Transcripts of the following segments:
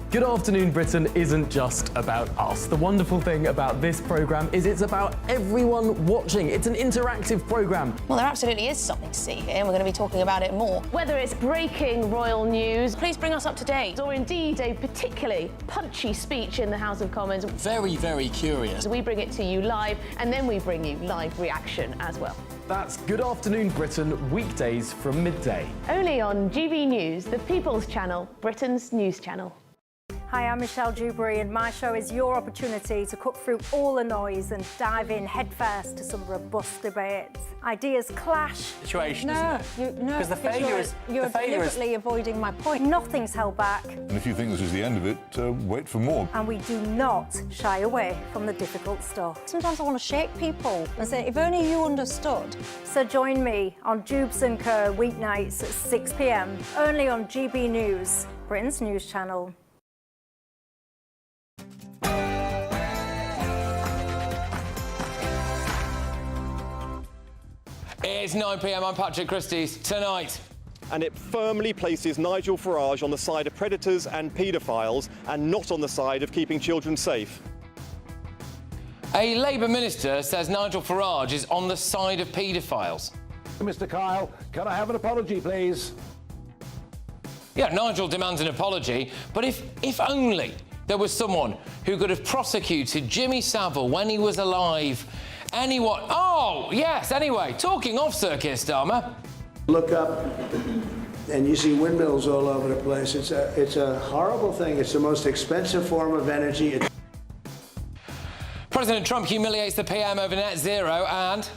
Good Afternoon Britain isn't just about us. The wonderful thing about this programme is it's about everyone watching. It's an interactive programme. Well, there absolutely is something to see here, and we're going to be talking about it more. Whether it's breaking royal news, Please bring us up to date. or indeed a particularly punchy speech in the House of Commons, Very, very curious. we bring it to you live, and then we bring you live reaction as well. That's Good Afternoon Britain, weekdays from midday. Only on GBNews, the People's Channel, Britain's news channel. Hi, I'm Michelle Dewberry, and my show is your opportunity to cut through all the noise and dive in headfirst to some robust debates. Ideas clash. Situation, No, isn't it? no, Because the failure is... you're deliberately avoiding my point. Nothing's held back, And if you think this is the end of it, wait for more. and we do not shy away from the difficult stuff. Sometimes I want to shake people and say, if only you understood. So join me on Jubes and Kerr weeknights at 6 p.m, only on GB News, Britain's news channel. It's 9 p.m. I'm Patrick Christys. Tonight, and it firmly places Nigel Farage on the side of predators and paedophiles and not on the side of keeping children safe. a Labour minister says Nigel Farage is on the side of paedophiles. Mr. Kyle, can I have an apology, please? Yeah, Nigel demands an apology, but if only there was someone who could have prosecuted Jimmy Savile when he was alive. Anyone? Oh, yes, anyway, talking of Sir Kier Starmer. Look up and you see windmills all over the place. It's a horrible thing. It's the most expensive form of energy. President Trump humiliates the PM over net zero and...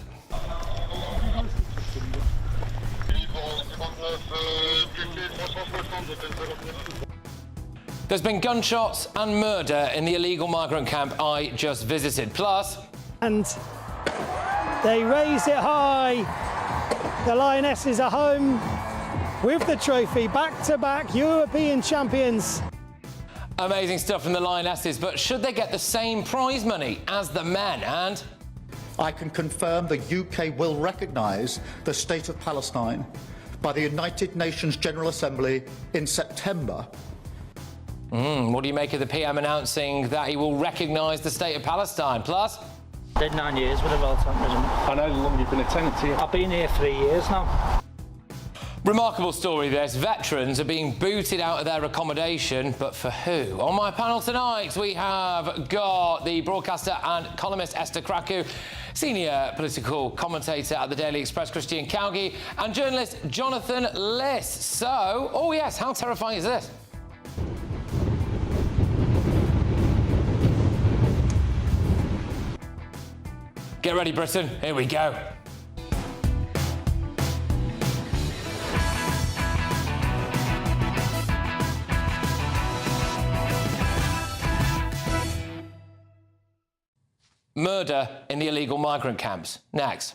There's been gunshots and murder in the illegal migrant camp I just visited. Plus... And they raise it high. The Lionesses are home with the trophy, back-to-back European champions. Amazing stuff from the Lionesses, but should they get the same prize money as the men? And... I can confirm the UK will recognise the State of Palestine by the United Nations General Assembly in September. What do you make of the PM announcing that he will recognise the State of Palestine? Plus... Did 9 years with a well-time prison. I know how long you've been a tenant here. I've been here 3 years now. Remarkable story this. Veterans are being booted out of their accommodation, but for who? On my panel tonight, we have got the broadcaster and columnist Esther Kraku, senior political commentator at the Daily Express Christian Cowgie, and journalist Jonathan Liss. So, oh yes, how terrifying is this? Get ready, Britain. Here we go. Murder in the illegal migrant camps. Next.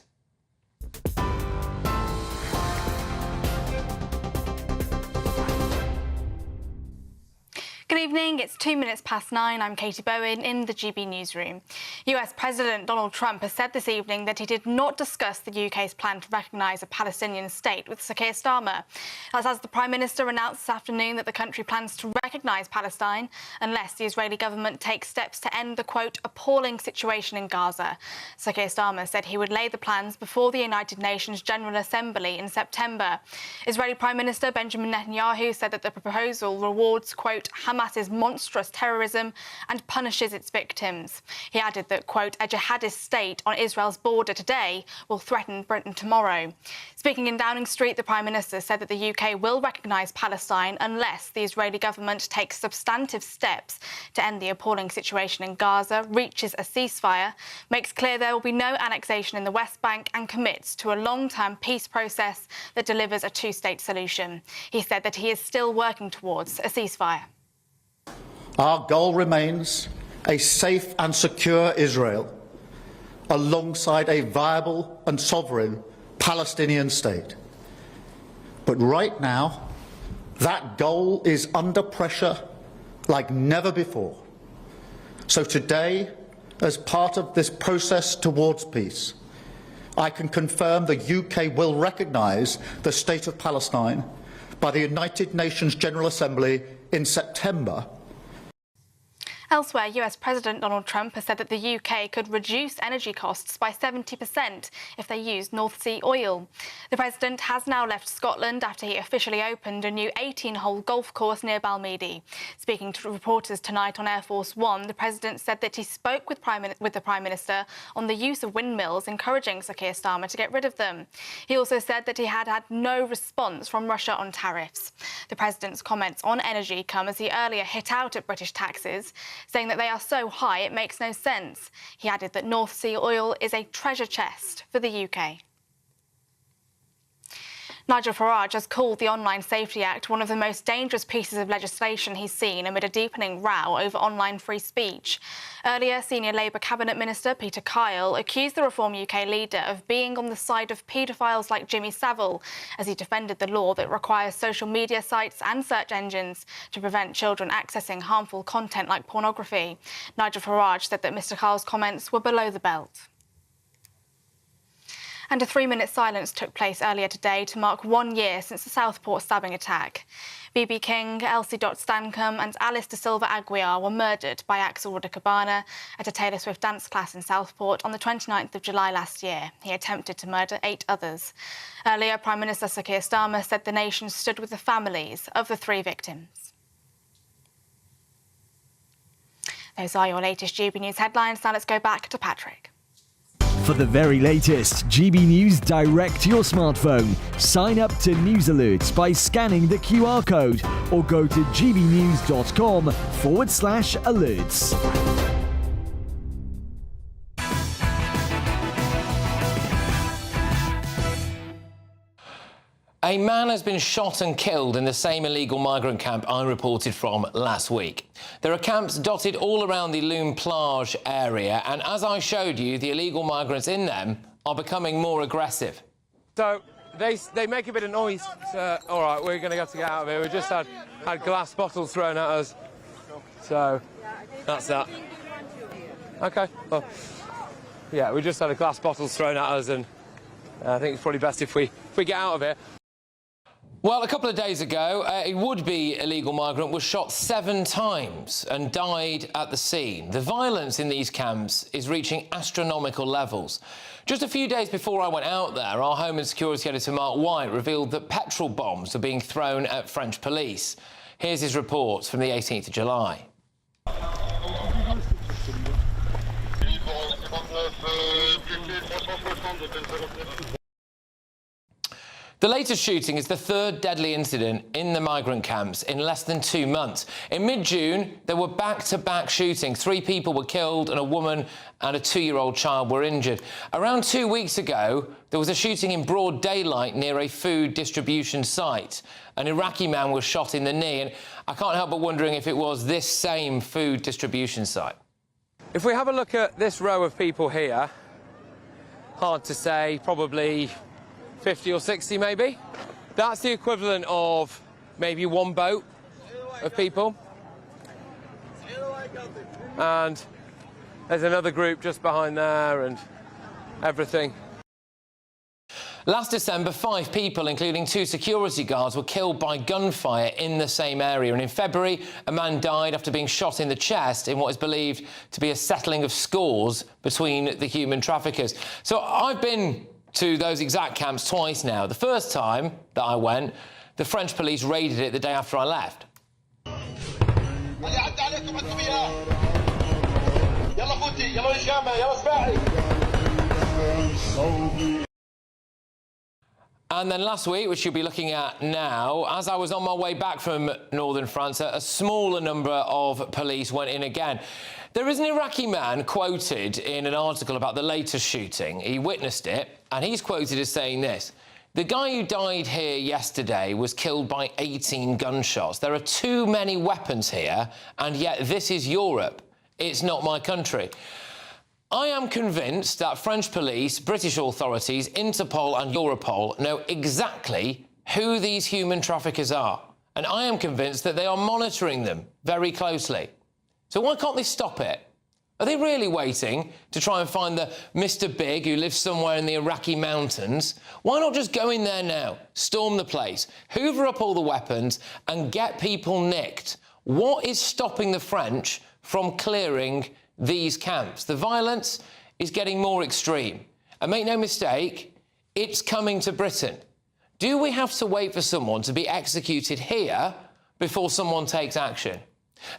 Good evening, it's 2 minutes past 9. I'm Katie Bowen in the GB newsroom. US President Donald Trump has said this evening that he did not discuss the UK's plan to recognise a Palestinian state with Sir Kier Starmer. That's as the Prime Minister announced this afternoon that the country plans to recognise Palestine unless the Israeli government takes steps to end the, quote, appalling situation in Gaza. Sir Kier Starmer said he would lay the plans before the United Nations General Assembly in September. Israeli Prime Minister Benjamin Netanyahu said that the proposal rewards, quote, Hamas's monstrous terrorism and punishes its victims. He added that, quote, a jihadist state on Israel's border today will threaten Britain tomorrow. Speaking in Downing Street, the Prime Minister said that the UK will recognise Palestine unless the Israeli government takes substantive steps to end the appalling situation in Gaza, reaches a ceasefire, makes clear there will be no annexation in the West Bank and commits to a long-term peace process that delivers a two-state solution. He said that he is still working towards a ceasefire. Our goal remains a safe and secure Israel alongside a viable and sovereign Palestinian state. But right now, that goal is under pressure like never before. So today, as part of this process towards peace, I can confirm the UK will recognise the State of Palestine by the United Nations General Assembly in September Elsewhere, US President Donald Trump has said that the UK could reduce energy costs by 70% if they use North Sea oil. The president has now left Scotland after he officially opened a new 18-hole golf course near Balmedy. Speaking to reporters tonight on Air Force One, the president said that he spoke with the Prime Minister on the use of windmills, encouraging Sir Kier Starmer to get rid of them. He also said that he had had no response from Russia on tariffs. The president's comments on energy come as he earlier hit out at British taxes, saying that they are so high it makes no sense. He added that North Sea oil is a treasure chest for the UK. Nigel Farage has called the Online Safety Act one of the most dangerous pieces of legislation he's seen amid a deepening row over online free speech. Earlier, senior Labour Cabinet Minister Farage-Kyle accused the Reform UK leader of being on the side of paedophiles like Jimmy Savile as he defended the law that requires social media sites and search engines to prevent children accessing harmful content like pornography. Nigel Farage said that Mr Kyle's comments were below the belt. And a 3-minute silence took place earlier today to mark 1 year since the Southport stabbing attack. B.B. King, Elsie Stancombe and Alice De Silva Aguiar were murdered by Axel Rudder-Cabana at a Taylor Swift dance class in Southport on the 29th of July last year. He attempted to murder 8 others. Earlier, Prime Minister Sir Kier Starmer said the nation stood with the families of the 3 victims. Those are your latest GB News headlines. Now let's go back to Patrick. For the very latest GB News direct to your smartphone, sign up to News Alerts by scanning the QR code or go to gbnews.com/alerts. A man has been shot and killed in the same illegal migrant camp I reported from last week. There are camps dotted all around the Loon Plage area, and as I showed you, the illegal migrants in them are becoming more aggressive. So they make a bit of noise. All right, we're going to have to get out of here. We just had glass bottles thrown at us. So that's that. OK. Well, yeah, we just had a glass bottles thrown at us, and I think it's probably best if we get out of here. Well, a couple of days ago, a would-be illegal migrant was shot 7 times and died at the scene. The violence in these camps is reaching astronomical levels. Just a few days before I went out there, our Home and Security editor Mark White revealed that petrol bombs are being thrown at French police. Here's his report from the 18th of July. The latest shooting is the 3rd deadly incident in the migrant camps in less than 2 months. In mid-June, there were back-to-back shootings. 3 people were killed and a woman and a 2-year-old child were injured. Around 2 weeks ago, there was a shooting in broad daylight near a food distribution site. An Iraqi man was shot in the knee, and I can't help but wondering if it was this same food distribution site. If we have a look at this row of people here, hard to say, probably 50 or 60 maybe. That's the equivalent of maybe 1 boat of people. And there's another group just behind there and everything. Last December, 5 people, including 2 security guards, were killed by gunfire in the same area. And in February, a man died after being shot in the chest in what is believed to be a settling of scores between the human traffickers. So I've been to those exact camps twice now. The first time that I went, the French police raided it the day after I left. And then last week, which you'll be looking at now, as I was on my way back from northern France, a smaller number of police went in again. There is an Iraqi man quoted in an article about the latest shooting. He witnessed it, and he's quoted as saying this: "The guy who died here yesterday was killed by 18 gunshots. There are too many weapons here, and yet this is Europe. It's not my country." I am convinced that French police, British authorities, Interpol and Europol know exactly who these human traffickers are. And I am convinced that they are monitoring them very closely. So why can't they stop it? Are they really waiting to try and find the Mr. Big who lives somewhere in the Iraqi mountains? Why not just go in there now, storm the place, hoover up all the weapons and get people nicked? What is stopping the French from clearing these camps. The violence is getting more extreme. And make no mistake, it's coming to Britain. Do we have to wait for someone to be executed here before someone takes action?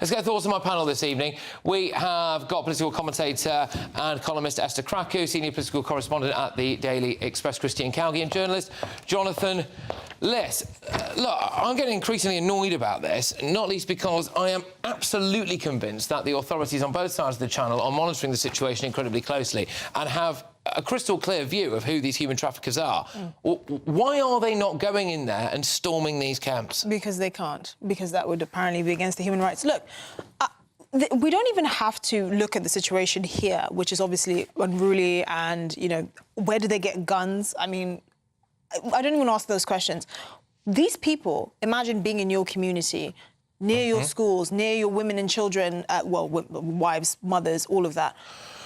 Let's get thoughts on my panel this evening. We have got political commentator and columnist Esther Krakow, senior political correspondent at the Daily Express, Christys, and journalist Jonathan Liss. Look, I'm getting increasingly annoyed about this, not least because I am absolutely convinced that the authorities on both sides of the channel are monitoring the situation incredibly closely and have a crystal clear view of who these human traffickers are. Why are they not going in there and storming these camps? Because they can't, because that would apparently be against the human rights. Look, we don't even have to look at the situation here, which is obviously unruly, and, you know, where do they get guns? I mean, I don't even ask those questions. These people, imagine being in your community, near your schools, near your women and children, wives, mothers, all of that.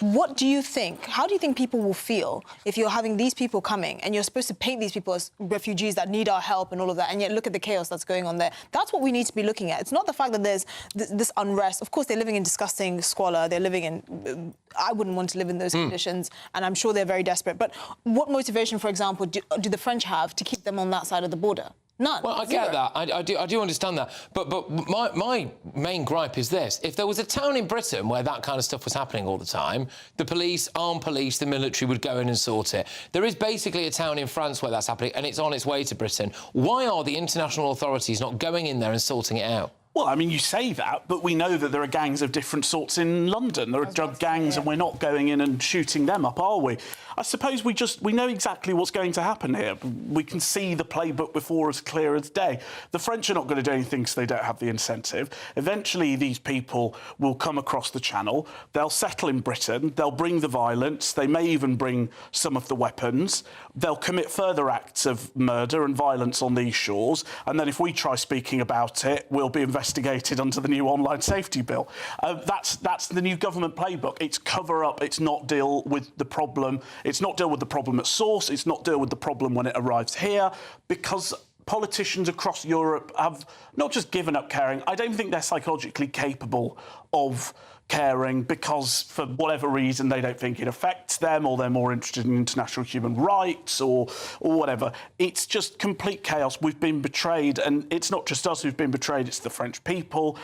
What do you think? How do you think people will feel if you're having these people coming and you're supposed to paint these people as refugees that need our help and all of that, and yet look at the chaos that's going on there? That's what we need to be looking at. It's not the fact that there's this unrest. Of course, they're living in disgusting squalor. They're living in... I wouldn't want to live in those conditions, and I'm sure they're very desperate. But what motivation, for example, do the French have to keep them on that side of the border? None. Well, I get that. I do understand that. But my main gripe is this. If there was a town in Britain where that kind of stuff was happening all the time, the police, armed police, the military would go in and sort it. There is basically a town in France where that's happening, and it's on its way to Britain. Why are the international authorities not going in there and sorting it out? Well, I mean, you say that, but we know that there are gangs of different sorts in London. There are drug gangs, and we're not going in and shooting them up, are we? I suppose we know exactly what's going to happen here. We can see the playbook before us clear as day. The French are not going to do anything because they don't have the incentive. Eventually, these people will come across the channel. They'll settle in Britain. They'll bring the violence. They may even bring some of the weapons. They'll commit further acts of murder and violence on these shores. And then if we try speaking about it, we'll be investigated under the new online safety bill. That's the new government playbook. It's cover up. It's not deal with the problem. It's not deal with the problem at source. It's not deal with the problem when it arrives here, because politicians across Europe have not just given up caring. I don't think they're psychologically capable of caring because, for whatever reason, they don't think it affects them, or they're more interested in international human rights or whatever. It's just complete chaos. We've been betrayed, and it's not just us who've been betrayed, it's the French people.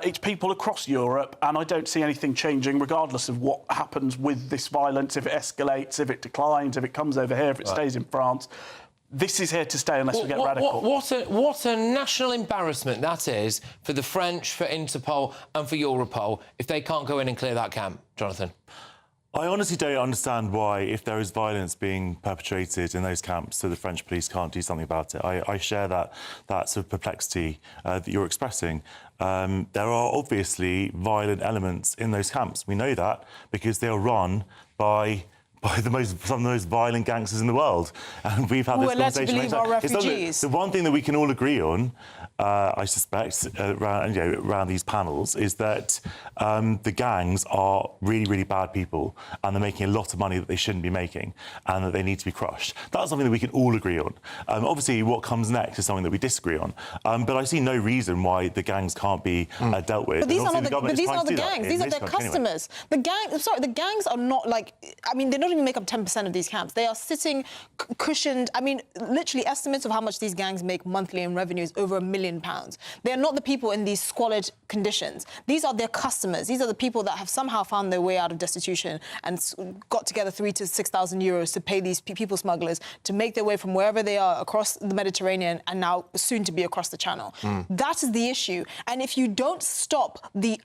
It's people across Europe, and I don't see anything changing regardless of what happens with this violence, if it escalates, if it declines, if it comes over here, if it stays in France. This is here to stay unless we get radical. What a national embarrassment that is for the French, for Interpol and for Europol if they can't go in and clear that camp. Jonathan? I honestly don't understand why, if there is violence being perpetrated in those camps, so the French police can't do something about it. I share that sort of perplexity that you're expressing. There are obviously violent elements in those camps. We know that because they are run by some of the most violent gangsters in the world. And we've had this conversation. Led to believe are refugees. The one thing that we can all agree on, I suspect, around these panels, is that the gangs are really, really bad people, and they're making a lot of money that they shouldn't be making, and that they need to be crushed. That's something that we can all agree on. Obviously, what comes next is something that we disagree on. But I see no reason why the gangs can't be dealt with. But these are not the gangs. These are their customers. Anyway. The gangs are not like... I mean, they're not even make up 10% of these camps. They are sitting cushioned. I mean, literally, estimates of how much these gangs make monthly in revenue is over £1 million. They are not the people in these squalid conditions. These are their customers. These are the people that have somehow found their way out of destitution and got together 3,000 to 6,000 euros to pay these people smugglers to make their way from wherever they are across the Mediterranean and now soon to be across the Channel. That is the issue. And if you don't stop the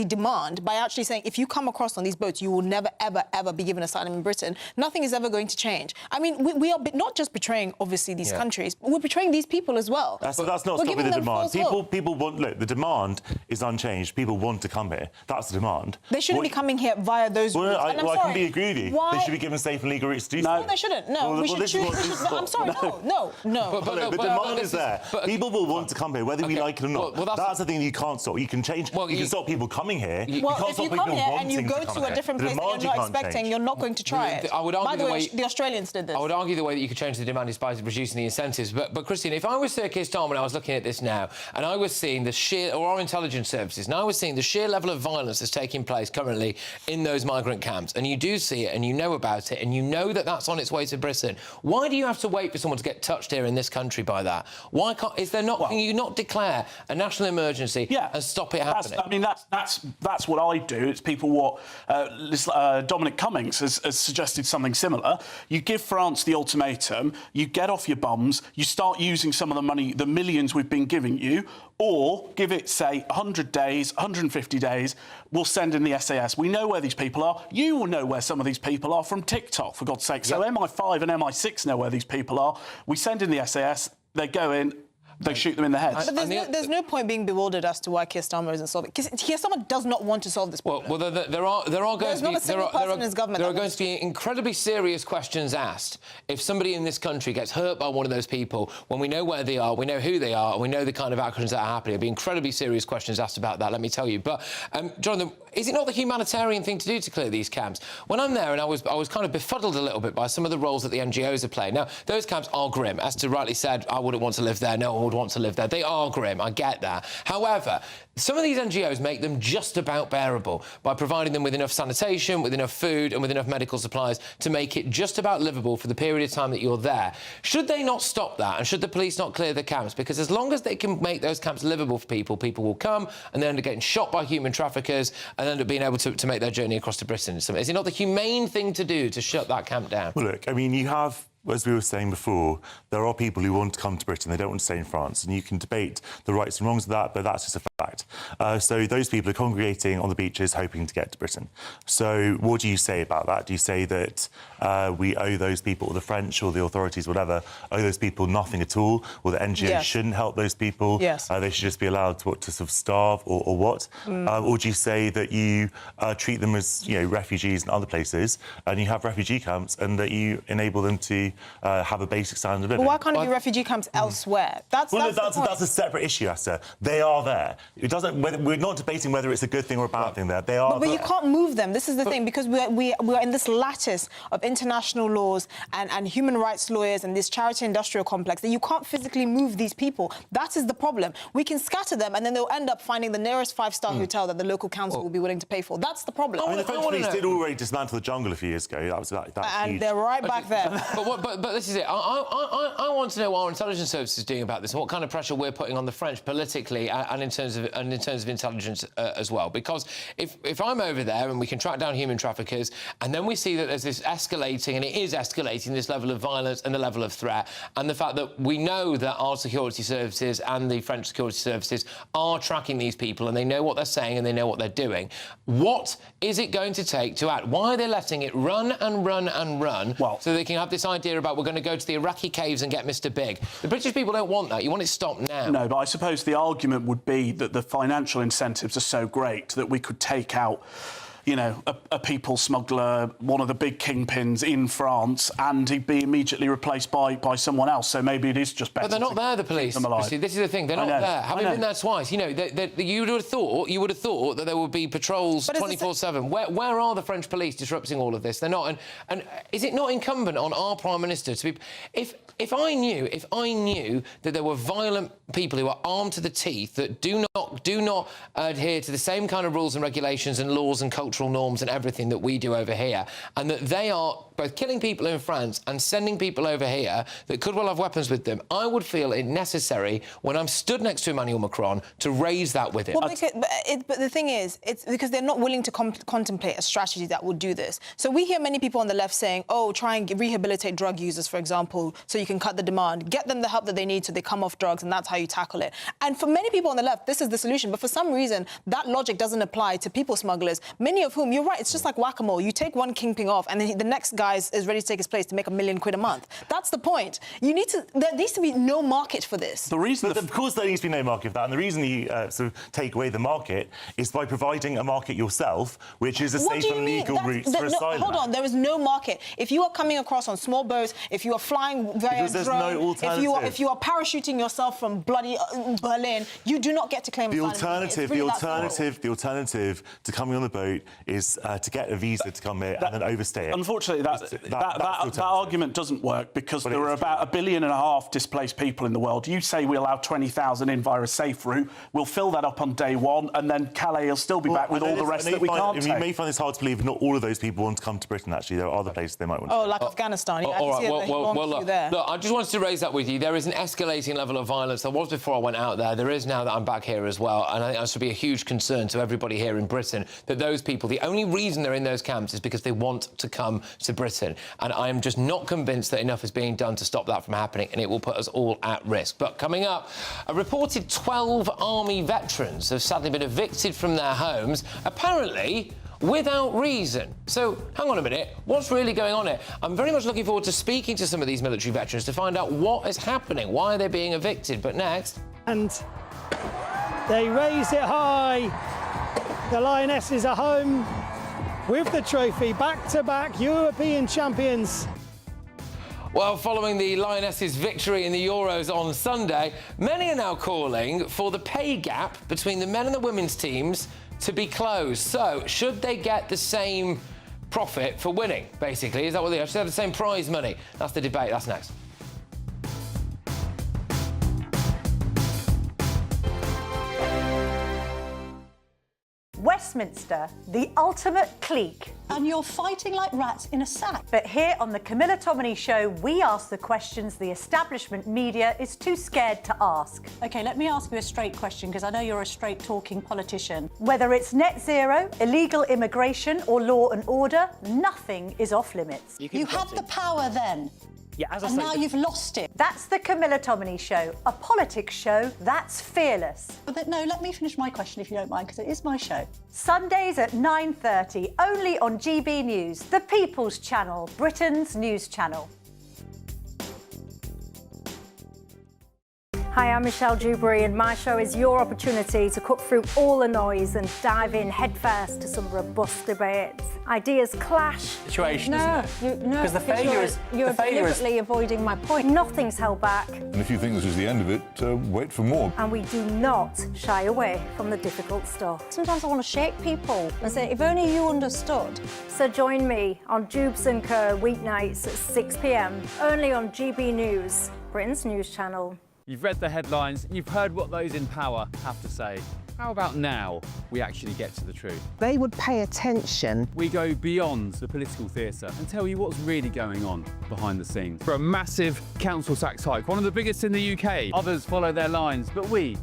demand by actually saying, if you come across on these boats, you will never, ever, ever be given asylum in Britain, nothing is ever going to change. I mean, we are not just betraying, obviously, these countries, but we're betraying these people as well. That's not stopping the demand. People want... Look, the demand is unchanged. People want to come here. That's the demand. They shouldn't be coming here via those routes. I completely agree with you. Why? They should be given safe and legal routes to do so. No, they shouldn't. No, we should choose... I'm sorry, no. But the demand is there. People will want to come here, whether we like it or not. That's the thing that you can't stop. You can change... you can stop people coming here. Well, if you come here and you go to a different place that you're not expecting, you're not going to try it. I would argue By the way, the Australians did this. I would argue the way that you could change the demand is by reducing the incentives. But Christine, if I was Kier Starmer and I was looking at this now, and I was seeing the sheer, or our intelligence services, and I was seeing the sheer sheer level of violence that's taking place currently in those migrant camps, and you do see it and you know about it and you know that that's on its way to Britain, why do you have to wait for someone to get touched here in this country by that? Why can't... Is there not... can you not declare a national emergency and stop it happening? I mean, that's what I do. It's people what... Dominic Cummings has suggested something similar. You give France the ultimatum, you get off your bums, you start using some of the money, the millions we've been giving you, or give it, say, 100 days, 150 days, we'll send in the SAS. We know where these people are. You will know where some of these people are from TikTok, for God's sake. So MI5 and MI6 know where these people are. We send in the SAS, they go in, they shoot them in the head. But there's no point being bewildered as to why Kier Starmer isn't solving it. Because Kier Starmer does not want to solve this problem. Well, there are going to be incredibly serious questions asked if somebody in this country gets hurt by one of those people, when we know where they are, we know who they are, and we know the kind of actions that are happening. There'll be incredibly serious questions asked about that, let me tell you. But, Jonathan, is it not the humanitarian thing to do to clear these camps? When I'm there, and I was kind of befuddled a little bit by some of the roles that the NGOs are playing. Now, those camps are grim. As to rightly said, I wouldn't want to live there. No one would want to live there. They are grim. I get that. However, some of these NGOs make them just about bearable by providing them with enough sanitation, with enough food and with enough medical supplies to make it just about livable for the period of time that you're there. Should they not stop that, and should the police not clear the camps? Because as long as they can make those camps livable for people, people will come and they end up getting shot by human traffickers and end up being able to make their journey across to Britain. So is it not the humane thing to do to shut that camp down? Well, look, I mean, you have... As we were saying before, there are people who want to come to Britain, they don't want to stay in France, and you can debate the rights and wrongs of that, but that's just a fact. So those people are congregating on the beaches hoping to get to Britain. So what do you say about that? Do you say that we owe those people, or the French or the authorities, whatever, owe those people nothing at all, or that NGOs shouldn't help those people? Yes. They should just be allowed to sort of starve, or what? Or do you say that you treat them as, you know, refugees in other places, and you have refugee camps, and that you enable them to have a basic standard of living? But why can't it be refugee camps elsewhere? That's a separate issue, Esther. They are there. It doesn't. We're not debating whether it's a good thing or a bad thing there. They are. But you can't move them. This is the thing, because we're in this lattice of international laws and human rights lawyers and this charity industrial complex that you can't physically move these people. That is the problem. We can scatter them, and then they'll end up finding the nearest five-star hotel that the local council will be willing to pay for. That's the problem. I mean, the French police did already dismantle the jungle a few years ago. That was and huge. They're right back there. But this is it. I want to know what our intelligence service is doing about this and what kind of pressure we're putting on the French politically and in terms of intelligence as well. Because if I'm over there and we can track down human traffickers, and then we see that there's this escalating, and it is escalating, this level of violence and the level of threat, and the fact that we know that our security services and the French security services are tracking these people and they know what they're saying and they know what they're doing, what is it going to take to act? Why are they letting it run and run and run so they can have this idea about we're going to go to the Iraqi caves and get Mr. Big? The British people don't want that. You want it stopped now. No, but I suppose the argument would be that the financial incentives are so great that we could take out, you know, a people smuggler, one of the big kingpins in France, and he'd be immediately replaced by someone else. So maybe it is just better. But they're not there, the police. See, this is the thing. They're not there. Having been there twice, you know, you would have thought that there would be patrols 24/7. Where are the French police disrupting all of this? They're not. And is it not incumbent on our Prime Minister to be... If I knew that there were violent people who are armed to the teeth that do not adhere to the same kind of rules and regulations and laws and cultural norms and everything that we do over here, and that they are both killing people in France and sending people over here that could well have weapons with them, I would feel it necessary, when I'm stood next to Emmanuel Macron, to raise that with him. Well, but the thing is, it's because they're not willing to contemplate a strategy that would do this. So we hear many people on the left saying, oh, try and rehabilitate drug users, for example, so you can cut the demand, get them the help that they need so they come off drugs, and that's how you tackle it. And for many people on the left, this is the solution. But for some reason, that logic doesn't apply to people smugglers, many of whom, you're right, it's just like whack-a-mole. You take one kingpin off, and then the next guy is ready to take his place to make £1 million a month. That's the point. There needs to be no market for this. The reason, of course, there needs to be no market for that, and the reason you sort of take away the market is by providing a market yourself, which is a safe and legal route for asylum. Hold on, there is no market. If you are coming across on small boats, if you are flying via drone, if you are parachuting yourself from bloody Berlin, you do not get to claim asylum. The alternative to coming on the boat is to get a visa to come here and then overstay it. Unfortunately, that argument doesn't work because there are about 1.5 billion displaced people in the world. You say we allow 20,000 in via a safe route, we'll fill that up on day one, and then Calais will still be back with all the rest that we can't take. You may find this hard to believe, not all of those people want to come to Britain, actually. There are other places they might want to like Afghanistan. Yeah, all right, there. Look, I just wanted to raise that with you. There is an escalating level of violence. There was before I went out there. There is now that I'm back here as well. And I think that should be a huge concern to everybody here in Britain, that those people, the only reason they're in those camps is because they want to come to Britain. And I am just not convinced that enough is being done to stop that from happening, and it will put us all at risk. But coming up, a reported 12 army veterans have sadly been evicted from their homes, apparently without reason. So, hang on a minute, what's really going on here? I'm very much looking forward to speaking to some of these military veterans to find out what is happening, why are they being evicted. But next... And they raise it high. The Lionesses are home with the trophy, back-to-back European champions. Well, following the Lionesses' victory in the Euros on Sunday, many are now calling for the pay gap between the men and the women's teams to be closed. So, should they get the same profit for winning, basically? Is that what they have? Should they have the same prize money? That's the debate. That's next. Westminster, the ultimate clique. And you're fighting like rats in a sack. But here on the Camilla Tominey Show, we ask the questions the establishment media is too scared to ask. OK, let me ask you a straight question, because I know you're a straight-talking politician. Whether it's net zero, illegal immigration or law and order, nothing is off-limits. You had the power then. Yeah, as I and now you've lost it. That's the Camilla Tominey Show, a politics show that's fearless. But no, let me finish my question if you don't mind, because it is my show. Sundays at 9:30, only on GB News, the People's Channel, Britain's news channel. Hi, I'm Michelle Dewberry, and my show is your opportunity to cut through all the noise and dive in headfirst to some robust debates. Ideas clash. Situation, isn't it? No, because the failure is... You're deliberately avoiding my point. Nothing's held back. And if you think this is the end of it, wait for more. And we do not shy away from the difficult stuff. Sometimes I want to shake people and say, if only you understood. So join me on Jubes and Kerr weeknights at 6 p.m, only on GB News, Britain's news channel. You've read the headlines, you've heard what those in power have to say. How about now we actually get to the truth? They would pay attention. We go beyond the political theatre and tell you what's really going on behind the scenes. For a massive council tax hike, one of the biggest in the UK. Others follow their lines, but we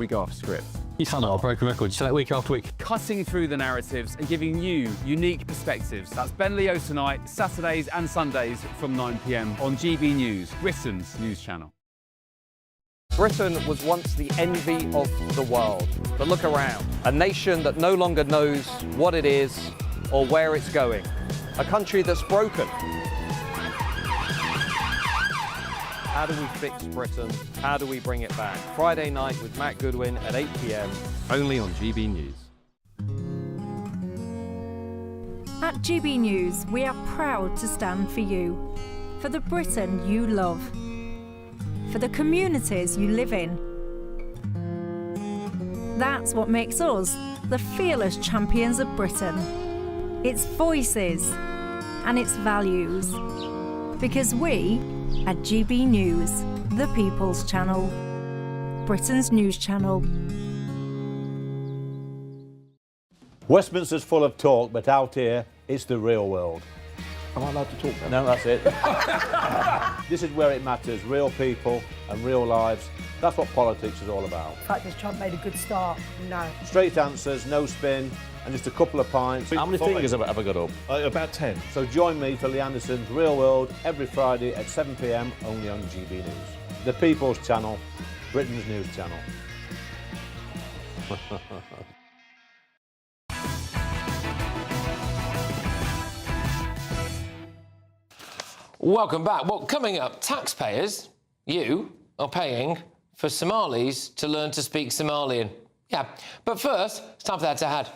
go off script. You sound like a broken record, you say that week after week. Cutting through the narratives and giving you unique perspectives. That's Ben Leo tonight, Saturdays and Sundays from 9 p.m. on GB News, Britain's news channel. Britain was once the envy of the world. But look around. A nation that no longer knows what it is or where it's going. A country that's broken. How do we fix Britain? How do we bring it back? Friday night with Matt Goodwin at 8 p.m, only on GB News. At GB News, we are proud to stand for you. For the Britain you love. For the communities you live in. That's what makes us the fearless champions of Britain. Its voices and its values. Because we, at GB News, the People's Channel, Britain's news channel. Westminster's full of talk, but out here, it's the real world. Am I allowed to talk now? No, that's it. This is where it matters, real people and real lives. That's what politics is all about. The fact is Trump made a good start. No. Straight answers, no spin, and just a couple of pints. How many fingers have I got up? About 10. So join me for Lee Anderson's Real World every Friday at 7 p.m, only on GB News. The People's Channel, Britain's news channel. Welcome back. Well, coming up, taxpayers, you, are paying for Somalis to learn to speak Somalian. Yeah, but first, it's time for that to add.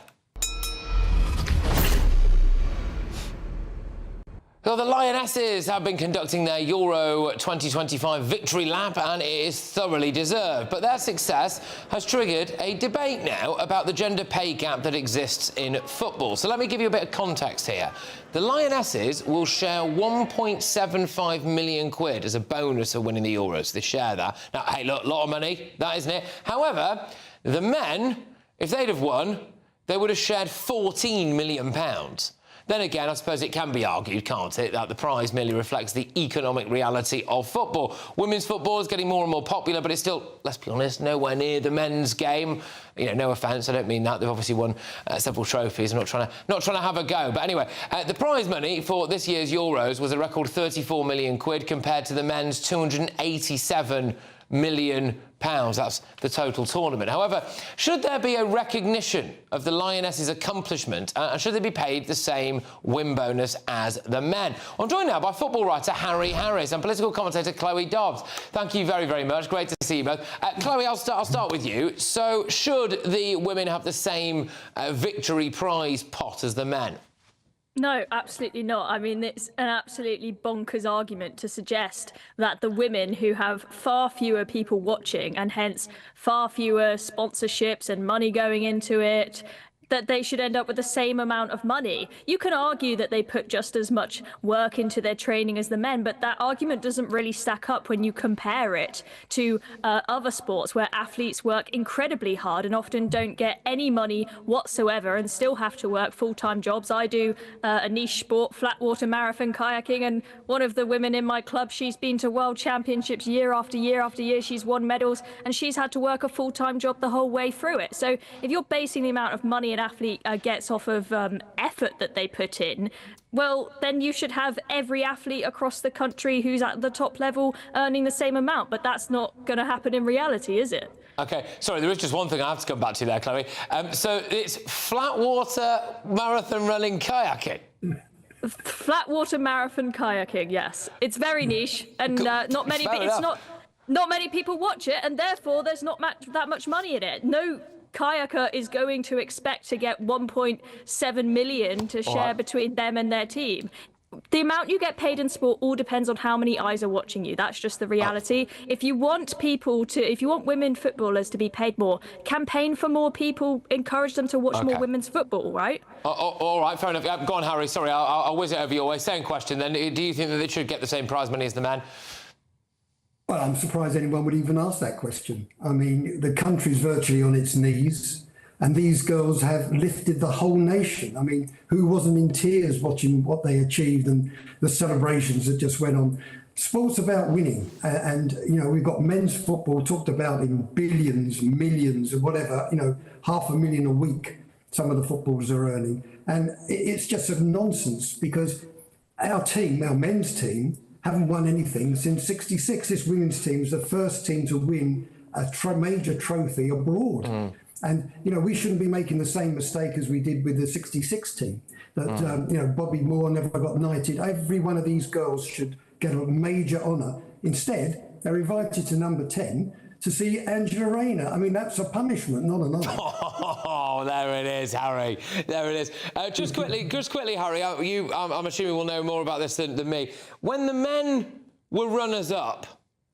Well, the Lionesses have been conducting their Euro 2025 victory lap, and it is thoroughly deserved. But their success has triggered a debate now about the gender pay gap that exists in football. So let me give you a bit of context here. The Lionesses will share 1.75 million quid as a bonus for winning the Euros. They share that. Now, hey, look, a lot of money, that isn't it? However, the men, if they'd have won, they would have shared £14 million. Then again, I suppose it can be argued, can't it, that the prize merely reflects the economic reality of football. Women's football is getting more and more popular, but it's still, let's be honest, nowhere near the men's game. You know, no offence, I don't mean that. They've obviously won several trophies. I'm not trying to have a go. But anyway, the prize money for this year's Euros was a record 34 million quid compared to the men's 287 million pounds. That's the total tournament. However, should there be a recognition of the Lionesses' accomplishment and should they be paid the same win bonus as the men? I'm joined now by football writer Harry Harris and political commentator Chloe Dobbs. Thank you very, very much. Great to see you both. Chloe, I'll start with you. So should the women have the same victory prize pot as the men? No, absolutely not. I mean, it's an absolutely bonkers argument to suggest that the women who have far fewer people watching and hence far fewer sponsorships and money going into it, that they should end up with the same amount of money. You can argue that they put just as much work into their training as the men, but that argument doesn't really stack up when you compare it to other sports where athletes work incredibly hard and often don't get any money whatsoever and still have to work full-time jobs. I do a niche sport, flat water marathon kayaking, and one of the women in my club, she's been to world championships year after year after year. She's won medals and she's had to work a full-time job the whole way through it. So if you're basing the amount of money an athlete gets off of effort that they put in, well, then you should have every athlete across the country who's at the top level earning the same amount. But that's not going to happen in reality, is it? OK, sorry, there is just one thing I have to come back to there, Chloe. So it's flat water marathon running kayaking? Flat water marathon kayaking, yes. It's very niche and not many people watch it, and therefore there's not that much money in it. No kayaker is going to expect to get 1.7 million to share between them and their team. The amount you get paid in sport all depends on how many eyes are watching you. That's just the reality. If you want women footballers to be paid more, campaign for more people, encourage them to watch more women's football, right? All right, fair enough. Go on, Harry. Sorry, I'll whiz it over your way. Same question then. Do you think that they should get the same prize money as the men? Well, I'm surprised anyone would even ask that question. I mean, the country's virtually on its knees, and these girls have lifted the whole nation. I mean, who wasn't in tears watching what they achieved and the celebrations that just went on? Sport's about winning, and you know, we've got men's football talked about in billions, millions, and whatever. You know, $500,000 a week. Some of the footballers are earning, and it's just a nonsense because our men's team, haven't won anything since '66. This women's team is the first team to win a major trophy abroad. And, you know, we shouldn't be making the same mistake as we did with the '66 team. That, you know, Bobby Moore never got knighted. Every one of these girls should get a major honour. Instead, they're invited to number 10 to see Angela Rayner. I mean, that's a punishment, not an honour. Oh, there it is, Harry. There it is. Just quickly, Harry, I'm assuming we'll know more about this than me. When the men were runners-up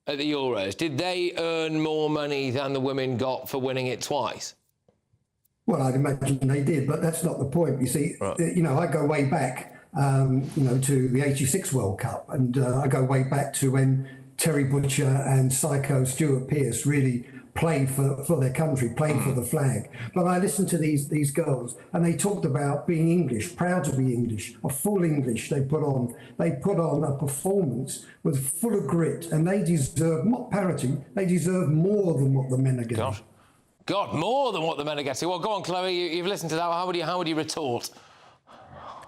at the Euros, did they earn more money than the women got for winning it twice? Well, I'd imagine they did, but that's not the point. You see, you know, I go way back, you know, to the '86 World Cup, and I go way back to when Terry Butcher and Psycho Stuart Pearce really played for their country, played for the flag. But I listened to these girls, and they talked about being English, proud to be English, a full English they put on. They put on a performance with full of grit, and they deserve, not parity, they deserve more than what the men are getting. God, more than what the men are getting. Well, go on, Chloe, you've listened to that. How would you retort?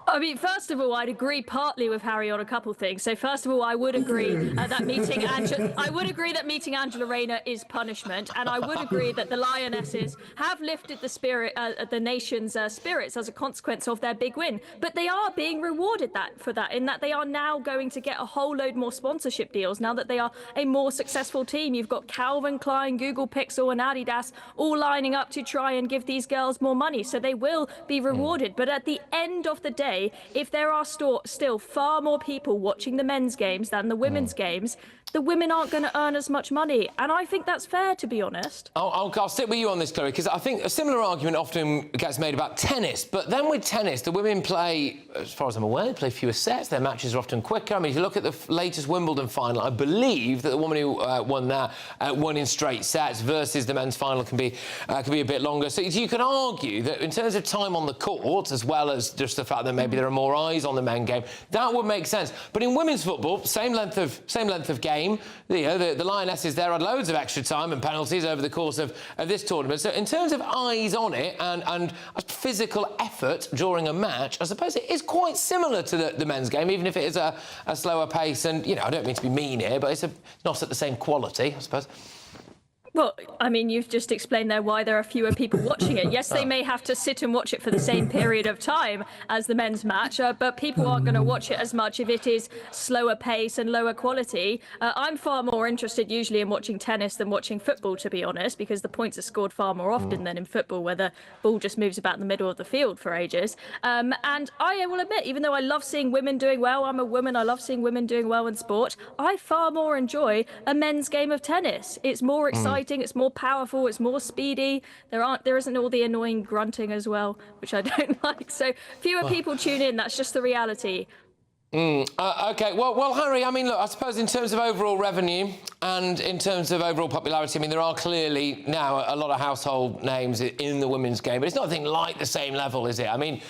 I mean, first of all, I'd agree partly with Harry on a couple of things. So first of all, I would agree that meeting Angela Rayner is punishment, and I would agree that the Lionesses have lifted the nation's spirits as a consequence of their big win. But they are being rewarded for that, in that they are now going to get a whole load more sponsorship deals now that they are a more successful team. You've got Calvin Klein, Google Pixel, and Adidas all lining up to try and give these girls more money, so they will be rewarded. But at the end of the day, say, if there are still far more people watching the men's games than the women's games, the women aren't going to earn as much money. And I think that's fair, to be honest. I'll stick with you on this, Chloe, because I think a similar argument often gets made about tennis. But then with tennis, the women play, as far as I'm aware, they play fewer sets. Their matches are often quicker. I mean, if you look at the latest Wimbledon final, I believe that the woman who won that won in straight sets versus the men's final can be a bit longer. So you can argue that in terms of time on the court, as well as just the fact that maybe there are more eyes on the men game, that would make sense. But in women's football, same length of game. The Lionesses there had loads of extra time and penalties over the course of this tournament. So in terms of eyes on it and physical effort during a match, I suppose it is quite similar to the men's game, even if it is a slower pace. And, I don't mean to be mean here, but it's not at the same quality, I suppose. Well, I mean, you've just explained there why there are fewer people watching it. Yes, they may have to sit and watch it for the same period of time as the men's match, but people aren't going to watch it as much if it is slower pace and lower quality. I'm far more interested usually in watching tennis than watching football, to be honest, because the points are scored far more often than in football, where the ball just moves about the middle of the field for ages. And I will admit, even though I love seeing women doing well, I'm a woman, I love seeing women doing well in sport, I far more enjoy a men's game of tennis. It's more exciting. It's more powerful, it's more speedy. There isn't all the annoying grunting as well, which I don't like. So fewer people tune in, that's just the reality. OK, well, Harry, I mean, look, I suppose in terms of overall revenue and in terms of overall popularity, I mean, there are clearly now a lot of household names in the women's game, but it's nothing like the same level, is it? I mean,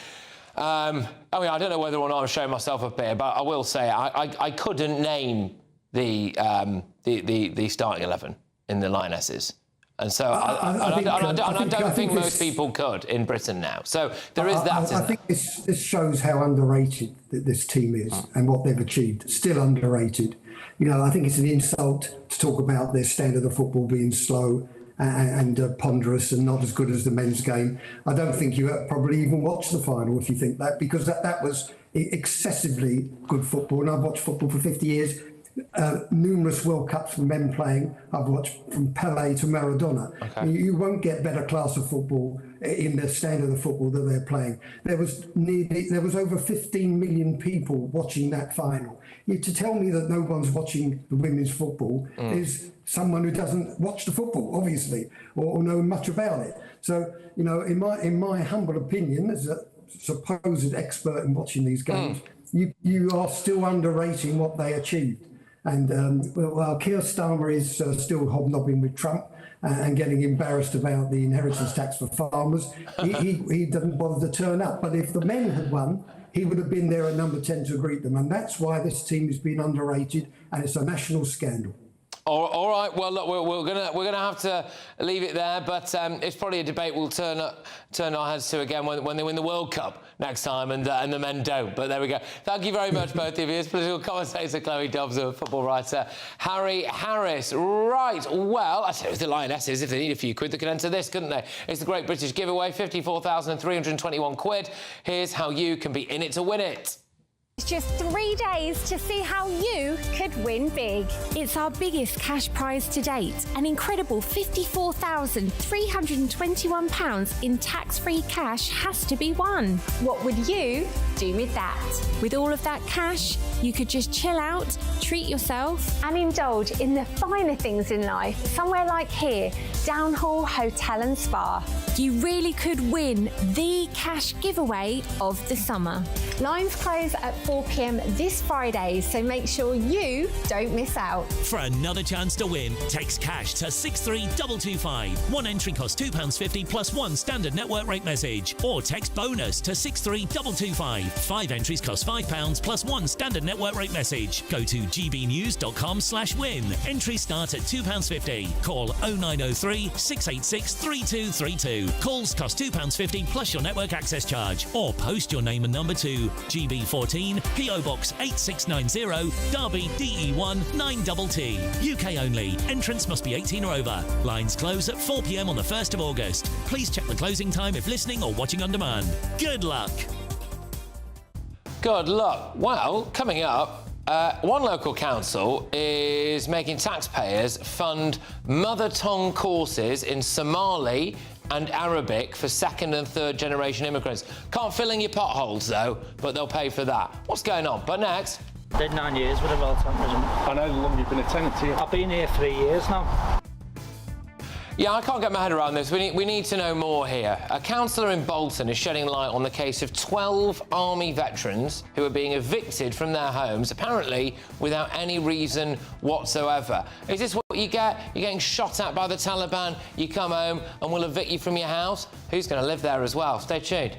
I don't know whether or not I'm showing myself up here, but I will say I couldn't name the starting 11 in the Lionesses. And so I don't think most people could in Britain now. So there is that. I think this shows how underrated this team is and what they've achieved. Still underrated. I think it's an insult to talk about their standard of football being slow and ponderous and not as good as the men's game. I don't think you probably even watched the final if you think that, because that was excessively good football. And I've watched football for 50 years. Numerous World Cups for men playing. I've watched from Pelé to Maradona. Okay. You won't get better class of football in the standard of football that they're playing. There was over 15 million people watching that final. To tell me that no one's watching the women's football is someone who doesn't watch the football, obviously, or know much about it. So, in my humble opinion, as a supposed expert in watching these games, you are still underrating what they achieved. And Kier Starmer is still hobnobbing with Trump and getting embarrassed about the inheritance tax for farmers. He doesn't bother to turn up. But if the men had won, he would have been there at number 10 to greet them. And that's why this team has been underrated, and it's a national scandal. All right. Well, look, we're gonna have to leave it there, but it's probably a debate we'll turn our heads to again when they win the World Cup next time, and the men don't. But there we go. Thank you very much, both of you. It's political commentator Chloe Dobbs and football writer Harry Harris. Right. Well, I suppose the Lionesses, if they need a few quid, they could enter this, couldn't they? It's the Great British Giveaway, 54,321 quid. Here's how you can be in it to win it. It's just 3 days to see how you could win big. It's our biggest cash prize to date, an incredible £54,321 in tax-free cash has to be won. What would you do with that? With all of that cash, you could just chill out, treat yourself and indulge in the finer things in life, somewhere like here, Downhall Hotel and Spa. You really could win the cash giveaway of the summer. Lines close at 4 p.m. this Friday, so make sure you don't miss out. For another chance to win, text cash to 63225. One entry costs £2.50 plus one standard network rate message. Or text bonus to 63225. 5 entries cost £5 plus one standard network rate message. Go to gbnews.com/win. Entries start at £2.50. Call 0903 686 3232. Calls cost £2.50 plus your network access charge. Or post your name and number to GB14 PO Box 8690 Derby DE1 9TT. UK only. Entrance must be 18 or over. Lines close at 4 p.m. on the 1st of August. Please check the closing time if listening or watching on demand. Good luck. Good luck. Well, coming up, one local council is making taxpayers fund mother tongue courses in Somali, and Arabic for second and third generation immigrants. Can't fill in your potholes, though, but they'll pay for that. What's going on? But next... Did 9 years with a well-time prison. I know how long you've been a tenant here. I've been here 3 years now. Yeah, I can't get my head around this. We need to know more here. A councillor in Bolton is shedding light on the case of 12 army veterans who are being evicted from their homes, apparently without any reason whatsoever. Is this what you get? You're getting shot at by the Taliban, you come home and we'll evict you from your house? Who's going to live there as well? Stay tuned.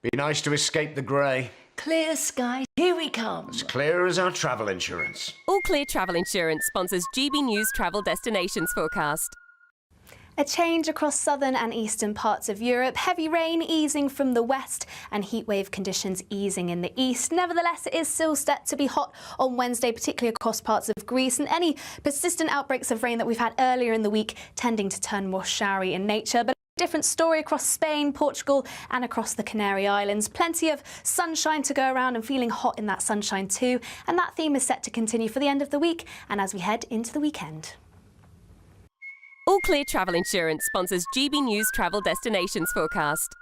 Be nice to escape the grey. Clear sky, here we come. As clear as our travel insurance. All Clear Travel Insurance sponsors GB News Travel Destinations Forecast. A change across southern and eastern parts of Europe. Heavy rain easing from the west and heatwave conditions easing in the east. Nevertheless, it is still set to be hot on Wednesday, particularly across parts of Greece, and any persistent outbreaks of rain that we've had earlier in the week tending to turn more showery in nature. But different story across Spain, Portugal and across the Canary Islands. Plenty of sunshine to go around and feeling hot in that sunshine too. And that theme is set to continue for the end of the week and as we head into the weekend. All Clear Travel Insurance sponsors GB News Travel Destinations Forecast.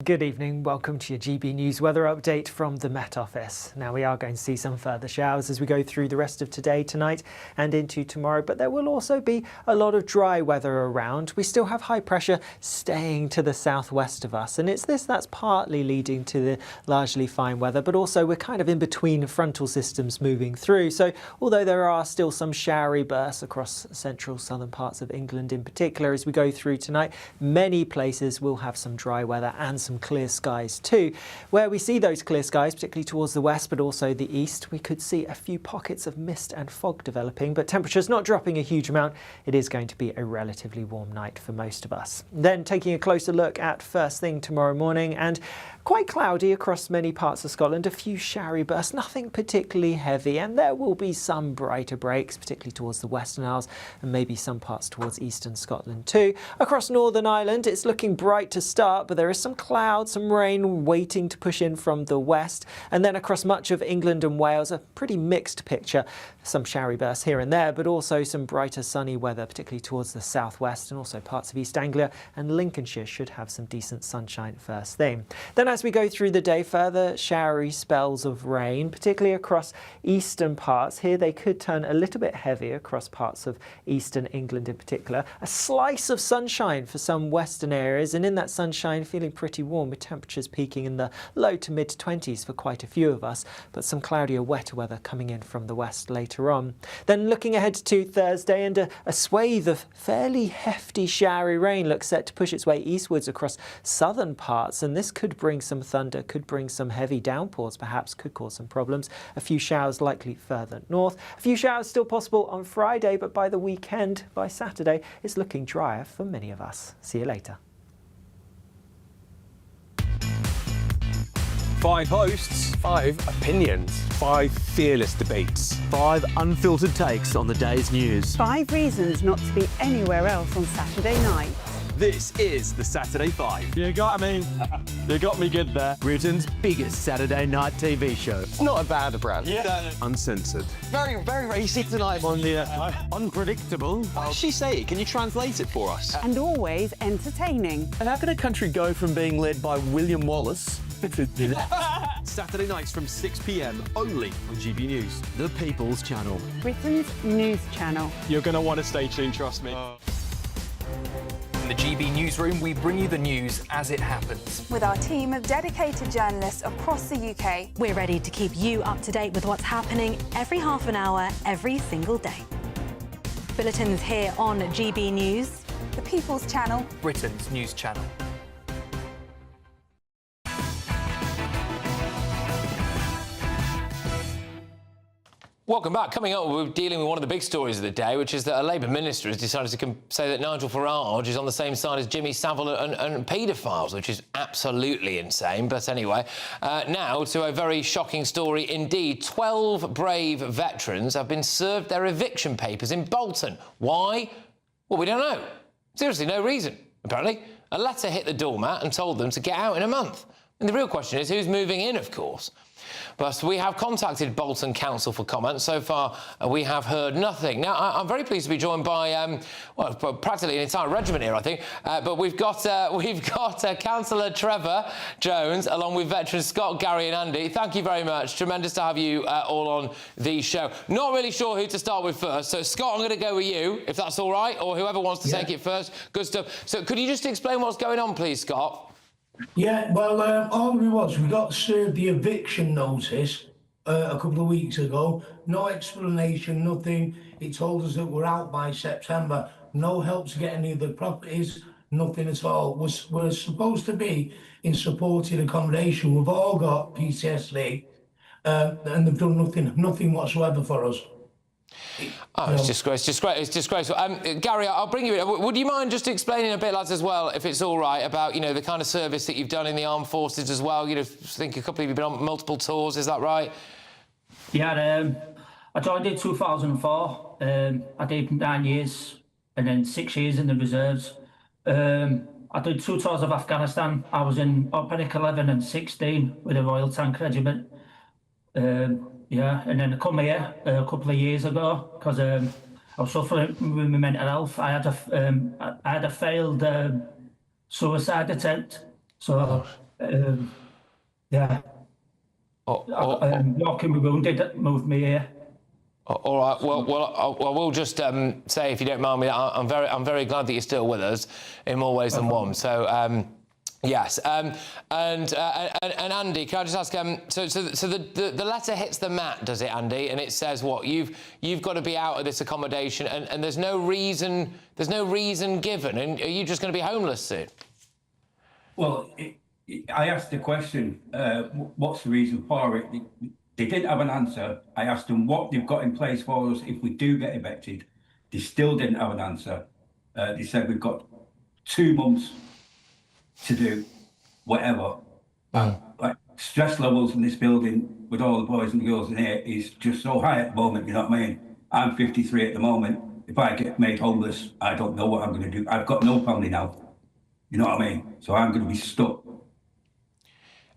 Good evening, welcome to your GB News weather update from the Met Office. Now we are going to see some further showers as we go through the rest of today, tonight and into tomorrow, but there will also be a lot of dry weather around. We still have high pressure staying to the southwest of us, and it's this that's partly leading to the largely fine weather, but also we're kind of in between frontal systems moving through. So although there are still some showery bursts across central southern parts of England in particular as we go through tonight, many places will have some dry weather and some clear skies too. Where we see those clear skies, particularly towards the west but also the east, we could see a few pockets of mist and fog developing, but temperatures not dropping a huge amount. It is going to be a relatively warm night for most of us. Then taking a closer look at first thing tomorrow morning, and quite cloudy across many parts of Scotland, a few showery bursts, nothing particularly heavy, and there will be some brighter breaks, particularly towards the Western Isles and maybe some parts towards eastern Scotland too. Across Northern Ireland, it's looking bright to start, but there is some clouds, some rain waiting to push in from the west, and then across much of England and Wales, a pretty mixed picture. Some showery bursts here and there, but also some brighter sunny weather, particularly towards the southwest, and also parts of East Anglia and Lincolnshire should have some decent sunshine first thing. Then as we go through the day, further showery spells of rain, particularly across eastern parts. Here they could turn a little bit heavier across parts of eastern England in particular. A slice of sunshine for some western areas, and in that sunshine feeling pretty warm with temperatures peaking in the low to mid 20s for quite a few of us, but some cloudier, wetter weather coming in from the west later on. Then looking ahead to Thursday, and a swathe of fairly hefty showery rain looks set to push its way eastwards across southern parts, and this could bring some thunder, could bring some heavy downpours, perhaps could cause some problems. A few showers likely further north. A few showers still possible on Friday, but by the weekend, by Saturday, it's looking drier for many of us. See you later. 5 hosts, 5 opinions, 5 fearless debates, 5 unfiltered takes on the day's news. 5 reasons not to be anywhere else on Saturday night. This is the Saturday 5. You got me. You got me good there. Britain's biggest Saturday night TV show. It's not a bad brand. Yeah. Uncensored. Very, very racy tonight. On the unpredictable. What did she say? Can you translate it for us? And always entertaining. And how can a country go from being led by William Wallace Saturday nights from 6 p.m. only on GB News, the People's Channel. Britain's news channel. You're going to want to stay tuned, trust me. In the GB Newsroom, we bring you the news as it happens. With our team of dedicated journalists across the UK, we're ready to keep you up to date with what's happening every half an hour, every single day. Bulletins here on GB News, the People's Channel, Britain's news channel. Welcome back. Coming up, we're dealing with one of the big stories of the day, which is that a Labour minister has decided to say that Nigel Farage is on the same side as Jimmy Savile and paedophiles, which is absolutely insane. But anyway, now to a very shocking story indeed. 12 brave veterans have been served their eviction papers in Bolton. Why? Well, we don't know. Seriously, no reason. Apparently, a letter hit the doormat and told them to get out in a month. And the real question is, who's moving in, of course? But we have contacted Bolton Council for comment. So far, we have heard nothing. Now, I'm very pleased to be joined by, well, practically an entire regiment here, I think. But we've got Councillor Trevor Jones, along with veterans Scott, Gary and Andy. Thank you very much. Tremendous to have you all on the show. Not really sure who to start with first. So, Scott, I'm going to go with you, if that's all right, or whoever wants to take it first. Good stuff. So, could you just explain what's going on, please, Scott? Yeah, well, all we got served the eviction notice a couple of weeks ago. No explanation, nothing. It told us that we're out by September. No help to get any of the properties, nothing at all. We're supposed to be in supported accommodation. We've all got PTSD, and they've done nothing whatsoever for us. Oh, it's disgraceful. It's disgraceful. Gary, I'll bring you in. Would you mind just explaining a bit, lads, as well, if it's all right, about, you know, the kind of service that you've done in the armed forces as well? You know, I think a couple of you have been on multiple tours. Is that right? Yeah, I joined in 2004. I did 9 years and then 6 years in the reserves. I did 2 tours of Afghanistan. I was in Operatic 11 and 16 with the Royal Tank Regiment. Yeah, and then I come here a couple of years ago because I was suffering with my mental health. I had a failed suicide attempt. So, yeah. Walking with wounded moved me here. All right. Well, I will just say, if you don't mind me, I'm very glad that you're still with us in more ways than one. So. Yes, and Andy, can I just ask? So the letter hits the mat, does it, Andy? And it says what? You've got to be out of this accommodation, and there's no reason given, and are you just going to be homeless soon? Well, I asked the question, what's the reason for it? They didn't have an answer. I asked them what they've got in place for us if we do get evicted. They still didn't have an answer. They said we've got 2 months to do whatever. Like, stress levels in this building with all the boys and girls in here is just so high at the moment, you know what I mean? I'm 53 at the moment. If I get made homeless, I don't know what I'm going to do. I've got no family now, you know what I mean? So I'm going to be stuck.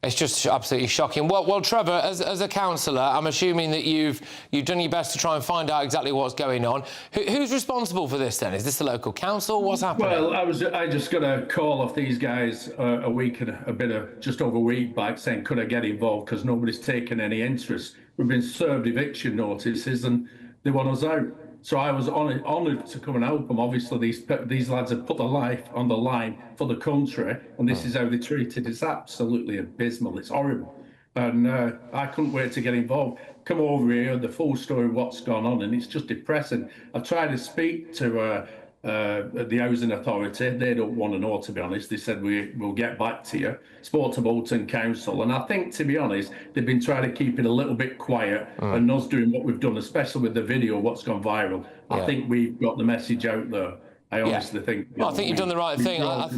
It's just absolutely shocking. Well, Trevor, as a councillor, I'm assuming that you've done your best to try and find out exactly what's going on. Who's responsible for this then? Is this the local council? What's happening? Well, I just got a call off these guys a week and a bit of just over a week back saying, could I get involved because nobody's taken any interest. We've been served eviction notices and they want us out. So I was honoured to come and help them. Obviously, these lads have put their life on the line for the country, and this is how they're treated. It's absolutely abysmal. It's horrible. And I couldn't wait to get involved. Come over here, the full story of what's gone on, and it's just depressing. I tried to speak to the Housing Authority. They don't want to know, to be honest. They said, we'll get back to you. Spoke to Bolton Council, and I think, to be honest, they've been trying to keep it a little bit quiet and us doing what we've done, especially with the video, what's gone viral. I think we've got the message out there. I honestly think... Well, I think you've done the right thing. I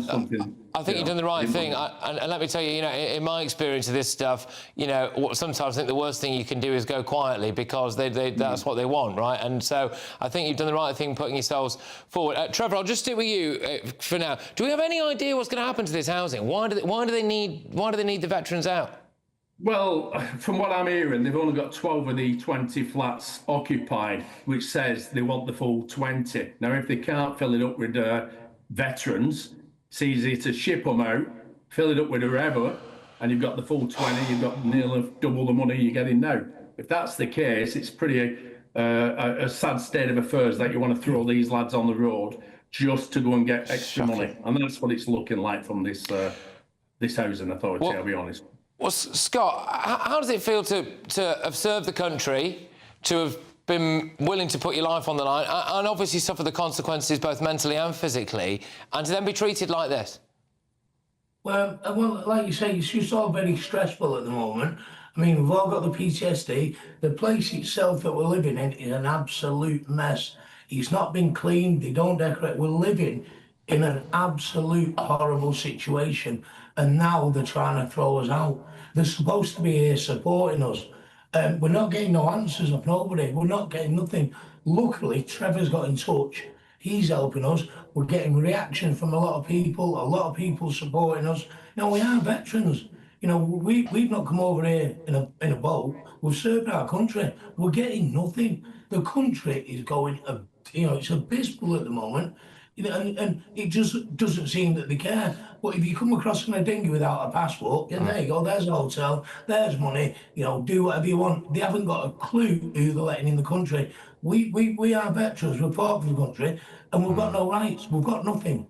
think you've done the right thing. And let me tell you, you know, in my experience of this stuff, you know, sometimes I think the worst thing you can do is go quietly because that's what they want, right? And so I think you've done the right thing putting yourselves forward. Trevor, I'll just stick with you for now. Do we have any idea what's going to happen to this housing? Why do they need the veterans out? Well, from what I'm hearing, they've only got 12 of the 20 flats occupied, which says they want the full 20. Now, if they can't fill it up with veterans, it's easy to ship them out, fill it up with whoever, and you've got the full 20, you've got nearly double the money you're getting now. If that's the case, it's pretty a sad state of affairs that you want to throw these lads on the road just to go and get extra money. And that's what it's looking like from this housing authority, I'll be honest. Well, Scott, how does it feel to have served the country, to have been willing to put your life on the line, and obviously suffer the consequences both mentally and physically, and to then be treated like this? Well, like you say, it's just all very stressful at the moment. I mean, we've all got the PTSD. The place itself that we're living in is an absolute mess. It's not been cleaned. They don't decorate. We're living in an absolute horrible situation. And now they're trying to throw us out. They're supposed to be here supporting us. We're not getting no answers of nobody. We're not getting nothing. Luckily, Trevor's got in touch. He's helping us. We're getting reaction from a lot of people supporting us. You know, we are veterans. You know, we've not come over here in a boat. We've served our country. We're getting nothing. The country is going, it's abysmal at the moment. You know, and it just doesn't seem that they care. But if you come across in a dinghy without a passport, then there you go, there's a hotel, there's money, do whatever you want. They haven't got a clue who they're letting in the country. We are veterans, we're part of the country, and we've got no rights, we've got nothing.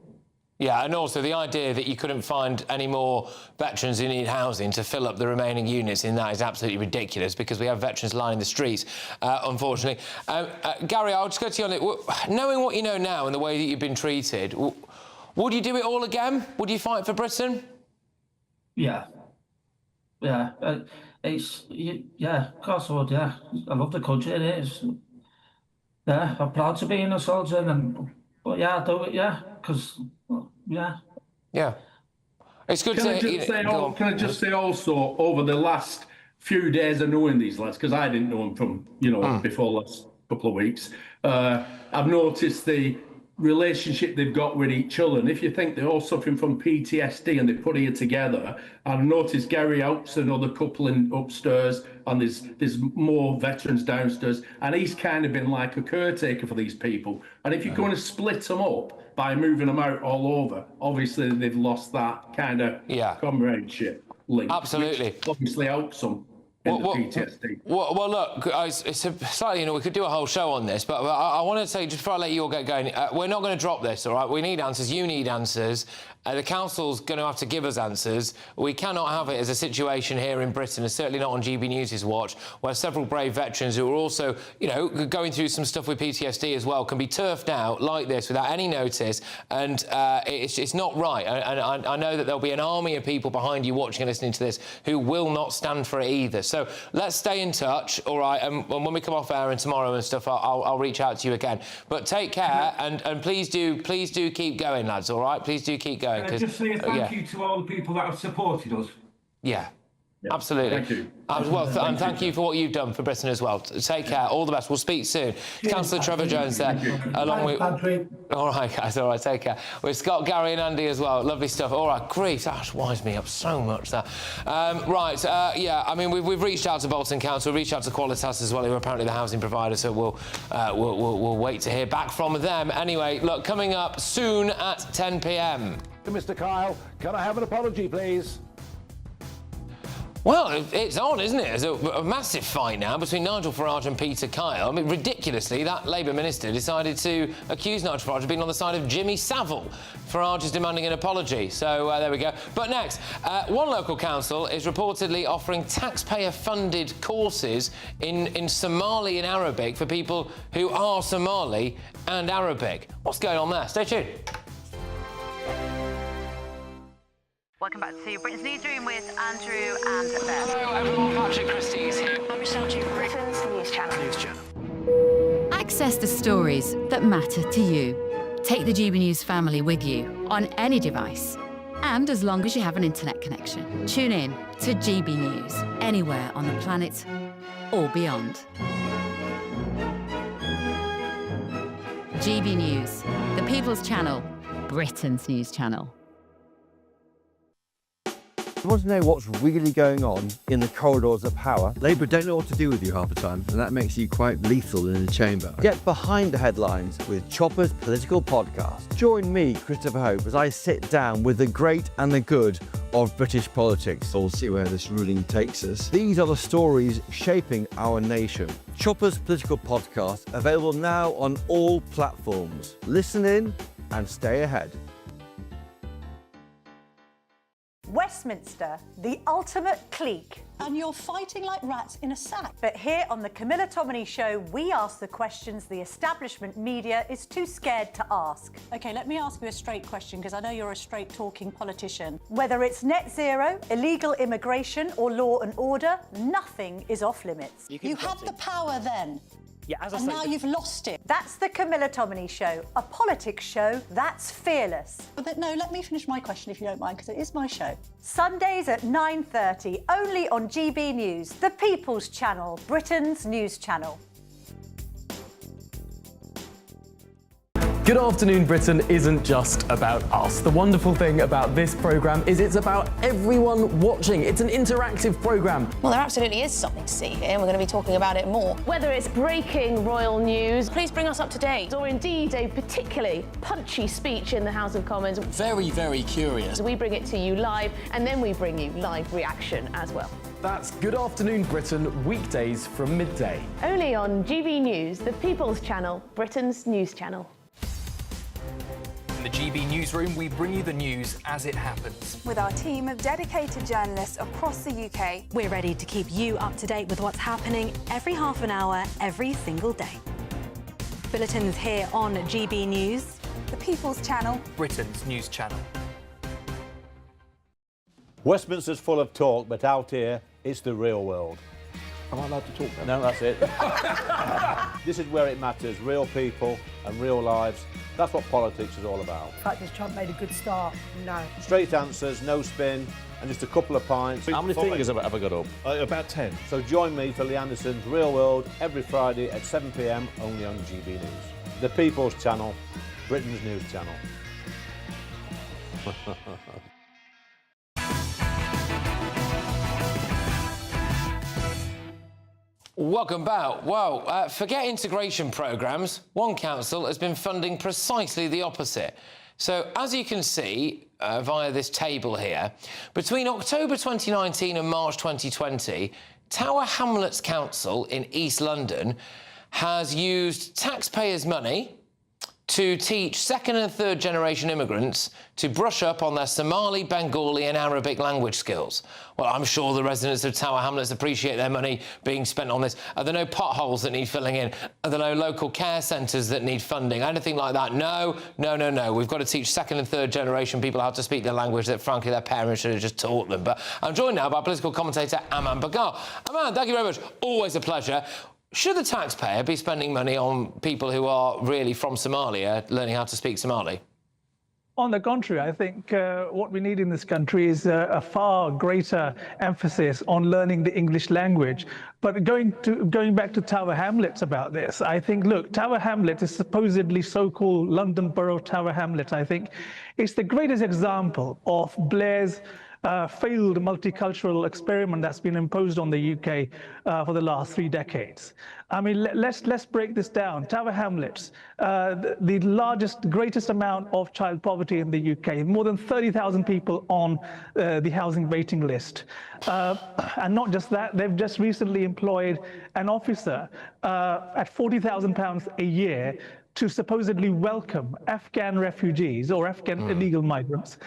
Yeah, and also the idea that you couldn't find any more veterans who need housing to fill up the remaining units in that is absolutely ridiculous, because we have veterans lining the streets, unfortunately. Gary, I'll just go to you on it. Knowing what you know now and the way that you've been treated, would you do it all again? Would you fight for Britain? Yeah. Yeah. Of course I would, yeah. I love the country, it is. Yeah, I'm proud to be a soldier, but yeah, I'll do it, yeah, because... Yeah. Yeah. It's good Can I just say also, over the last few days of knowing these lads, because I didn't know them from, before the last couple of weeks, I've noticed the relationship they've got with each other. And if you think they're all suffering from PTSD and they put it together, I've noticed Gary helps another couple upstairs, and there's more veterans downstairs, and he's kind of been like a caretaker for these people. And if you're going to split them up by moving them out all over, obviously they've lost that kind of comradeship link. Absolutely. Which obviously helps them. PTSD. Well, look, it's slightly, we could do a whole show on this, but I want to say, just before I let you all get going, we're not going to drop this, all right? We need answers. You need answers. The council's going to have to give us answers. We cannot have it as a situation here in Britain, and certainly not on GB News' watch, where several brave veterans who are also, going through some stuff with PTSD as well, can be turfed out like this without any notice, and it's not right. And I know that there'll be an army of people behind you watching and listening to this who will not stand for it either. So let's stay in touch, all right? And when we come off air and tomorrow and stuff, I'll reach out to you again. But take care, and please do keep going, lads, all right? Please do keep going. Can I just say a thank you to all the people that have supported us? Yeah. Absolutely. Thank you. And thank you for what you've done for Britain as well. Take care. All the best. We'll speak soon. Councillor Trevor Jones there, along with... All right, guys. All right, take care. We've Scott, Gary and Andy as well. Lovely stuff. All right, grief. That winds me up so much, that. Yeah, I mean, we've reached out to Bolton Council, reached out to Qualitas as well, who are apparently the housing provider, so we'll wait to hear back from them. Anyway, look, coming up soon at 10 p.m. Mr. Kyle, can I have an apology, please? Well, it's on, isn't it? There's a massive fight now between Nigel Farage and Peter Kyle. I mean, ridiculously, that Labour minister decided to accuse Nigel Farage of being on the side of Jimmy Savile. Farage is demanding an apology. So there we go. But next, one local council is reportedly offering taxpayer-funded courses in Somali and Arabic for people who are Somali and Arabic. What's going on there? Stay tuned. Welcome back to Britain's Newsroom with Andrew and Beth. Hello everyone, Patrick Christys here. I'm Michelle G. Britain's News Channel. Access the stories that matter to you. Take the GB News family with you on any device. And as long as you have an internet connection, tune in to GB News anywhere on the planet or beyond. GB News, the People's Channel, Britain's News Channel. You want to know what's really going on in the corridors of power? Labour don't know what to do with you half the time, and that makes you quite lethal in the chamber. Get behind the headlines with Chopper's Political Podcast. Join me, Christopher Hope, as I sit down with the great and the good of British politics. We'll see where this ruling takes us. These are the stories shaping our nation. Chopper's Political Podcast, available now on all platforms. Listen in and stay ahead. Westminster, the ultimate clique. And you're fighting like rats in a sack. But here on the Camilla Tominey Show, we ask the questions the establishment media is too scared to ask. OK, let me ask you a straight question, because I know you're a straight-talking politician. Whether it's net zero, illegal immigration or law and order, nothing is off limits. You had the power then. Yeah, as I and say, now you've lost it. That's the Camilla Tominey Show, a politics show that's fearless. But no, let me finish my question if you don't mind, because it is my show. Sundays at 9:30, only on GB News, the People's Channel, Britain's news channel. Good Afternoon Britain isn't just about us. The wonderful thing about this programme is it's about everyone watching. It's an interactive programme. Well, there absolutely is something to see here, and we're going to be talking about it more. Whether it's breaking royal news, please bring us up to date, or indeed a particularly punchy speech in the House of Commons. Very, very curious. We bring it to you live, and then we bring you live reaction as well. That's Good Afternoon Britain, weekdays from midday. Only on GB News, the People's Channel, Britain's news channel. In the GB Newsroom, we bring you the news as it happens. With our team of dedicated journalists across the UK. We're ready to keep you up to date with what's happening every half an hour, every single day. Bulletins here on GB News, the People's Channel, Britain's news channel. Westminster's full of talk, but out here, it's the real world. Am I allowed to talk No, now? that's it. This is where it matters, real people and real lives. That's what politics is all about. In fact, has Trump made a good start? No. Straight answers, no spin, and just a couple of pints. How many fingers have I got up? About 10. So join me for Lee Anderson's Real World every Friday at 7 p.m. only on GB News. The People's Channel, Britain's news channel. Welcome back. Well, forget integration programmes. One council has been funding precisely the opposite. So, as you can see via this table here, between October 2019 and March 2020, Tower Hamlets Council in East London has used taxpayers' money to teach second and third generation immigrants to brush up on their Somali, Bengali and Arabic language skills. Well, I'm sure the residents of Tower Hamlets appreciate their money being spent on this. Are there no potholes that need filling in? Are there no local care centres that need funding? Anything like that? No. We've got to teach second and third generation people how to speak the language that, frankly, their parents should have just taught them. But I'm joined now by political commentator Aman Bagar. Aman, thank you very much. Always a pleasure. Should the taxpayer be spending money on people who are really from Somalia learning how to speak Somali? On the contrary, I think what we need in this country is a far greater emphasis on learning the English language. But going back to Tower Hamlets about this, I think, look, Tower Hamlets is supposedly so-called London Borough Tower Hamlets. I think it's the greatest example of Blair's failed multicultural experiment that's been imposed on the UK for the last 3 decades. I mean, let's break this down. Tower Hamlets, the largest, greatest amount of child poverty in the UK, more than 30,000 people on the housing waiting list. And not just that, they've just recently employed an officer at £40,000 a year to supposedly welcome Afghan refugees or Afghan illegal migrants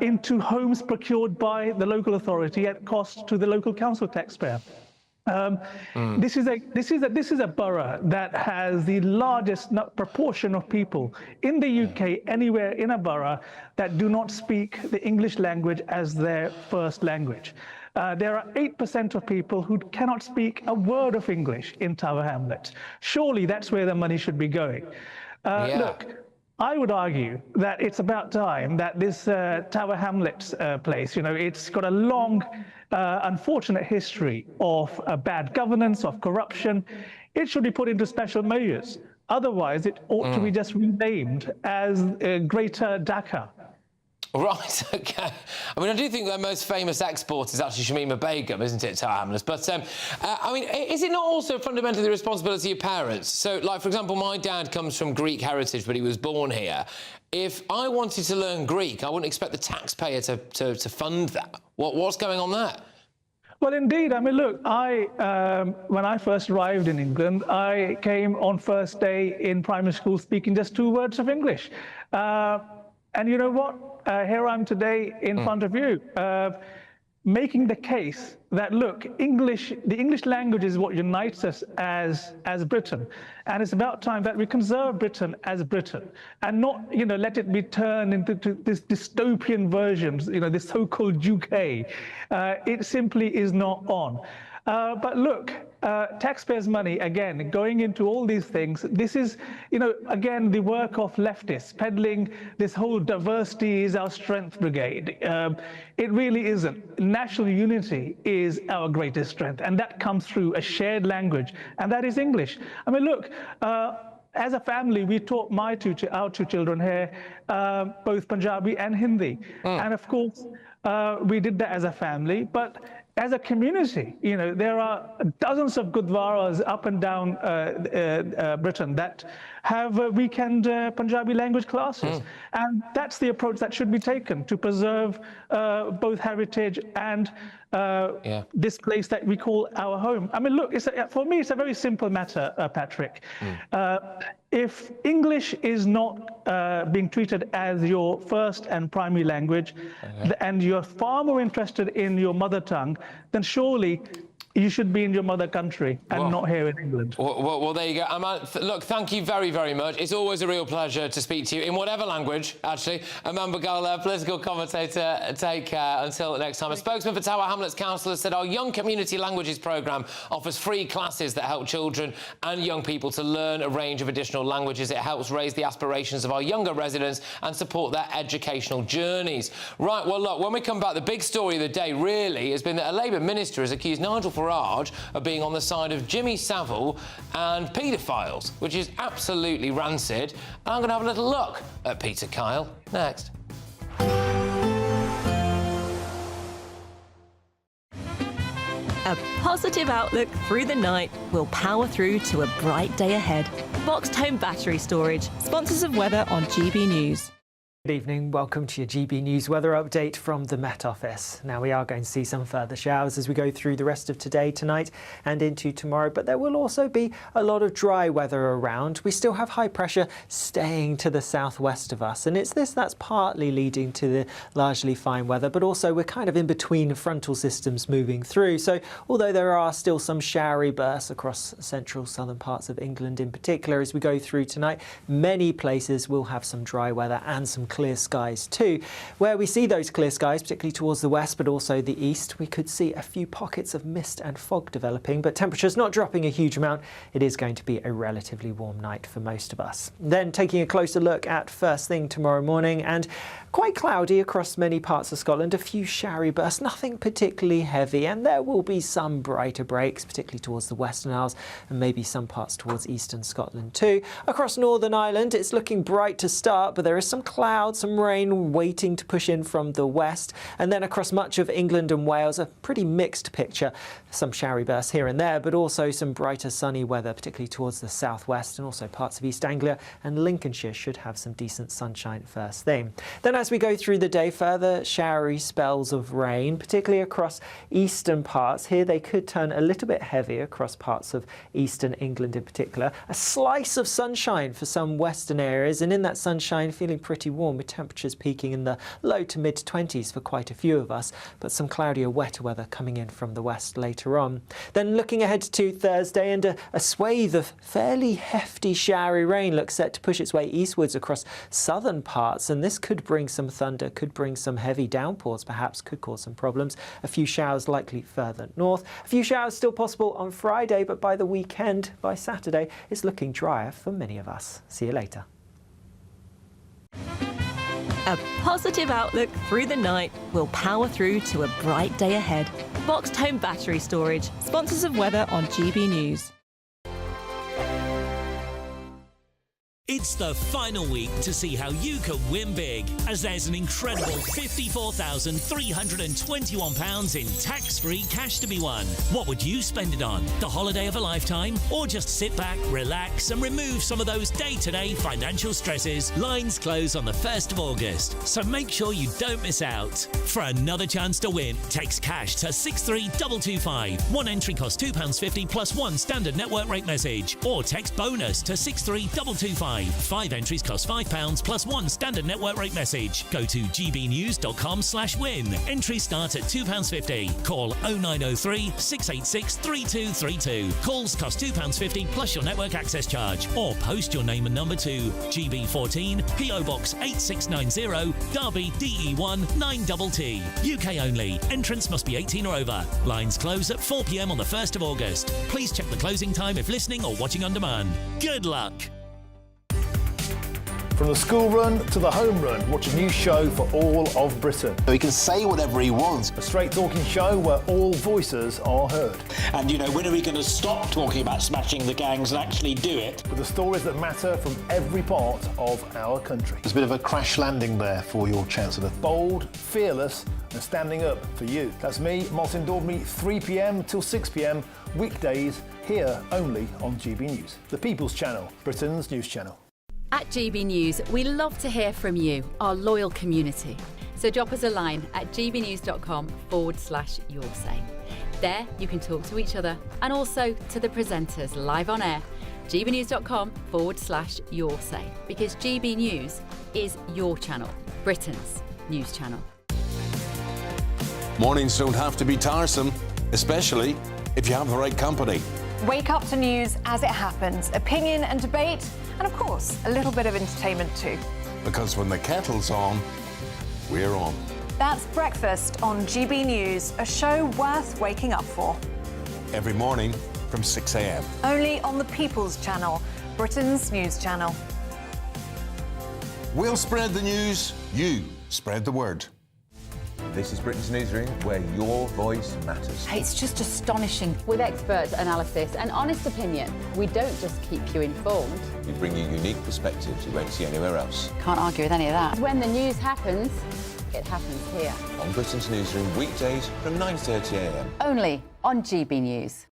into homes procured by the local authority at cost to the local council taxpayer. This is a borough that has the largest proportion of people in the UK, anywhere in a borough, that do not speak the English language as their first language. There are 8% of people who cannot speak a word of English in Tower Hamlets. Surely that's where the money should be going. Look, I would argue that it's about time that this Tower Hamlets place, you know, it's got a long, unfortunate history of bad governance, of corruption. It should be put into special measures. Otherwise, it ought to be just renamed as Greater Dhaka. Right, OK. I mean, I do think their most famous export is actually Shamima Begum, isn't it, Tower Hamlets? But, I mean, is it not also fundamentally the responsibility of parents? So, like, for example, my dad comes from Greek heritage, but he was born here. If I wanted to learn Greek, I wouldn't expect the taxpayer to fund that. What's going on there? Well, indeed. I mean, look, when I first arrived in England, I came on first day in primary school speaking just 2 words of English. And you know what? Here I am today in front of you, making the case that, look, the English language is what unites us as Britain. And it's about time that we conserve Britain as Britain and not, you know, let it be turned into this dystopian versions, you know, this so-called UK. It simply is not on. But look, taxpayers' money, again, going into all these things, this is, you know, again, the work of leftists, peddling this whole diversity is our strength brigade. It really isn't. National unity is our greatest strength, and that comes through a shared language, and that is English. I mean, look, as a family, we taught our two children here both Punjabi and Hindi. And of course, we did that as a family. But as a community, you know, there are dozens of gurdwaras up and down Britain that have weekend Punjabi language classes. And that's the approach that should be taken to preserve both heritage and this place that we call our home. I mean, look, for me, it's a very simple matter, Patrick. If English is not being treated as your first and primary language, and you're far more interested in your mother tongue, then surely you should be in your mother country and not here in England. Well, there you go. Aman, look, thank you very, very much. It's always a real pleasure to speak to you, in whatever language, actually. Aman Bagala, political commentator. Take care until next time. A spokesman for Tower Hamlets Council has said our Young Community Languages programme offers free classes that help children and young people to learn a range of additional languages. It helps raise the aspirations of our younger residents and support their educational journeys. Right, well, look, when we come back, the big story of the day, really, has been that a Labour minister has accused Nigel Farage of being on the side of Jimmy Savile and paedophiles, which is absolutely rancid. And I'm going to have a little look at Peter Kyle next. A positive outlook through the night will power through to a bright day ahead. Boxed home battery storage, sponsors of weather on GB News. Good evening, welcome to your GB News weather update from the Met Office. Now we are going to see some further showers as we go through the rest of today, tonight and into tomorrow, but there will also be a lot of dry weather around. We still have high pressure staying to the southwest of us, and it's this that's partly leading to the largely fine weather, but also we're kind of in between frontal systems moving through. So although there are still some showery bursts across central southern parts of England in particular as we go through tonight, many places will have some dry weather and some clear skies too. Where we see those clear skies, particularly towards the west but also the east, we could see a few pockets of mist and fog developing, but temperatures not dropping a huge amount. It is going to be a relatively warm night for most of us. Then taking a closer look at first thing tomorrow morning, and quite cloudy across many parts of Scotland, a few showery bursts, nothing particularly heavy, and there will be some brighter breaks, particularly towards the Western Isles and maybe some parts towards eastern Scotland too. Across Northern Ireland, it's looking bright to start, but there is some cloud, some rain waiting to push in from the west, and then across much of England and Wales, a pretty mixed picture. Some showery bursts here and there, but also some brighter sunny weather, particularly towards the southwest, and also parts of East Anglia and Lincolnshire should have some decent sunshine first thing. Then as we go through the day, further showery spells of rain, particularly across eastern parts. Here they could turn a little bit heavy across parts of eastern England in particular. A slice of sunshine for some western areas, and in that sunshine feeling pretty warm with temperatures peaking in the low to mid 20s for quite a few of us, but some cloudier, wetter weather coming in from the west later on. Then looking ahead to Thursday, and a swathe of fairly hefty showery rain looks set to push its way eastwards across southern parts, and this could bring some thunder, could bring some heavy downpours, perhaps could cause some problems. A few showers likely further north. A few showers still possible on Friday, but by the weekend, by Saturday, it's looking drier for many of us. See you later. A positive outlook through the night will power through to a bright day ahead. Boxed home battery storage, sponsors of weather on GB News. It's the final week to see how you can win big, as there's an incredible £54,321 in tax-free cash to be won. What would you spend it on? The holiday of a lifetime? Or just sit back, relax and remove some of those day-to-day financial stresses? Lines close on the 1st of August, so make sure you don't miss out. For another chance to win, text cash to 63225. One entry costs £2.50 plus one standard network rate message, or text bonus to 63225. 5 entries cost £5 plus one standard network rate message. Go to gbnews.com/win. Entries start at £2.50. Call 0903 686 3232. Calls cost £2.50 plus your network access charge. Or post your name and number to GB14 PO Box 8690 Derby DE1 9TT. UK only. Entrance must be 18 or over. Lines close at 4 p.m. on the 1st of August. Please check the closing time if listening or watching on demand. Good luck. From the school run to the home run, watch a new show for all of Britain. He can say whatever he wants. A straight-talking show where all voices are heard. And, you know, when are we going to stop talking about smashing the gangs and actually do it? With the stories that matter from every part of our country. There's a bit of a crash landing there for your Chancellor. Bold, fearless and standing up for you. That's me, Martin Daubney, 3 p.m. till 6 p.m, weekdays, here only on GB News. The People's Channel, Britain's news channel. At GB News, we love to hear from you, our loyal community. So drop us a line at gbnews.com/yoursay. There you can talk to each other and also to the presenters live on air. gbnews.com/yoursay, because GB News is your channel, Britain's news channel. Mornings don't have to be tiresome, especially if you have the right company. Wake up to news as it happens, opinion and debate, and of course, a little bit of entertainment too. Because when the kettle's on, we're on. That's Breakfast on GB News, a show worth waking up for. Every morning from 6 a.m. Only on the People's Channel, Britain's news channel. We'll spread the news, you spread the word. This is Britain's Newsroom, where your voice matters. It's just astonishing. With expert analysis and honest opinion, we don't just keep you informed. We bring you unique perspectives you won't see anywhere else. Can't argue with any of that. When the news happens, it happens here. On Britain's Newsroom, weekdays from 9:30 a.m. Only on GB News.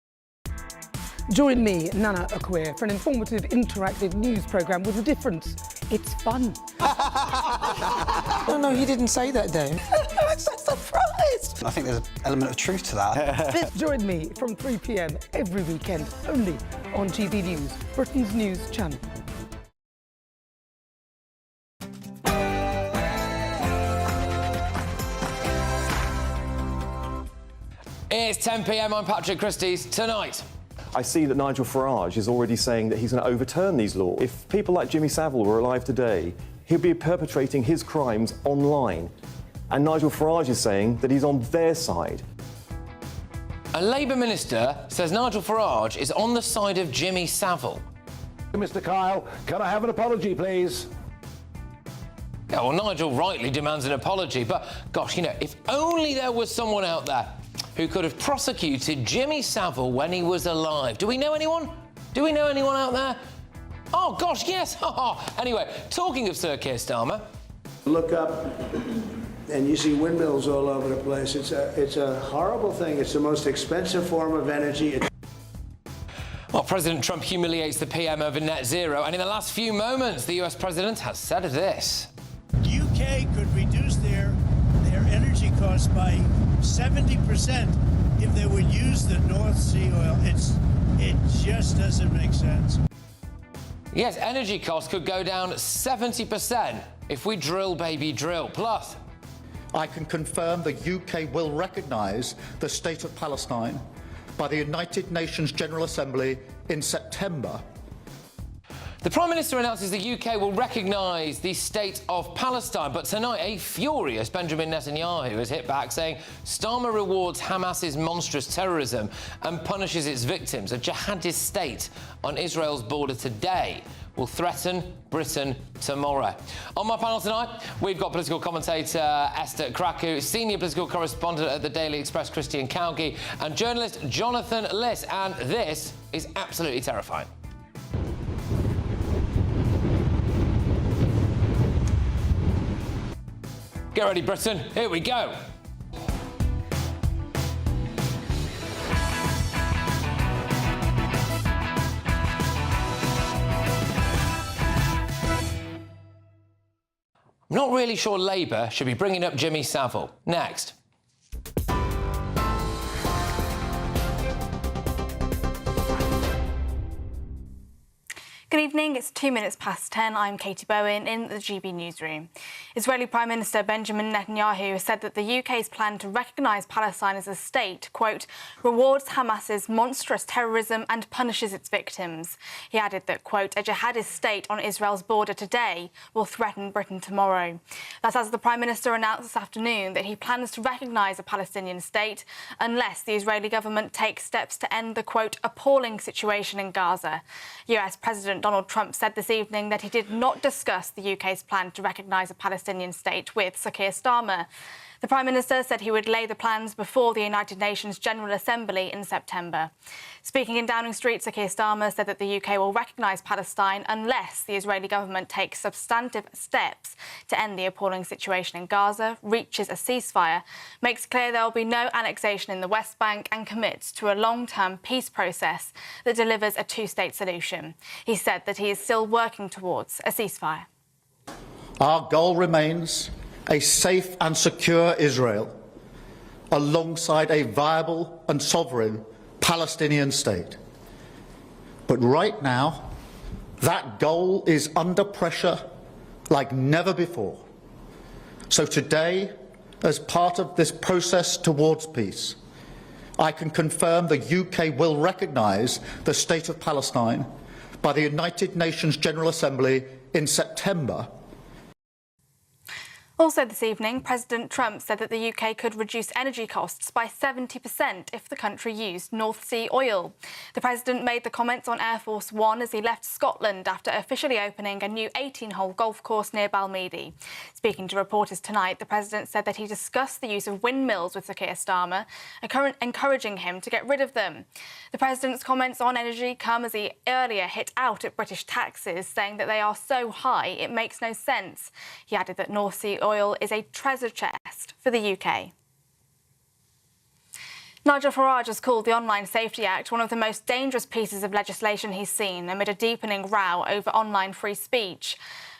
Join me, Nana Akwe, for an informative, interactive news programme with a difference. It's fun. No, he didn't say that, Dave. I'm so surprised. I think there's an element of truth to that. Join me from 3 p.m. every weekend, only on GB News, Britain's news channel. It's 10 p.m. I'm Patrick Christys. Tonight, I see that Nigel Farage is already saying that he's going to overturn these laws. If people like Jimmy Savile were alive today, he'd be perpetrating his crimes online. And Nigel Farage is saying that he's on their side. a Labour minister says Nigel Farage is on the side of Jimmy Savile. Mr. Kyle, can I have an apology, please? Yeah, well, Nigel rightly demands an apology, but gosh, you know, if only there was someone out there who could have prosecuted Jimmy Savile when he was alive. Do we know anyone? Do we know anyone out there? Oh, gosh, yes. Anyway, talking of Sir Kier Starmer. Look up and you see windmills all over the place. It's a horrible thing. It's the most expensive form of energy. Well, President Trump humiliates the PM over net zero, and in the last few moments, the US president has said this. UK could reduce their energy costs by 70% if they would use the North Sea oil. It just doesn't make sense. Yes, energy costs could go down 70% if we drill, baby, drill. Plus, I can confirm the UK will recognise the state of Palestine by the United Nations General Assembly in September. the Prime Minister announces the UK will recognise the state of Palestine, but tonight a furious Benjamin Netanyahu has hit back, saying Starmer rewards Hamas's monstrous terrorism and punishes its victims. A jihadist state on Israel's border today will threaten Britain tomorrow. On my panel tonight, we've got political commentator Esther Kraku, senior political correspondent at the Daily Express Christian Cowgie, and journalist Jonathan Liss, and this is absolutely terrifying. Get ready, Britain. Here we go. I'm not really sure Labour should be bringing up Jimmy Savile. Next. Good evening, it's 2 minutes past 10. I'm Katie Bowen in the GB Newsroom. Israeli Prime Minister Benjamin Netanyahu has said that the UK's plan to recognise Palestine as a state, quote, rewards Hamas's monstrous terrorism and punishes its victims. He added that, quote, a jihadist state on Israel's border today will threaten Britain tomorrow. That's as the Prime Minister announced this afternoon that he plans to recognise a Palestinian state unless the Israeli government takes steps to end the, quote, appalling situation in Gaza. US President President Donald Trump said this evening that he did not discuss the UK's plan to recognise a Palestinian state with Sir Kier Starmer. The Prime Minister said he would lay the plans before the United Nations General Assembly in September. Speaking in Downing Street, Sir Kier Starmer said that the UK will recognise Palestine unless the Israeli government takes substantive steps to end the appalling situation in Gaza, reaches a ceasefire, makes clear there will be no annexation in the West Bank and commits to a long-term peace process that delivers a two-state solution. He said that he is still working towards a ceasefire. Our goal remains a safe and secure Israel alongside a viable and sovereign Palestinian state. But right now, that goal is under pressure like never before. So today, as part of this process towards peace, I can confirm the UK will recognise the state of Palestine by the United Nations General Assembly in September. Also this evening, President Trump said that the UK could reduce energy costs by 70% if the country used North Sea oil. The President made the comments on Air Force One as he left Scotland after officially opening a new 18-hole golf course near Balmeedy. Speaking to reporters tonight, the President said that he discussed the use of windmills with Sir Kier Starmer, encouraging him to get rid of them. The President's comments on energy come as he earlier hit out at British taxes, saying that they are so high it makes no sense. He added that North Sea oil is a treasure chest for the UK. Nigel Farage has called the Online Safety Act one of the most dangerous pieces of legislation he's seen amid a deepening row over online free speech.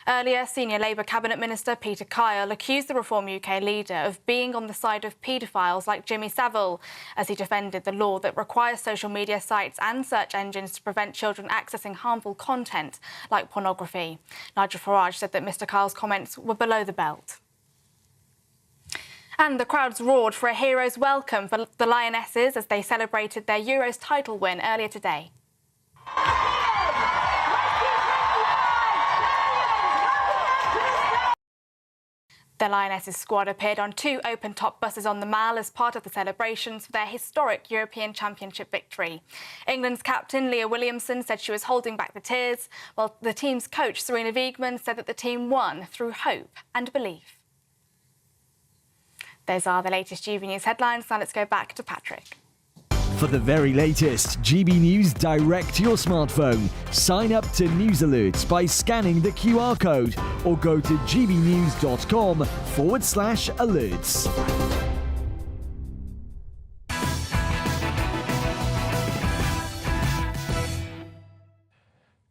Earlier, senior Labour Cabinet Minister Peter Kyle accused the Reform UK leader of being on the side of paedophiles like Jimmy Savile as he defended the law that requires social media sites and search engines to prevent children accessing harmful content like pornography. Nigel Farage said that Mr Kyle's comments were below the belt. And the crowds roared for a hero's welcome for the Lionesses as they celebrated their Euros title win earlier today. The Lionesses squad appeared on 2 open-top buses on the Mall as part of the celebrations for their historic European Championship victory. England's captain, Leah Williamson, said she was holding back the tears, while the team's coach, Serena Wiegman, said that the team won through hope and belief. Those are the latest GB News headlines. Now let's go back to Patrick. For the very latest GB News direct to your smartphone, sign up to News Alerts by scanning the QR code or go to gbnews.com/alerts.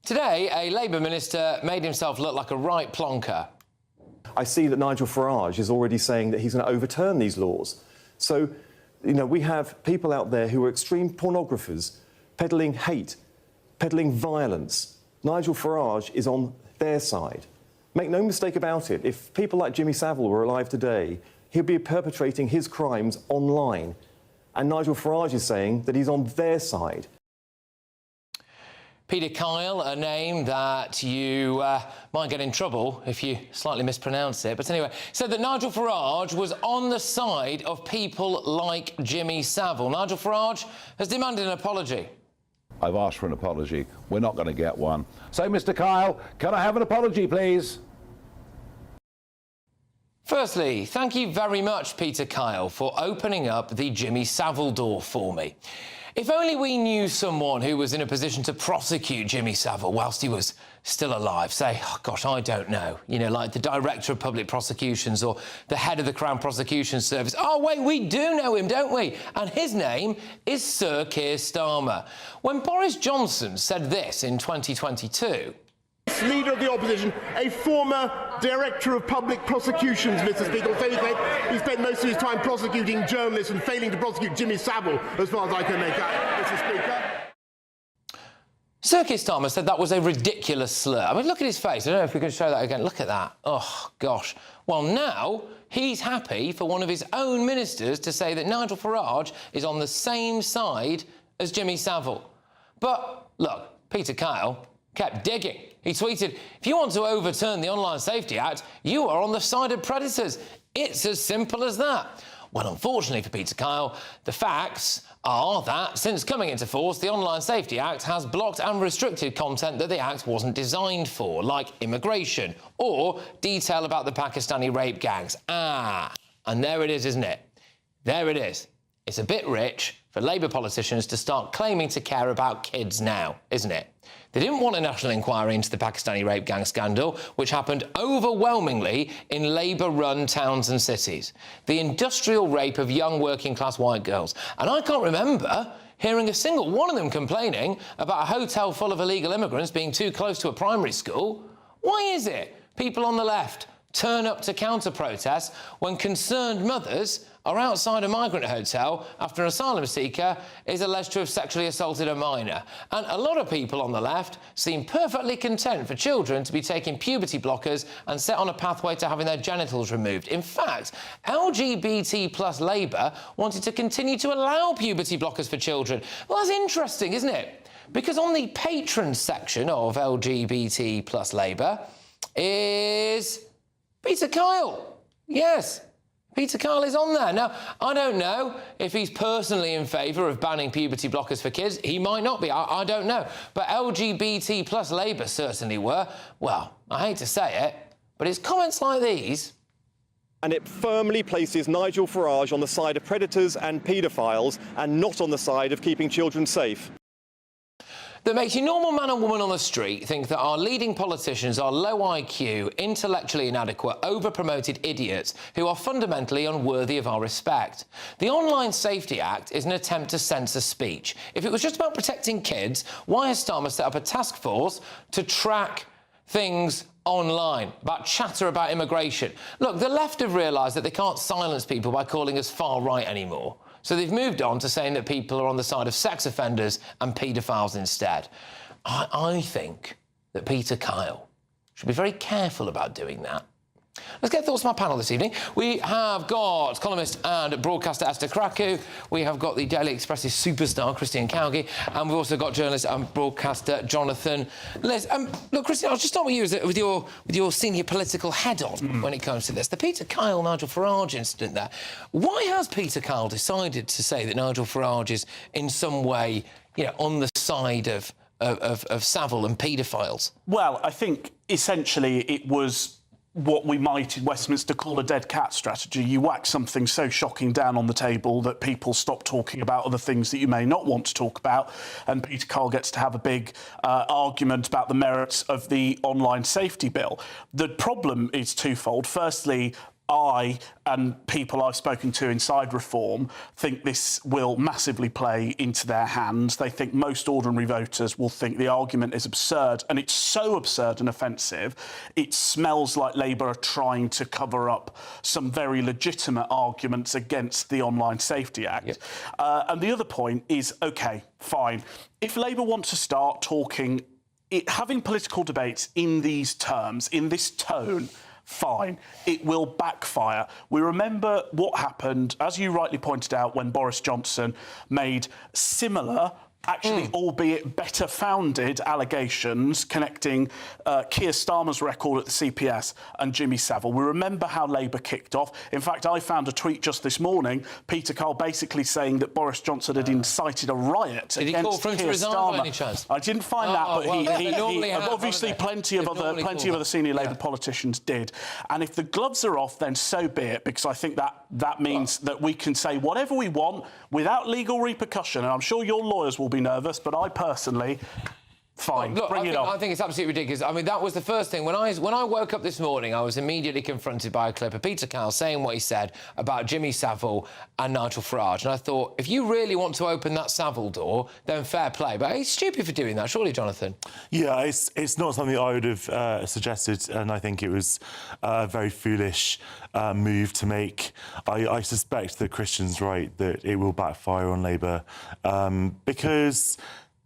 Today, a Labour minister made himself look like a right plonker. I see that Nigel Farage is already saying that he's going to overturn these laws. So, you know, we have people out there who are extreme pornographers, peddling hate, peddling violence. Nigel Farage is on their side. Make no mistake about it, if people like Jimmy Savile were alive today, he'd be perpetrating his crimes online. And Nigel Farage is saying that he's on their side. Peter Kyle, a name that you might get in trouble if you slightly mispronounce it. But anyway, said that Nigel Farage was on the side of people like Jimmy Savile. Nigel Farage has demanded an apology. I've asked for an apology. We're not going to get one. So, Mr Kyle, can I have an apology, please? Firstly, thank you very much, Peter Kyle, for opening up the Jimmy Savile door for me. If only we knew someone who was in a position to prosecute Jimmy Savile whilst he was still alive. Say, oh, gosh, I don't know, you know, like the Director of Public Prosecutions or the head of the Crown Prosecution Service. Oh, wait, we do know him, don't we? And his name is Sir Kier Starmer. When Boris Johnson said this in 2022... Leader of the opposition, a former Director of Public Prosecutions, Mr Speaker, he spent most of his time prosecuting journalists and failing to prosecute Jimmy Savile, as far as I can make out, Mr Speaker. Sir Kier Starmer said that was a ridiculous slur. I mean, look at his face. I don't know if we can show that again. Look at that. Oh, gosh. Well, now he's happy for one of his own ministers to say that Nigel Farage is on the same side as Jimmy Savile. But, look, Peter Kyle kept digging. He tweeted, if you want to overturn the Online Safety Act, you are on the side of predators. It's as simple as that. Well, unfortunately for Peter Kyle, the facts are that since coming into force, the Online Safety Act has blocked and restricted content that the Act wasn't designed for, like immigration or detail about the Pakistani rape gangs. And there it is, isn't it? There it is. It's a bit rich for Labour politicians to start claiming to care about kids now, isn't it? They didn't want a national inquiry into the Pakistani rape gang scandal, which happened overwhelmingly in Labour-run towns and cities. The industrial rape of young working-class white girls. And I can't remember hearing a single one of them complaining about a hotel full of illegal immigrants being too close to a primary school. Why is it people on the left turn up to counter-protest when concerned mothers are outside a migrant hotel after an asylum seeker is alleged to have sexually assaulted a minor? And a lot of people on the left seem perfectly content for children to be taking puberty blockers and set on a pathway to having their genitals removed. In fact, LGBT plus Labour wanted to continue to allow puberty blockers for children. Well, that's interesting, isn't it? Because on the patrons section of LGBT plus Labour is Peter Kyle. Yes. Peter Kyle is on there. Now, I don't know if he's personally in favour of banning puberty blockers for kids. He might not be. I don't know. But LGBT plus Labour certainly were. Well, I hate to say it, but it's comments like these. And it firmly places Nigel Farage on the side of predators and paedophiles and not on the side of keeping children safe. That makes you normal man and woman on the street think that our leading politicians are low IQ, intellectually inadequate, over-promoted idiots who are fundamentally unworthy of our respect. The Online Safety Act is an attempt to censor speech. If it was just about protecting kids, why has Starmer set up a task force to track things online, about chatter about immigration? Look, the left have realised that they can't silence people by calling us far-right anymore. So they've moved on to saying that people are on the side of sex offenders and paedophiles instead. I think that Peter Kyle should be very careful about doing that. Let's get thoughts from our panel this evening. We have got columnist and broadcaster Esther Krakow. We have got the Daily Express's superstar, Christine Cowgie. And we've also got journalist and broadcaster Jonathan Liz. Look, Christine, I'll just start with you with your senior political head-on when it comes to this. The Peter Kyle-Nigel Farage incident there. Why has Peter Kyle decided to say that Nigel Farage is in some way, you know, on the side of Savile and paedophiles? Well, I think essentially it was what we might in Westminster call a dead cat strategy. You whack something so shocking down on the table that people stop talking about other things that you may not want to talk about, and Peter Kyle gets to have a big argument about the merits of the online safety bill. The problem is twofold. Firstly, I and people I've spoken to inside Reform think this will massively play into their hands. They think most ordinary voters will think the argument is absurd, and it's so absurd and offensive, it smells like Labour are trying to cover up some very legitimate arguments against the Online Safety Act. Yep. And the other point is, OK, fine. If Labour want to start talking, having political debates in these terms, in this tone, fine, it will backfire. We remember what happened, as you rightly pointed out, when Boris Johnson made similar, actually albeit better founded allegations connecting Kier Starmer's record at the CPS and Jimmy Savile. We remember how Labour kicked off. In fact, I found a tweet just this morning, Peter Kyle basically saying that Boris Johnson had incited a riot Did against he call for him Kier to resign Starmer. By any chance? I didn't find that, but he obviously have, plenty of other senior Labour politicians did. And if the gloves are off, then so be it, because I think that means that we can say whatever we want without legal repercussion. And I'm sure your lawyers will be nervous, but I personally... Fine, look, bring it on. I think it's absolutely ridiculous. I mean, that was the first thing. When I woke up this morning, I was immediately confronted by a clip of Peter Kyle saying what he said about Jimmy Savile and Nigel Farage. And I thought, if you really want to open that Savile door, then fair play. But he's stupid for doing that, surely, Jonathan? Yeah, it's not something I would have suggested, and I think it was a very foolish move to make. I suspect that Christian's right, that it will backfire on Labour because,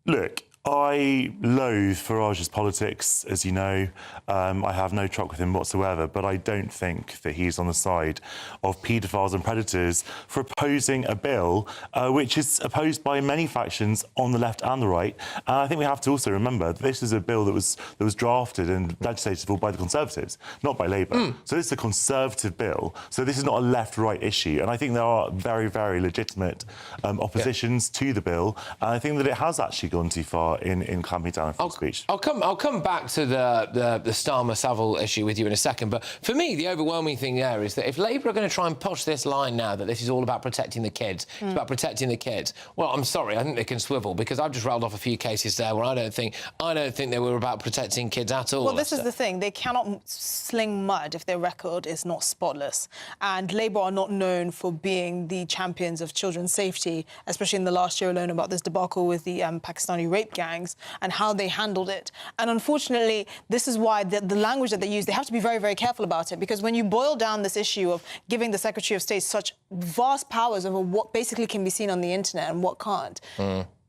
look, I loathe Farage's politics, as you know. I have no truck with him whatsoever, but I don't think that he's on the side of paedophiles and predators for opposing a bill which is opposed by many factions on the left and the right. And I think we have to also remember that this is a bill that was drafted and legislated for by the Conservatives, not by Labour. So this is a Conservative bill. So this is not a left-right issue. And I think there are very, very legitimate oppositions to the bill. And I think that it has actually gone too far in clamping down on free speech. I'll come back to the Starmer-Savile issue with you in a second, but for me, the overwhelming thing there is that if Labour are going to try and push this line now that this is all about protecting the kids, it's about protecting the kids, well, I'm sorry, I think they can swivel, because I've just rattled off a few cases there where I don't think they were about protecting kids at all. Well, this is the thing. They cannot sling mud if their record is not spotless. And Labour are not known for being the champions of children's safety, especially in the last year alone about this debacle with the Pakistani rape gangs and how they handled it. And unfortunately, this is why the language that they use, they have to be very, very careful about it, because when you boil down this issue of giving the Secretary of State such vast powers over what basically can be seen on the internet and what can't,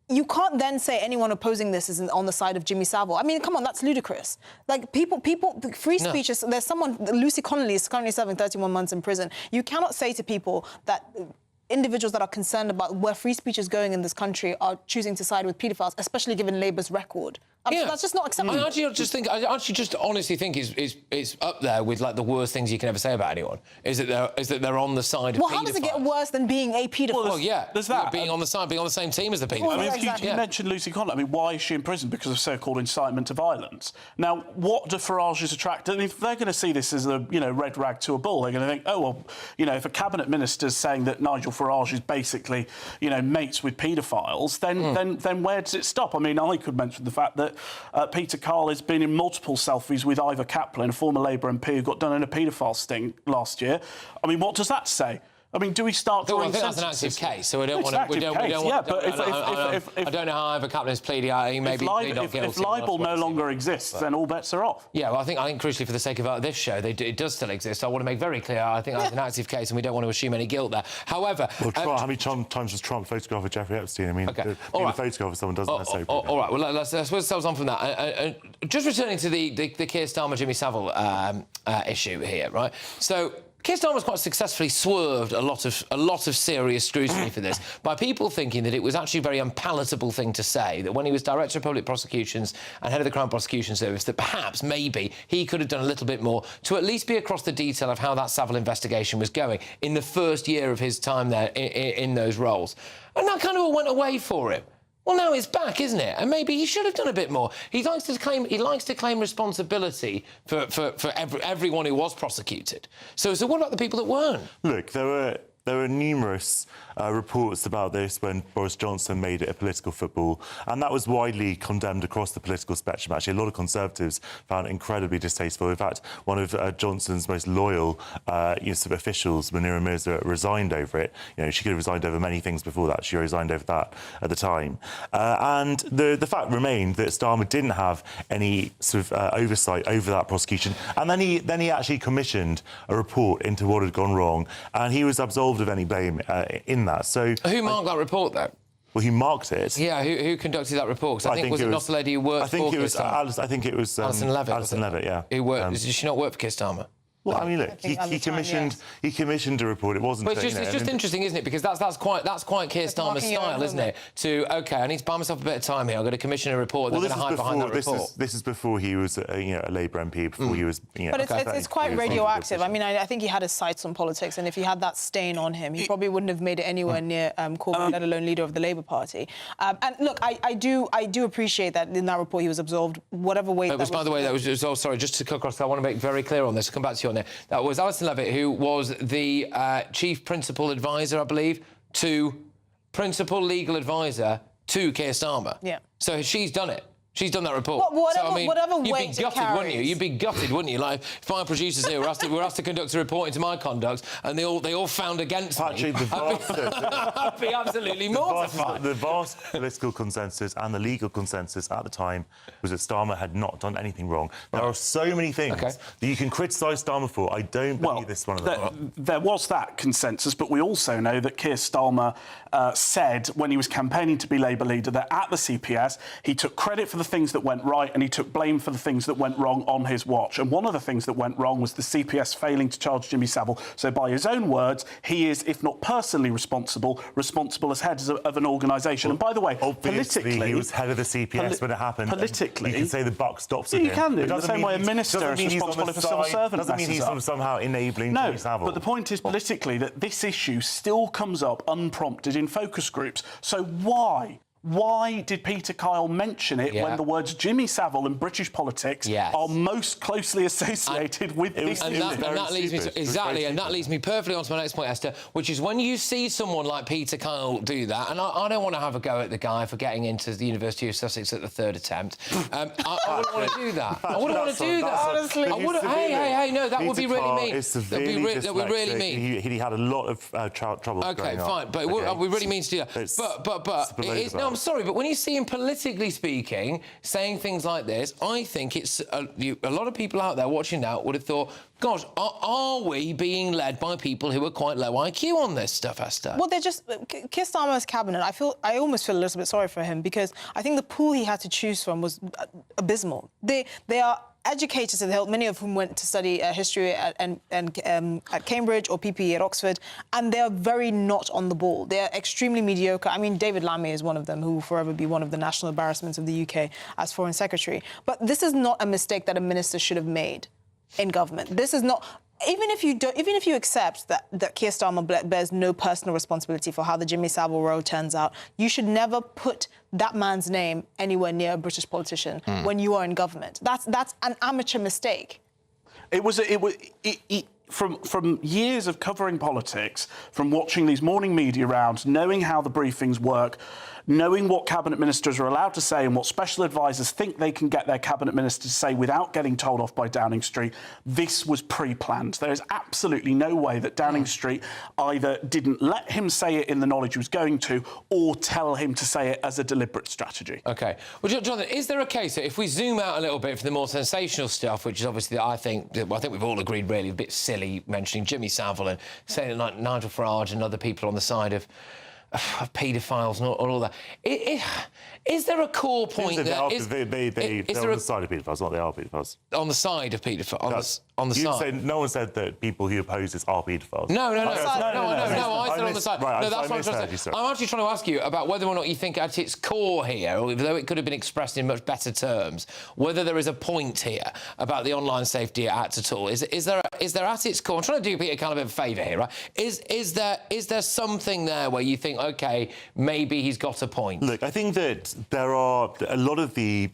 you can't then say anyone opposing this is on the side of Jimmy Savile. I mean, come on, that's ludicrous. Like, free speech is... There's someone... Lucy Connolly is currently serving 31 months in prison. You cannot say to people that... individuals that are concerned about where free speech is going in this country are choosing to side with paedophiles, especially given Labour's record. That's just not acceptable. I actually just honestly think it's up there with like the worst things you can ever say about anyone. Is that they're on the side of paedophiles. Well, how does it get worse than being a paedophile? Well, yeah, there's that. Being on the same team as the paedophile. Well, I mean, you mentioned Lucy Connolly. I mean, why is she in prison? Because of so-called incitement to violence. Now, what do Farage's attract? I mean, if they're going to see this as a red rag to a bull, they're going to think, oh well, if a cabinet minister's saying that Nigel Farage is basically, mates with paedophiles, then where does it stop? I mean, I could mention the fact that Peter Kyle has been in multiple selfies with Ivor Kaplan, a former Labour MP who got done in a paedophile sting last year. I mean, what does that say? I mean, do we start drawing sentences? I think that's an active case, so we don't want to... I don't know how Ivor Kaplan is pleading out. He may be pleading not guilty. If libel no longer exists, then all bets are off. Yeah, well, I think crucially for the sake of this show, it does still exist. I want to make very clear, I think that's an active case and we don't want to assume any guilt there. However... Well, how many times was Trump photographed with Jeffrey Epstein? I mean, being a photograph of someone doesn't necessarily... All right, well, let's switch ourselves on from that. Just returning to the Kier Starmer, Jimmy Savile issue here, right? So... Kier Starmer's quite successfully swerved a lot of serious scrutiny for this by people thinking that it was actually a very unpalatable thing to say, that when he was Director of Public Prosecutions and Head of the Crown Prosecution Service, that perhaps, maybe, he could have done a little bit more to at least be across the detail of how that Savile investigation was going in the first year of his time there in those roles. And that kind of all went away for him. Well, now it's back, isn't it? And maybe he should have done a bit more. He likes to claim responsibility for everyone who was prosecuted. So what about the people that weren't? Look, there were numerous reports about this when Boris Johnson made it a political football, and that was widely condemned across the political spectrum. Actually, a lot of Conservatives found it incredibly distasteful. In fact, one of Johnson's most loyal officials, Munira Mirza, resigned over it. She could have resigned over many things before that. She resigned over that at the time. And the fact remained that Starmer didn't have any sort of oversight over that prosecution. And then he actually commissioned a report into what had gone wrong, and he was absolved of any blame in that. So who marked that report, though? Well, he marked it. Yeah, who conducted that report? Because I think was it not the lady who worked for Kier Starmer? I think it was Alison Levitt. Alison Levitt, yeah. Who worked? Did she not work for Kier Starmer? Well, I mean, look, he commissioned a report. It wasn't. But it's just interesting, isn't it? Because that's quite Kier Starmer's style, isn't it? I need to buy myself a bit of time here. I'm going to commission a report. Well, then I'm going to hide behind that report. This is before he was a Labour MP. Before he was. But it's quite radioactive. I mean, I think he had his sights on politics, and if he had that stain on him, he probably wouldn't have made it anywhere near Corbyn, let alone leader of the Labour Party. And look, I do appreciate that in that report he was absolved, whatever way. By the way, that was. Oh, sorry. Just to cut across, I want to make very clear on this. I'll come back to you on it. That was Alison Levitt, who was the chief principal advisor, I believe, principal legal advisor to Kier Starmer. Yeah. So she's done it. She's done that report. Whatever, so, I mean, whatever you'd weight be gutted, it wouldn't you? You'd be gutted, wouldn't you? Like, if my producers here were asked to conduct a report into my conduct and they all found against me, I'd be absolutely mortified. The vast political consensus and the legal consensus at the time was that Starmer had not done anything wrong. There are so many things that you can criticise Starmer for. I don't believe this one of them. There was that consensus, but we also know that Kier Starmer said when he was campaigning to be Labour leader that at the CPS he took credit for the things that went right and he took blame for the things that went wrong on his watch. And one of the things that went wrong was the CPS failing to charge Jimmy Savile. So by his own words, he is, if not personally responsible as head of an organisation. And by the way, politically... he was head of the CPS when it happened. Politically... You can say the buck stops with him. You can do. The same way a minister is responsible if a civil servant doesn't mean he's somehow enabling Jimmy Savile. But the point is politically that this issue still comes up unprompted in focus groups. So why? Why did Farage-Kyle mention it when the words Jimmy Savile and British politics are most closely associated with this issue? That leads me to, and that leads me perfectly on to my next point, Esther, which is when you see someone like Farage-Kyle do that, and I don't want to have a go at the guy for getting into the University of Sussex at the third attempt. I wouldn't want to do that. I wouldn't want to do that. Honestly, I wouldn't. Hey, no, that would be really mean. That would really mean. He had a lot of trouble. Okay, fine, but we really mean to do that. But no. I'm sorry, but when you see him politically speaking, saying things like this, I think it's a lot of people out there watching now would have thought, gosh, are we being led by people who are quite low IQ on this stuff, Esther? Well, they're just... Kier Starmer's cabinet, I almost feel a little bit sorry for him because I think the pool he had to choose from was abysmal. They are educators at the Hill, many of whom went to study history at Cambridge or PPE at Oxford, and they're very not on the ball. They're extremely mediocre. I mean, David Lammy is one of them, who will forever be one of the national embarrassments of the UK as Foreign Secretary. But this is not a mistake that a minister should have made in government. This is not... Even if you accept that Kier Starmer bears no personal responsibility for how the Jimmy Savile row turns out, you should never put that man's name anywhere near a British politician when you are in government. That's an amateur mistake. From years of covering politics, from watching these morning media rounds, knowing how the briefings work, knowing what cabinet ministers are allowed to say and what special advisers think they can get their cabinet minister to say without getting told off by Downing Street, this was pre-planned. There is absolutely no way that Downing Street either didn't let him say it in the knowledge he was going to or tell him to say it as a deliberate strategy. OK. Well, Jonathan, is there a case that if we zoom out a little bit for the more sensational stuff, which is obviously, I think we've all agreed really a bit silly, mentioning Jimmy Savile and saying that like Nigel Farage and other people on the side of paedophiles and all that. Is there a core point there? They're on the side of paedophiles, not they are paedophiles. On the side of paedophiles? On the side? No one said that people he opposes are paedophiles. No, I said on the side. Right, no, that's what I'm trying to say. I'm actually trying to ask you about whether or not you think at its core here, although it could have been expressed in much better terms, whether there is a point here about the Online Safety Act at all. Is there at its core... I'm trying to do Peter Kyle a bit of a favour here, right? Is there something there where you think, OK, maybe he's got a point? Look, I think that there are... A lot of the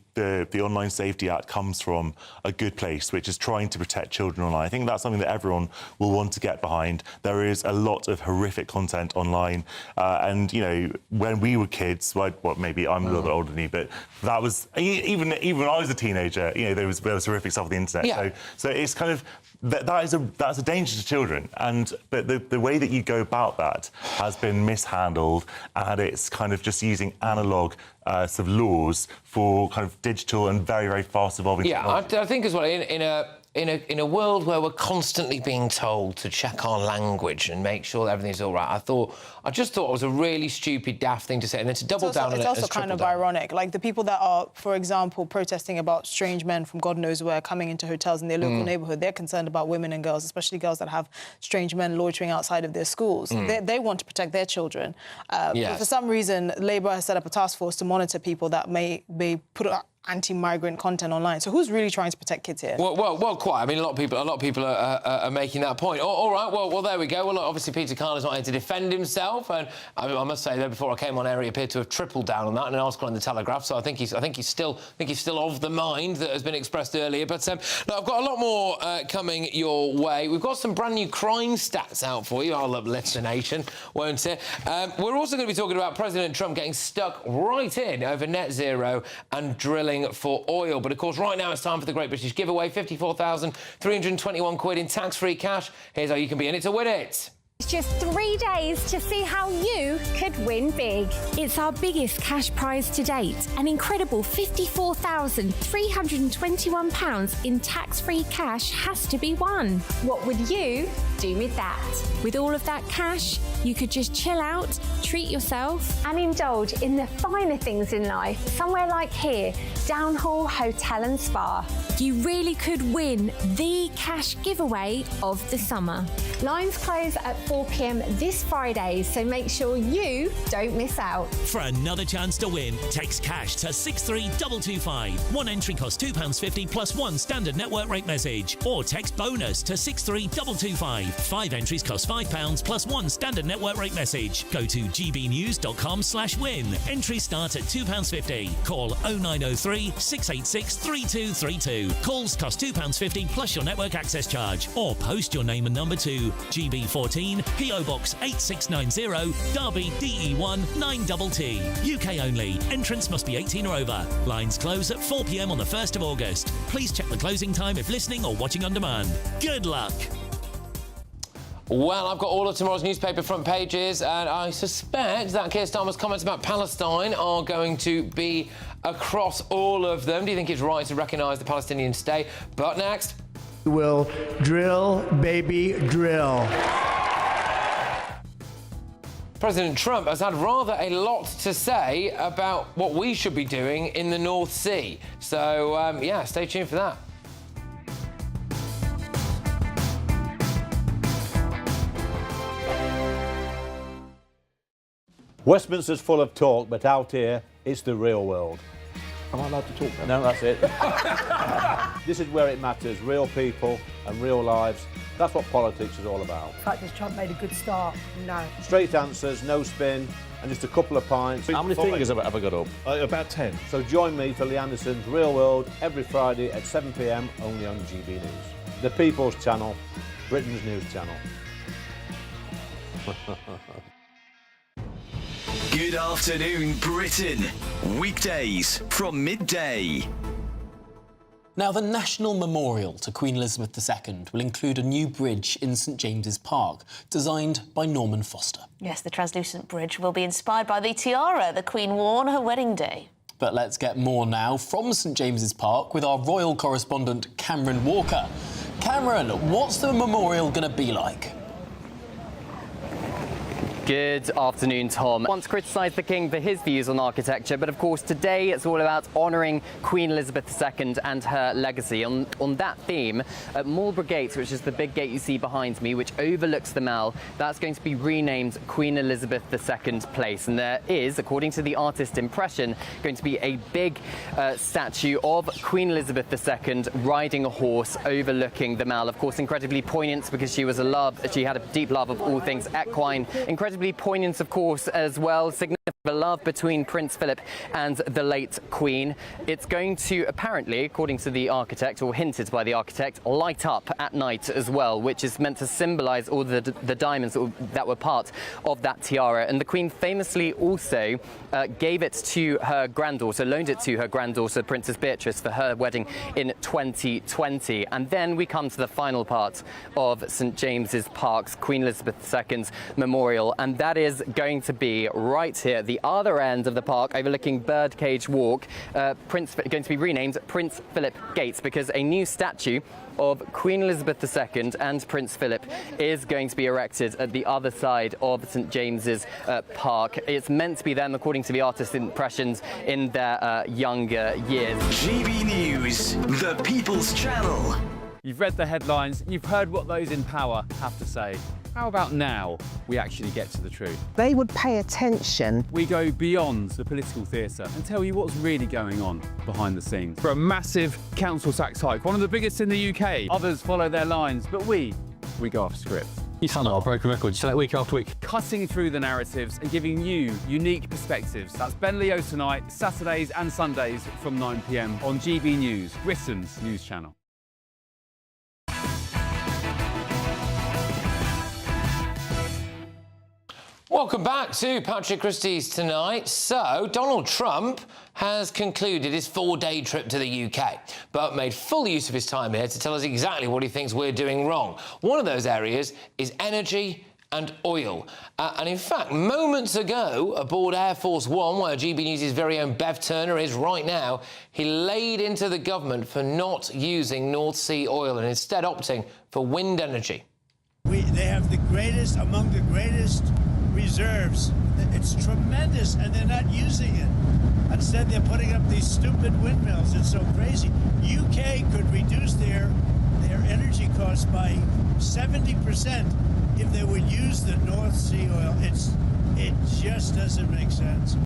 Online Safety Act comes from a good place, which is trying to protect children online. I think that's something that everyone will want to get behind. There is a lot of horrific content online. And, you know, when we were kids, maybe I'm a little bit older than you, but that was... Even when I was a teenager, you know, there was horrific stuff on the internet. Yeah. So it's kind of... That's a danger to children. But the way that you go about that has been mishandled, and it's kind of just using analogue sort of laws for kind of digital and very, very fast evolving technology. I think as well, in a world where we're constantly being told to check our language and make sure that everything's all right, I just thought it was a really stupid, daft thing to say, and then to double down on it. It's also kind of ironic. Like the people that are, for example, protesting about strange men from God knows where coming into hotels in their local neighbourhood, they're concerned about women and girls, especially girls that have strange men loitering outside of their schools. They want to protect their children. But for some reason, Labour has set up a task force to monitor people that may put anti-migrant content online. So who's really trying to protect kids here? Well, quite. I mean, a lot of people are making that point. All right. Well, there we go. Well, look, obviously Farage-Kyle is not here to defend himself, and I must say that before I came on air, he appeared to have tripled down on that in an article in the Telegraph. So I think he's still of the mind that has been expressed earlier. But look, I've got a lot more coming your way. We've got some brand new crime stats out for you. I'll uplift the nation, won't it? We're also going to be talking about President Trump getting stuck right in over net zero and drilling drilling for oil. But of course, right now it's time for the Great British Giveaway. 54,321 quid in tax-free cash. Here's how you can be in it to win it. It's just 3 days to see how you could win big. It's our biggest cash prize to date. An incredible £54,321 in tax-free cash has to be won. What would you do with that? With all of that cash, you could just chill out, treat yourself and indulge in the finer things in life. Somewhere like here, Downhall Hotel and Spa. You really could win the cash giveaway of the summer. Lines close at 4 p.m. this Friday, so make sure you don't miss out. For another chance to win, text cash to 63225. One entry costs £2.50 plus one standard network rate message. Or text bonus to 63225. 5 entries cost £5 plus one standard network rate message. Go to gbnews.com/win. Entries start at £2.50. Call 0903 686 3232. Calls cost £2.50 plus your network access charge. Or post your name and number to GB14 PO Box 8690 Derby DE1 9TT. UK only. Entrance must be 18 or over. Lines close at 4 p.m. on the 1st of August. Please check the closing time if listening or watching on demand. Good luck. Well, I've got all of tomorrow's newspaper front pages, and I suspect that Kier Starmer's comments about Palestine are going to be across all of them. Do you think it's right to recognise the Palestinian state? But next... Will drill, baby, drill. President Trump has had rather a lot to say about what we should be doing in the North Sea. So, yeah, stay tuned for that. Westminster's full of talk, but out here, it's the real world. Am I allowed to talk now? No, that's it. This is where it matters, real people and real lives. That's what politics is all about. The fact that Trump made a good start, no. Straight answers, no spin, and just a couple of pints. How many fingers have I got up? About 10. So join me for Lee Anderson's Real World every Friday at 7 p.m, only on GB News. The People's Channel, Britain's news channel. Good afternoon, Britain. Weekdays from midday. Now, the National Memorial to Queen Elizabeth II will include a new bridge in St James's Park, designed by Norman Foster. Yes, the translucent bridge will be inspired by the tiara the Queen wore on her wedding day. But let's get more now from St James's Park with our royal correspondent, Cameron Walker. Cameron, what's the memorial going to be like? Good afternoon, Tom. Once criticised the King for his views on architecture, but of course today it's all about honouring Queen Elizabeth II and her legacy. On that theme, at Marlborough Gate, which is the big gate you see behind me, which overlooks the Mall, that's going to be renamed Queen Elizabeth II Place. And there is, according to the artist impression, going to be a big statue of Queen Elizabeth II riding a horse overlooking the Mall. Of course, incredibly poignant because she had a deep love of all things equine. Incredibly poignant, of course, as well, significant love between Prince Philip and the late Queen. It's going to apparently, according to the architect, or hinted by the architect, light up at night as well, which is meant to symbolise all the diamonds that were part of that tiara. And the Queen famously also gave it to her granddaughter, loaned it to her granddaughter, Princess Beatrice, for her wedding in 2020. And then we come to the final part of St James's Park's Queen Elizabeth II's memorial, and that is going to be right here at the other end of the park, overlooking Birdcage Walk, going to be renamed Prince Philip Gate, because a new statue of Queen Elizabeth II and Prince Philip is going to be erected at the other side of St James's Park. It's meant to be them, according to the artist's impressions, in their younger years. GB News, the People's Channel. You've read the headlines, you've heard what those in power have to say. How about now we actually get to the truth? They would pay attention. We go beyond the political theatre and tell you what's really going on behind the scenes. For a massive council tax hike, one of the biggest in the UK. Others follow their lines, but we go off script. You sound like a broken record. You say that week after week. Cutting through the narratives and giving you unique perspectives. That's Ben Leo tonight, Saturdays and Sundays from 9 p.m. on GB News, Britain's news channel. Welcome back to Patrick Christys tonight. So, Donald Trump has concluded his 4-day trip to the UK, but made full use of his time here to tell us exactly what he thinks we're doing wrong. One of those areas is energy and oil. And in fact, moments ago, aboard Air Force One, where GBNews' very own Bev Turner is right now, he laid into the government for not using North Sea oil and instead opting for wind energy. They have the greatest, among the greatest reserves. It's tremendous, and they're not using it. Instead, they're putting up these stupid windmills. It's so crazy. UK could reduce their energy costs by 70% if they would use the North Sea oil. It just doesn't make sense.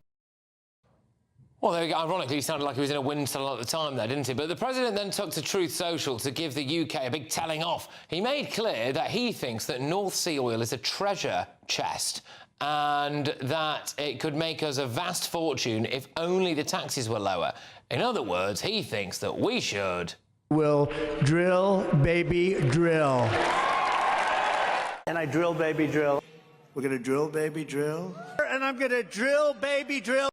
Well, there we go. Ironically, he sounded like he was in a wind tunnel at the time there, didn't he? But the president then took to Truth Social to give the UK a big telling off. He made clear that he thinks that North Sea oil is a treasure chest and that it could make us a vast fortune if only the taxes were lower. In other words, he thinks that we should... Will drill, baby, drill. And I drill, baby, drill. We're going to drill, baby, drill. And I'm going to drill, baby, drill.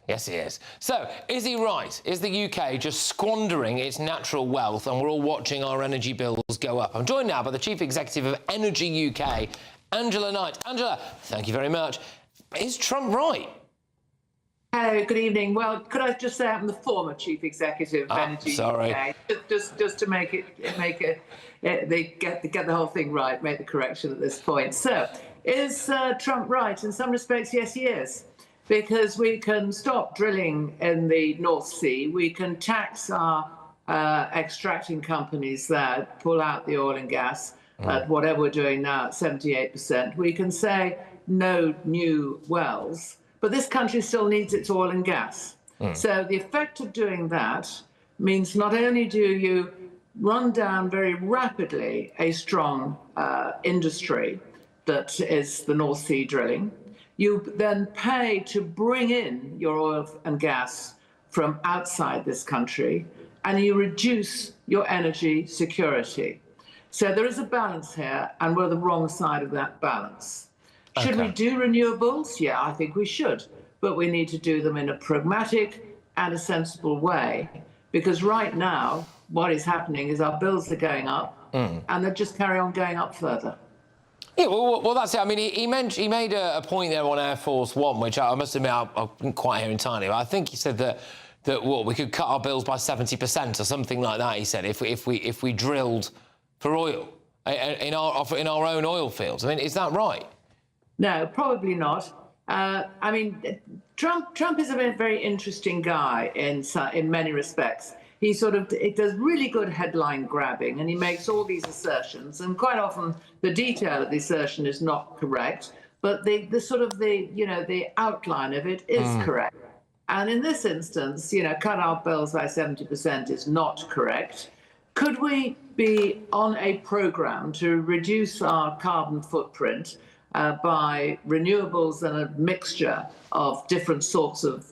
Yes, he is. So, is he right? Is the UK just squandering its natural wealth and we're all watching our energy bills go up? I'm joined now by the Chief Executive of Energy UK, Angela Knight. Angela, thank you very much. Is Trump right? Hello, good evening. Well, could I just say I'm the former Chief Executive of Energy UK? Just to get the whole thing right, make the correction at this point. So, is Trump right? In some respects, yes, he is. Because we can stop drilling in the North Sea, we can tax our extracting companies there, pull out the oil and gas at whatever we're doing now at 78%. We can say no new wells, but this country still needs its oil and gas. So the effect of doing that means not only do you run down very rapidly a strong industry that is the North Sea drilling, you then pay to bring in your oil and gas from outside this country, and you reduce your energy security. So there is a balance here, and we're the wrong side of that balance. Should we do renewables? Yeah, I think we should. But we need to do them in a pragmatic and a sensible way, because right now, what is happening is our bills are going up, and they just carry on going up further. Yeah, well, that's it. I mean, he made a point there on Air Force One, which I must admit I didn't quite hear entirely. But I think he said that we could cut our bills by 70% or something like that. He said if we drilled for oil in our own oil fields. I mean, is that right? No, probably not. I mean, Trump is a very interesting guy in many respects. He it does really good headline grabbing, and he makes all these assertions, and quite often the detail of the assertion is not correct, but the outline of it is correct. And in this instance, cut our bills by 70% is not correct. Could we be on a program to reduce our carbon footprint by renewables and a mixture of different sorts of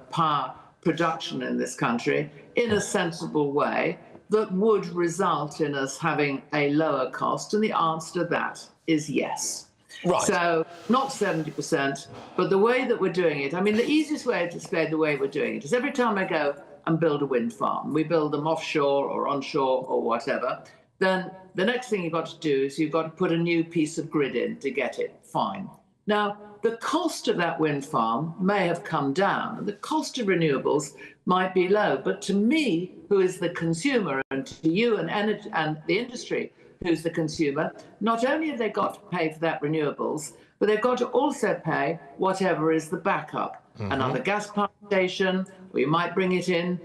power production in this country in a sensible way that would result in us having a lower cost? And the answer to that is yes. Right. So not 70%, but the way that we're doing it, I mean, the easiest way to explain the way we're doing it is every time I go and build a wind farm, we build them offshore or onshore or whatever, then the next thing you've got to do is you've got to put a new piece of grid in to get it fine. Now, the cost of that wind farm may have come down, and the cost of renewables might be low. But to me, who is the consumer, and to you and the industry, who's the consumer, not only have they got to pay for that renewables, but they've got to also pay whatever is the backup. Another gas power station, or you might bring it in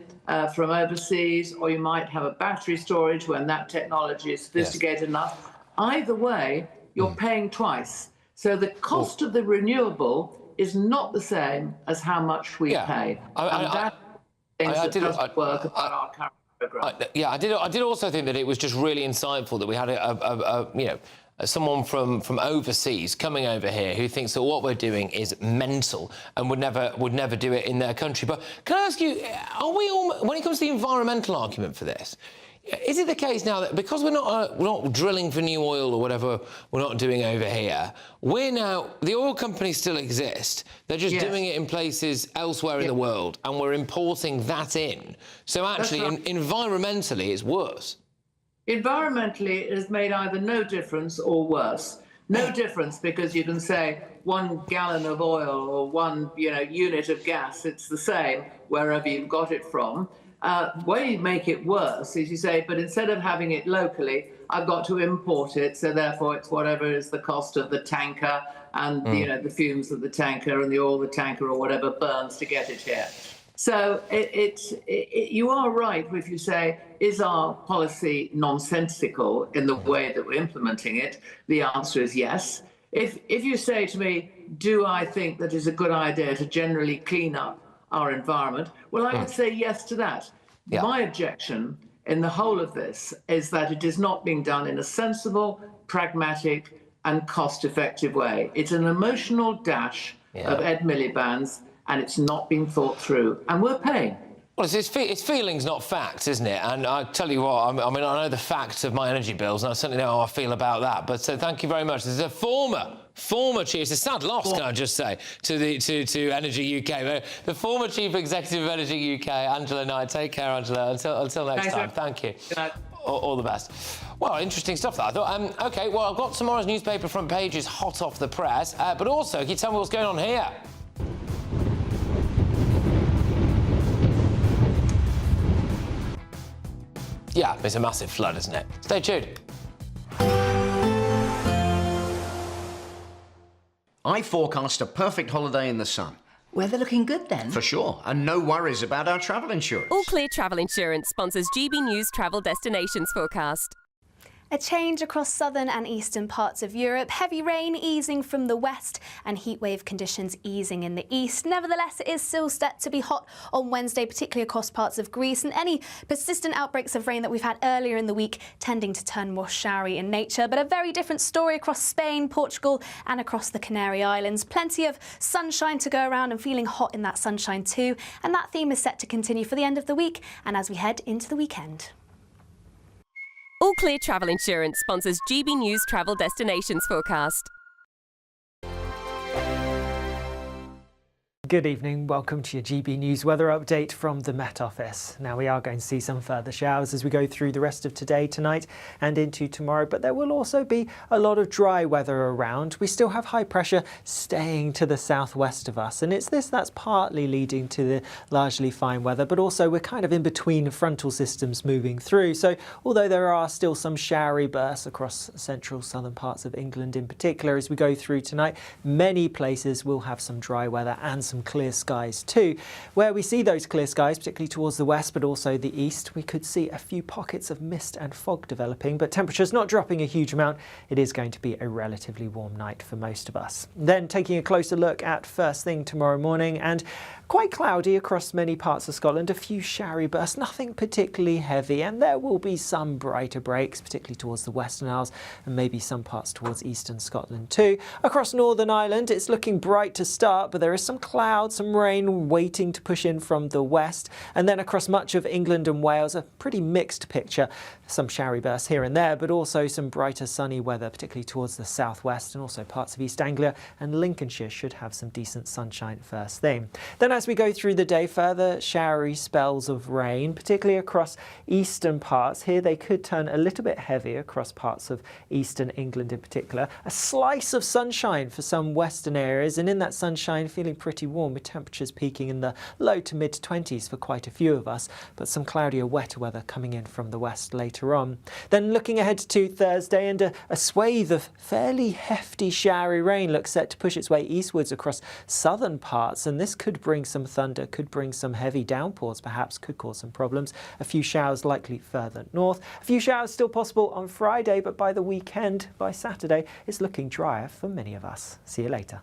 from overseas, or you might have a battery storage when that technology is sophisticated enough. Either way, you're paying twice. So the cost of the renewable is not the same as how much we pay. That doesn't work about our current program. I did also think that it was just really insightful that we had someone from overseas coming over here who thinks that what we're doing is mental and would never do it in their country. But can I ask you, are we all, when it comes to the environmental argument for this, Is it the case now that because we're not drilling for new oil or whatever we're not doing over here, the oil companies still exist. They're just doing it in places elsewhere in the world, and we're importing that in. So actually, environmentally, it's worse. Environmentally, it has made either no difference or worse. No difference because you can say 1 gallon of oil or 1 unit of gas, it's the same wherever you've got it from. Where you make it worse is you say, but instead of having it locally, I've got to import it, so therefore it's whatever is the cost of the tanker and the fumes of the tanker and the oil the tanker or whatever burns to get it here. So you are right if you say, is our policy nonsensical in the way that we're implementing it? The answer is yes. If you say to me, do I think that it's a good idea to generally clean up our environment? Well, I would say yes to that. Yeah. My objection in the whole of this is that it is not being done in a sensible, pragmatic and cost-effective way. It's an emotional dash of Ed Miliband's, and it's not being thought through, and we're paying. Well, it's feelings, not facts, isn't it? And I tell you what, I mean, I know the facts of my energy bills, and I certainly know how I feel about that. But thank you very much. This is a former chief. It's a sad loss, can I just say, to Energy UK. The former chief executive of Energy UK, Angela Knight. Take care, Angela. Until next time. Thank you. Good night. All the best. Well, interesting stuff that I thought. OK, well, I've got tomorrow's newspaper front pages hot off the press, but also, can you tell me what's going on here? Yeah, it's a massive flood, isn't it? Stay tuned. I forecast a perfect holiday in the sun. Weather looking good then? For sure, and no worries about our travel insurance. All Clear Travel Insurance sponsors GBNews Travel Destinations Forecast. A change across southern and eastern parts of Europe. Heavy rain easing from the west and heatwave conditions easing in the east. Nevertheless, it is still set to be hot on Wednesday, particularly across parts of Greece, and any persistent outbreaks of rain that we've had earlier in the week tending to turn more showery in nature. But a very different story across Spain, Portugal and across the Canary Islands. Plenty of sunshine to go around and feeling hot in that sunshine too. And that theme is set to continue for the end of the week and as we head into the weekend. All Clear Travel Insurance sponsors GBNews Travel Destinations Forecast. Good evening, welcome to your GB News weather update from the Met Office. Now we are going to see some further showers as we go through the rest of today, tonight and into tomorrow, but there will also be a lot of dry weather around. We still have high pressure staying to the southwest of us, and it's this that's partly leading to the largely fine weather, but also we're kind of in between frontal systems moving through. So although there are still some showery bursts across central southern parts of England in particular as we go through tonight, many places will have some dry weather and some clear skies too. Where we see those clear skies, particularly towards the west but also the east, we could see a few pockets of mist and fog developing, but temperatures not dropping a huge amount. It is going to be a relatively warm night for most of us. Then taking a closer look at first thing tomorrow morning, and quite cloudy across many parts of Scotland, a few showery bursts, nothing particularly heavy, and there will be some brighter breaks, particularly towards the Western Isles and maybe some parts towards eastern Scotland too. Across Northern Ireland, it's looking bright to start, but there is some clouds, some rain waiting to push in from the west, and then across much of England and Wales, a pretty mixed picture. Some showery bursts here and there, but also some brighter sunny weather, particularly towards the southwest, and also parts of East Anglia and Lincolnshire should have some decent sunshine first thing. Then as we go through the day, further showery spells of rain, particularly across eastern parts. Here they could turn a little bit heavy across parts of eastern England in particular. A slice of sunshine for some western areas, and in that sunshine feeling pretty warm with temperatures peaking in the low to mid 20s for quite a few of us, but some cloudier, wetter weather coming in from the west later on. Then looking ahead to Thursday, and a swathe of fairly hefty showery rain looks set to push its way eastwards across southern parts, and this could bring some thunder, could bring some heavy downpours, perhaps could cause some problems. A few showers likely further north. A few showers still possible on Friday, but by the weekend, by Saturday, it's looking drier for many of us. See you later.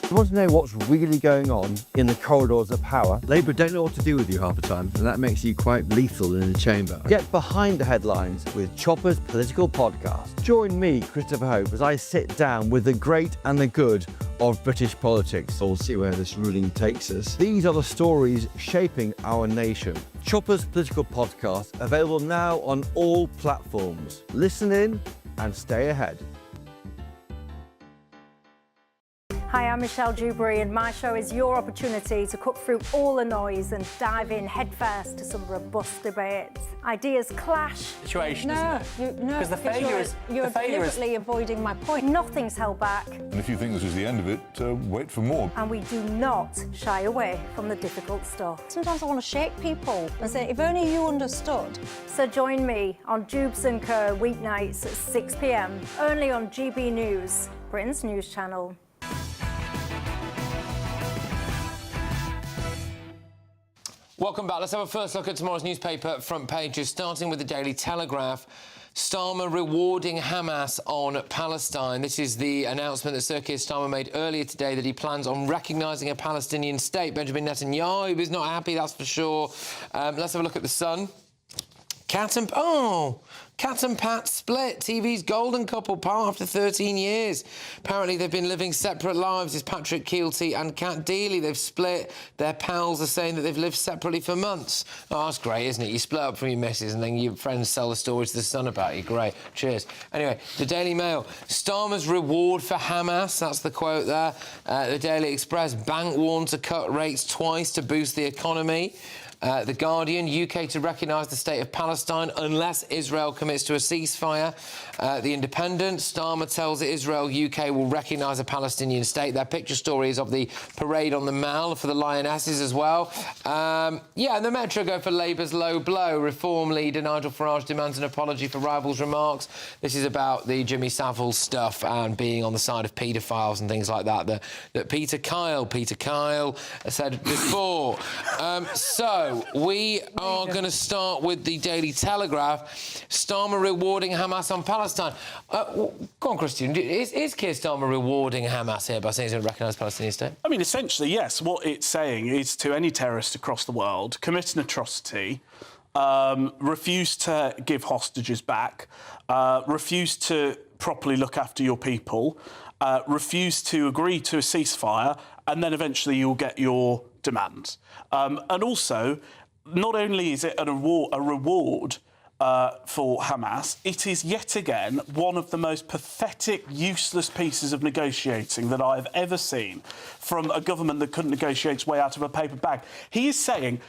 You want to know what's really going on in the corridors of power? Labour don't know what to do with you half the time, and that makes you quite lethal in the chamber. Get behind the headlines with Chopper's Political Podcast. Join me, Christopher Hope, as I sit down with the great and the good of British politics. We'll see where this ruling takes us. These are the stories shaping our nation. Chopper's Political Podcast, available now on all platforms. Listen in and stay ahead. Hi, I'm Michelle Dewberry, and my show is your opportunity to cut through all the noise and dive in headfirst to some robust debates. Ideas clash. Situation, No, Because the failure is... You're deliberately avoiding my point. Nothing's held back, And if you think this is the end of it, wait for more. and we do not shy away from the difficult stuff. Sometimes I want to shake people and say, if only you understood. So join me on Jubes & Co. weeknights at 6 p.m, only on GB News, Britain's news channel. Welcome back. Let's have a first look at tomorrow's newspaper front pages, starting with the Daily Telegraph. Starmer rewarding Hamas on Palestine. This is the announcement that Sir Kier Starmer made earlier today, that he plans on recognising a Palestinian state. Benjamin Netanyahu is not happy, that's for sure. Let's have a look at the Sun. Cat and Pat split. TV's golden couple part after 13 years. Apparently they've been living separate lives. It's Patrick Keelty and Kat Deely. They've split. Their pals are saying that they've lived separately for months. Oh, that's great, isn't it? You split up from your missus and then your friends sell the story to the Sun about you. Great. Cheers. Anyway, the Daily Mail. Starmer's reward for Hamas. That's the quote there. The Daily Express. Bank warned to cut rates twice to boost the economy. The Guardian, UK to recognise the state of Palestine unless Israel commits to a ceasefire. The Independent, Starmer tells Israel UK will recognise a Palestinian state. Their picture story is of the parade on the Mall for the Lionesses as well. And the Metro go for Labour's low blow. Reform leader Nigel Farage demands an apology for rivals' remarks. This is about the Jimmy Savile stuff and being on the side of paedophiles and things like that. That Peter Kyle said before. So we are going to start with the Daily Telegraph. Starmer rewarding Hamas on Palestine. Go on, Christian. Is Kier Starmer rewarding Hamas here by saying he's going to recognise the Palestinian state? I mean, essentially, yes. What it's saying is to any terrorist across the world, commit an atrocity, refuse to give hostages back, refuse to properly look after your people, refuse to agree to a ceasefire, and then eventually you'll get your demands. And also, not only is it a reward for Hamas, it is yet again one of the most pathetic, useless pieces of negotiating that I've ever seen from a government that couldn't negotiate its way out of a paper bag. He is saying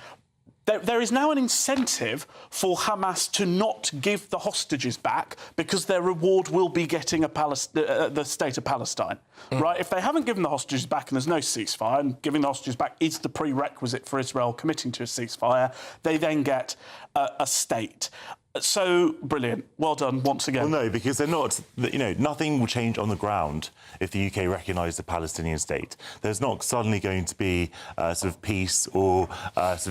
there is now an incentive for Hamas to not give the hostages back because their reward will be getting the state of Palestine, right? If they haven't given the hostages back and there's no ceasefire, and giving the hostages back is the prerequisite for Israel committing to a ceasefire, they then get a state. So brilliant. Well done once again. Well, no, because they're not, nothing will change on the ground if the UK recognised a Palestinian state. There's not suddenly going to be sort of peace or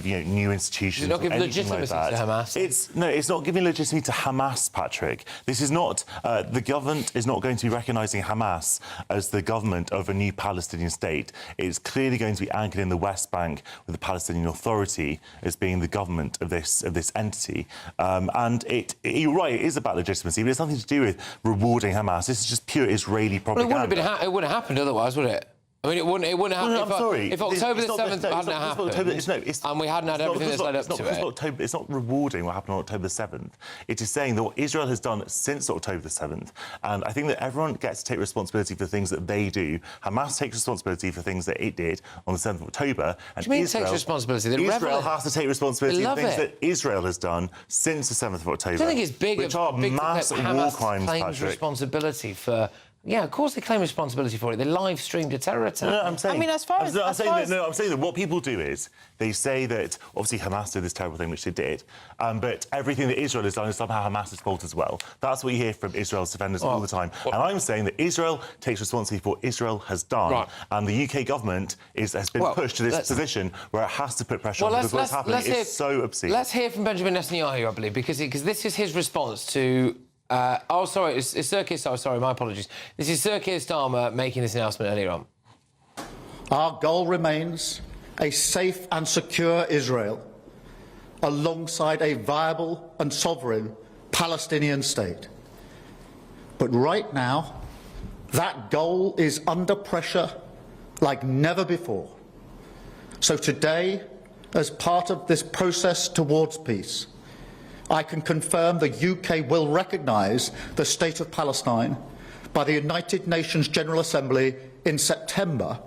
new institutions. It's not giving legitimacy to Hamas. It's not giving legitimacy to Hamas, Patrick. This is not, the government is not going to be recognising Hamas as the government of a new Palestinian state. It's clearly going to be anchored in the West Bank with the Palestinian Authority as being the government of this entity. And you're right, it is about legitimacy, but it's nothing to do with rewarding Hamas. This is just pure Israeli propaganda. Well, it wouldn't have happened otherwise, would it? I mean, it wouldn't happen. No, I'm sorry. If October the 7th hadn't happened, and we hadn't had everything that's led up to it. It's not rewarding what happened on October the 7th. It is saying that what Israel has done since October the 7th, and I think that everyone gets to take responsibility for things that they do. Hamas takes responsibility for things that it did on the 7th of October. And what do you mean it takes responsibility? Israel has to take responsibility for things that Israel has done since the 7th of October. I don't think it's big. Which are mass war crimes, claims responsibility for... Yeah, of course they claim responsibility for it. They live-streamed a terror attack. No, I'm saying... I mean, I'm saying that what people do is they say that, obviously, Hamas did this terrible thing, which they did, but everything that Israel has done is somehow Hamas's fault as well. That's what you hear from Israel's defenders all the time. And I'm saying that Israel takes responsibility for what Israel has done, and the UK government has been pushed to this position where it has to put pressure on because what's happening is so obscene. Let's hear from Benjamin Netanyahu, I believe, because this is his response to... it's Sir Kier Starmer. Sorry, my apologies. This is Sir Kier Starmer making this announcement earlier on. Our goal remains a safe and secure Israel alongside a viable and sovereign Palestinian state. But right now, that goal is under pressure like never before. So today, as part of this process towards peace, I can confirm the UK will recognise the State of Palestine by the United Nations General Assembly in September.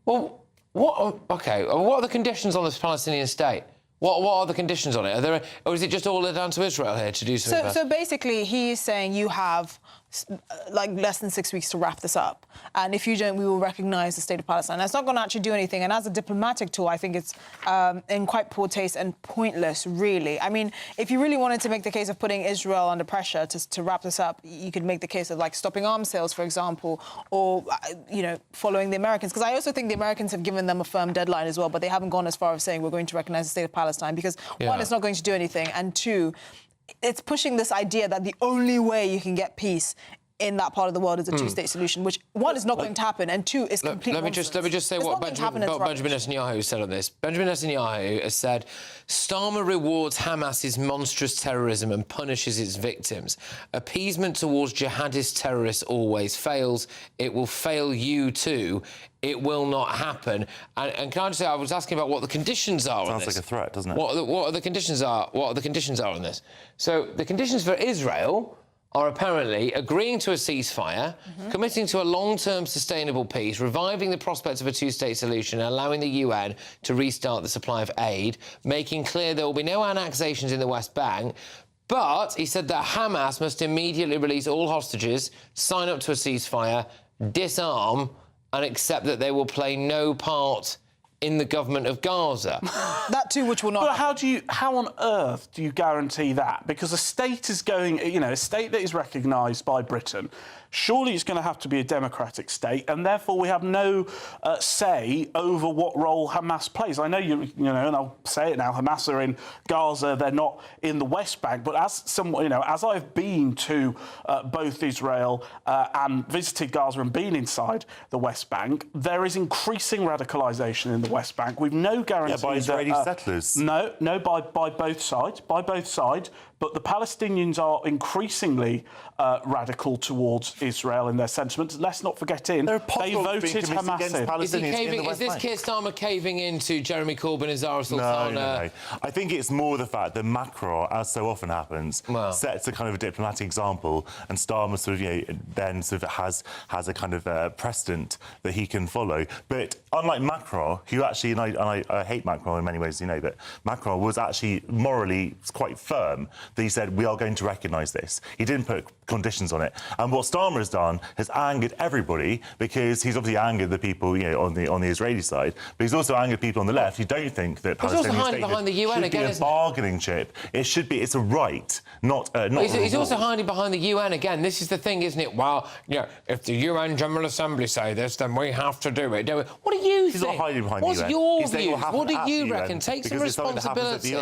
Well, what are the conditions on this Palestinian state? What are the conditions on it? Or is it just all down to Israel here to do something? So basically, he's saying you have like less than 6 weeks to wrap this up, and if you don't, we will recognise the State of Palestine. That's not going to actually do anything, and as a diplomatic tool, I think it's in quite poor taste and pointless, really. I mean, if you really wanted to make the case of putting Israel under pressure to wrap this up, you could make the case of, like, stopping arms sales, for example, or, following the Americans. Because I also think the Americans have given them a firm deadline as well, but they haven't gone as far as saying we're going to recognise the State of Palestine, because, one, it's not going to do anything, and two, it's pushing this idea that the only way you can get peace in that part of the world is a two-state solution, which, one, is not going to happen, and two, is complete nonsense. Let me just say what Benjamin Netanyahu said on this. Benjamin Netanyahu has said, Starmer rewards Hamas's monstrous terrorism and punishes its victims. Appeasement towards jihadist terrorists always fails. It will fail you too. It will not happen. And can I just say, I was asking about what the conditions are on this. Sounds like a threat, doesn't it? What are the conditions are? What are the conditions are on this? So the conditions for Israel are apparently agreeing to a ceasefire, committing to a long-term sustainable peace, reviving the prospects of a two-state solution, and allowing the UN to restart the supply of aid, making clear there will be no annexations in the West Bank. But he said that Hamas must immediately release all hostages, sign up to a ceasefire, disarm, and accept that they will play no part in the government of Gaza. That too, which will not. But how on earth do you guarantee that? Because a state is going, a state that is recognised by Britain, surely it's going to have to be a democratic state, and therefore we have no say over what role Hamas plays. I know and I'll say it now, Hamas are in Gaza, they're not in the West Bank, but as someone, as I've been to both Israel and visited Gaza and been inside the West Bank, there is increasing radicalisation in the West Bank. We've no guarantee by Israeli settlers. No, by both sides, but the Palestinians are increasingly radical towards Israel in their sentiments. Let's not forget they voted Hamas in. Is this Kier Starmer caving into Jeremy Corbyn and Zara Sultana? No. I think it's more the fact that Macron, as so often happens, sets a kind of a diplomatic example, and Starmer then has a kind of precedent that he can follow. But unlike Macron, who actually, and I hate Macron in many ways, but Macron was actually morally quite firm that he said, we are going to recognise this. He didn't put conditions on it. And what Starmer has done has angered everybody, because he's obviously angered the people, on the Israeli side, but he's also angered people on the left who don't think that Palestinian statehood should be a bargaining chip. It should be. It's a right, not he's also hiding behind the UN again. This is the thing, isn't it? Well, if the UN General Assembly say this, then we have to do it. What do you think? He's not hiding behind What's the UN. your views? What do you reckon? Take some responsibility.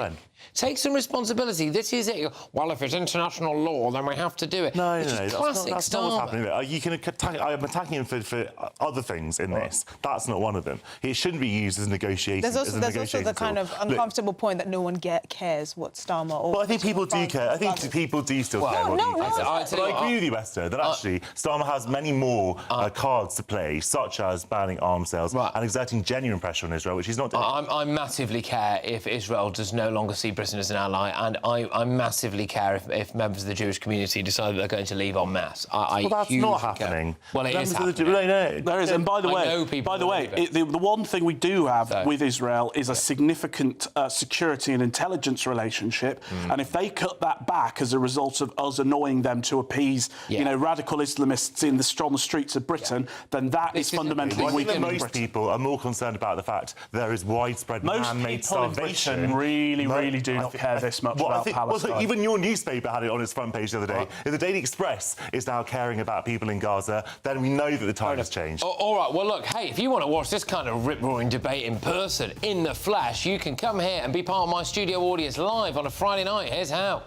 Take some responsibility. This is it. Well, if it's international law, then we have to do it. No, classic that's not what's happening. You can I'm attacking him for other things in this. That's not one of them. It shouldn't be used as negotiating. There's also the kind of uncomfortable point that no one cares what Starmer or... Well, I think people do care. I think people do still care what he thinks. But I agree with you, Esther, that actually Starmer has many more cards to play, such as banning arms sales and exerting genuine pressure on Israel, which he's not doing. I massively care if Israel does no longer see Britain as an ally, and I massively care if members of the Jewish community decide that they're going to leave en masse. Well, that's not happening. Well, it is happening. There is, and by the way, the one thing we do have with Israel is a significant security and intelligence relationship, and if they cut that back as a result of us annoying them to appease, radical Islamists on the streets of Britain, then that is fundamentally weakening Britain. Most people are more concerned about the fact there is widespread man-made starvation. Most people in Britain really do not care this much about Palestine. Well, even your newspaper had it on its front page the other day. If the Daily Express is now caring about people in Gaza, then we know that the tide has changed. All right, well, look, hey, if you want to watch this kind of rip-roaring debate in person, in the flesh, you can come here and be part of my studio audience live on a Friday night. Here's how.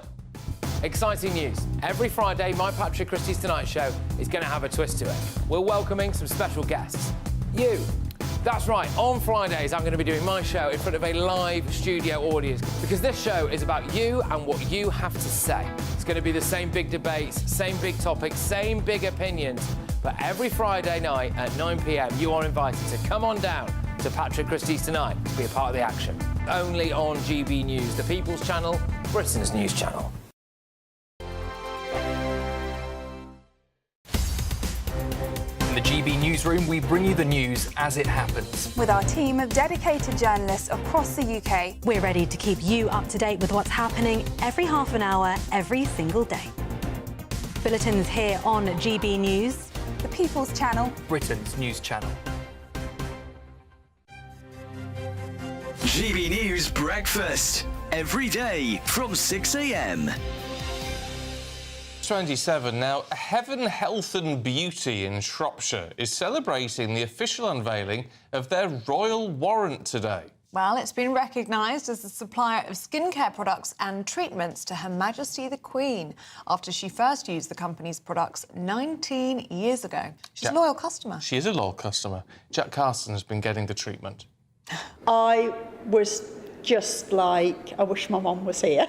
Exciting news. Every Friday, my Patrick Christys Tonight Show is going to have a twist to it. We're welcoming some special guests. You. That's right, on Fridays I'm going to be doing my show in front of a live studio audience, because this show is about you and what you have to say. It's going to be the same big debates, same big topics, same big opinions, But every Friday night at 9 p.m, you are invited to come on down to Patrick Christys Tonight to be a part of the action. Only on GB News, the People's Channel, Britain's news channel. In the GB newsroom, we bring you the news as it happens. With our team of dedicated journalists across the UK, we're ready to keep you up to date with what's happening every half an hour, every single day. Bulletins here on GB News, the People's Channel, Britain's news channel. GB News Breakfast. Every day from 6 a.m. 27 now. Heaven, Health and Beauty in Shropshire is celebrating the official unveiling of their royal warrant today. Well, it's been recognised as the supplier of skincare products and treatments to Her Majesty the Queen after she first used the company's products 19 years ago. She's a loyal customer. She is a loyal customer. Jack Carson has been getting the treatment. I was just like, I wish my mum was here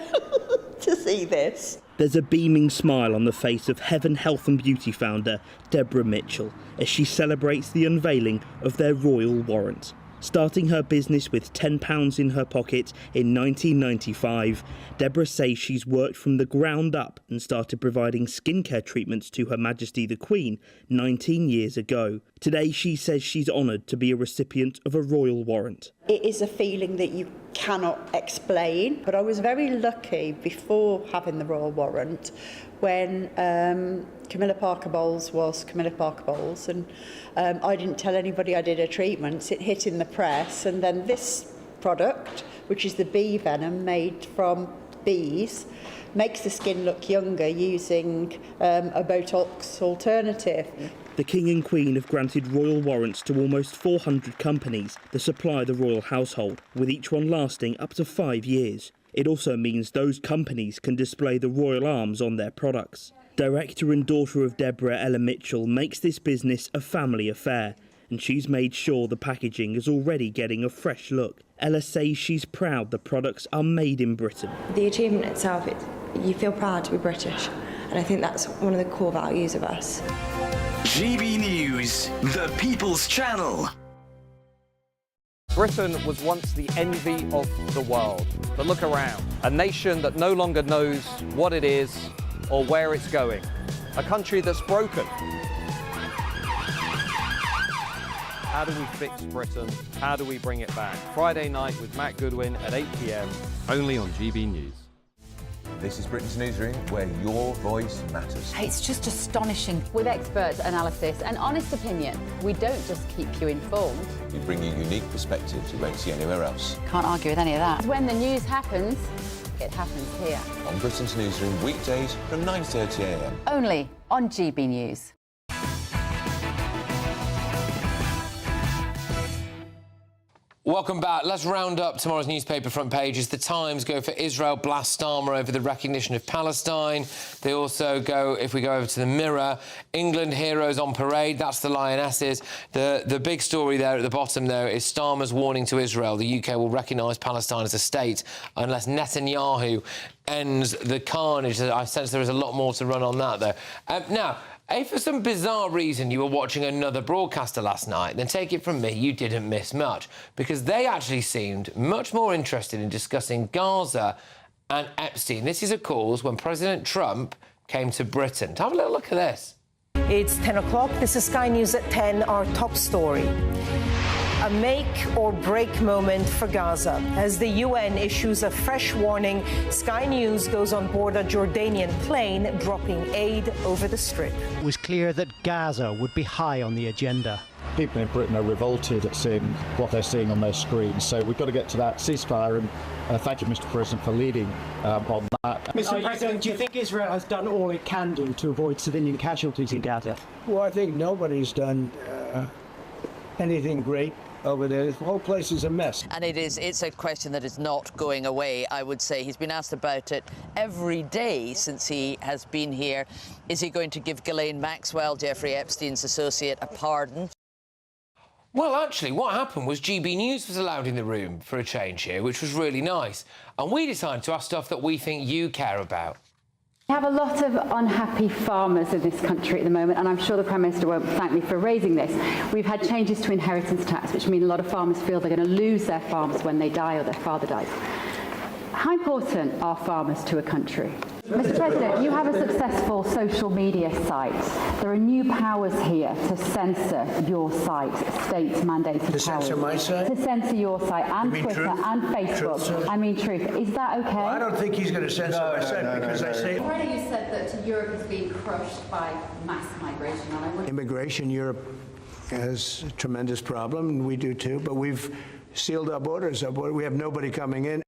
to see this. There's a beaming smile on the face of Heaven, Health and Beauty founder Deborah Mitchell as she celebrates the unveiling of their royal warrant. Starting her business with £10 in her pocket in 1995, Deborah says she's worked from the ground up and started providing skincare treatments to Her Majesty the Queen 19 years ago. Today she says she's honoured to be a recipient of a royal warrant. It is a feeling that you cannot explain, but I was very lucky before having the royal warrant when Camilla Parker Bowles was Camilla Parker Bowles, and I didn't tell anybody I did her treatments. It hit in the press, and then this product, which is the bee venom made from bees, makes the skin look younger using a Botox alternative. The King and Queen have granted royal warrants to almost 400 companies that supply the royal household, with each one lasting up to 5 years. It also means those companies can display the royal arms on their products. Director and daughter of Deborah, Ella Mitchell, makes this business a family affair, and she's made sure the packaging is already getting a fresh look. Ella says she's proud the products are made in Britain. The achievement itself, you feel proud to be British, and I think that's one of the core values of us. GB News, the People's Channel. Britain was once the envy of the world, but look around. A nation that no longer knows what it is or where it's going. A country that's broken. How do we fix Britain? How do we bring it back? Friday night with Matt Goodwin at 8 p.m. Only on GB News. This is Britain's newsroom, where your voice matters. It's just astonishing. With expert analysis and honest opinion, we don't just keep you informed. We bring you unique perspectives you won't see anywhere else. Can't argue with any of that. When the news happens, it happens here. On Britain's newsroom, weekdays from 9:30 a.m. Only on GB News. Welcome back. Let's round up tomorrow's newspaper front pages. The Times go for Israel blast Starmer over the recognition of Palestine. They also go, if we go over to the Mirror, England heroes on parade. That's the Lionesses. The big story there at the bottom, though, is Starmer's warning to Israel. The UK will recognise Palestine as a state unless Netanyahu ends the carnage. I sense there is a lot more to run on that, though. Now, if for some bizarre reason you were watching another broadcaster last night, then take it from me, you didn't miss much, because they actually seemed much more interested in discussing Gaza and Epstein. This is, of course, when President Trump came to Britain. Have a little look at this. It's 10 o'clock. This is Sky News at 10, our top story. A make-or-break moment for Gaza. As the UN issues a fresh warning, Sky News goes on board a Jordanian plane dropping aid over the Strip. It was clear that Gaza would be high on the agenda. People in Britain are revolted at seeing what they're seeing on their screens, so we've got to get to that ceasefire, and thank you, Mr. President, for leading on that. Mr. President, do you think Israel has done all it can do to avoid civilian casualties in Gaza? Well, I think nobody's done anything great over there. The whole place is a mess. And it's a question that is not going away, I would say. He's been asked about it every day since he has been here. Is he going to give Ghislaine Maxwell, Jeffrey Epstein's associate, a pardon? Well, actually, what happened was GB News was allowed in the room for a change here, which was really nice. And we decided to ask stuff that we think you care about. We have a lot of unhappy farmers in this country at the moment, and I'm sure the Prime Minister won't thank me for raising this. We've had changes to inheritance tax, which mean a lot of farmers feel they're going to lose their farms when they die or their father dies. How important are farmers to a country? Mr. President, you have a successful social media site. There are new powers here to censor your site, state-mandated powers. To censor my site? To censor your site and Twitter Truth? and Facebook. Truth, I mean Truth. Is that okay? Well, I don't think he's going to censor my site because I say... Already you said that Europe is being crushed by mass migration. And I wonder... Immigration, Europe has a tremendous problem, and we do too, but we've sealed our borders. We have nobody coming in.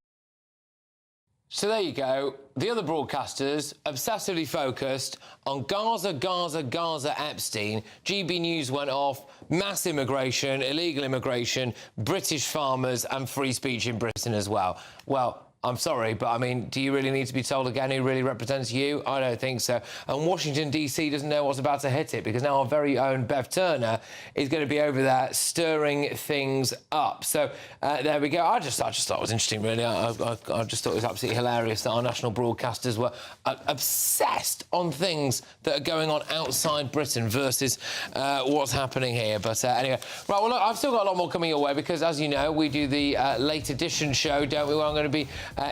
So there you go. The other broadcasters, obsessively focused on Gaza, Gaza, Gaza, Epstein. GB News went off, mass immigration, illegal immigration, British farmers and free speech in Britain as well. Well, I'm sorry, but I mean, do you really need to be told again who really represents you? I don't think so. And Washington, D.C. doesn't know what's about to hit it because now our very own Bev Turner is going to be over there stirring things up. So there we go. I just thought it was interesting, really. I just thought it was absolutely hilarious that our national broadcasters were obsessed on things that are going on outside Britain versus what's happening here. But anyway, right, well, look, I've still got a lot more coming your way because, as you know, we do the late edition show, don't we? Where I'm going to be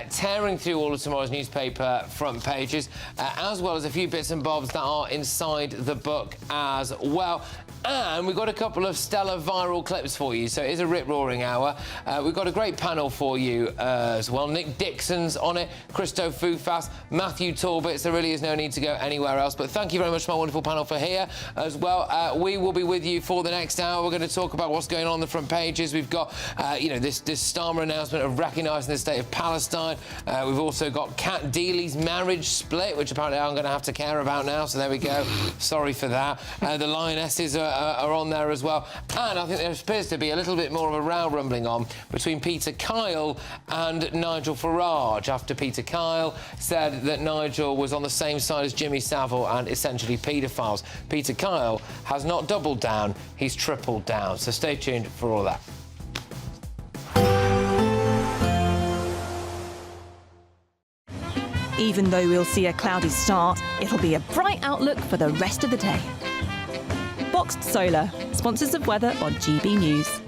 tearing through all of tomorrow's newspaper front pages, as well as a few bits and bobs that are inside the book as well. And we've got a couple of stellar viral clips for you, so it is a rip-roaring hour. We've got a great panel for you as well. Nick Dixon's on it, Christo Fufas, Matthew Torbett. There really is no need to go anywhere else. But thank you very much to my wonderful panel for here as well. We will be with you for the next hour. We're going to talk about what's going on the front pages. We've got, this Starmer announcement of recognising the state of Palestine. We've also got Kat Deely's marriage split, which apparently I'm going to have to care about now. So there we go. Sorry for that. The Lionesses are on there as well. And I think there appears to be a little bit more of a row rumbling on between Peter Kyle and Nigel Farage, after Peter Kyle said that Nigel was on the same side as Jimmy Savile and essentially paedophiles. Peter Kyle has not doubled down, he's tripled down. So stay tuned for all that. Even though we'll see a cloudy start, it'll be a bright outlook for the rest of the day. Boxed Solar, sponsors of weather on GB News.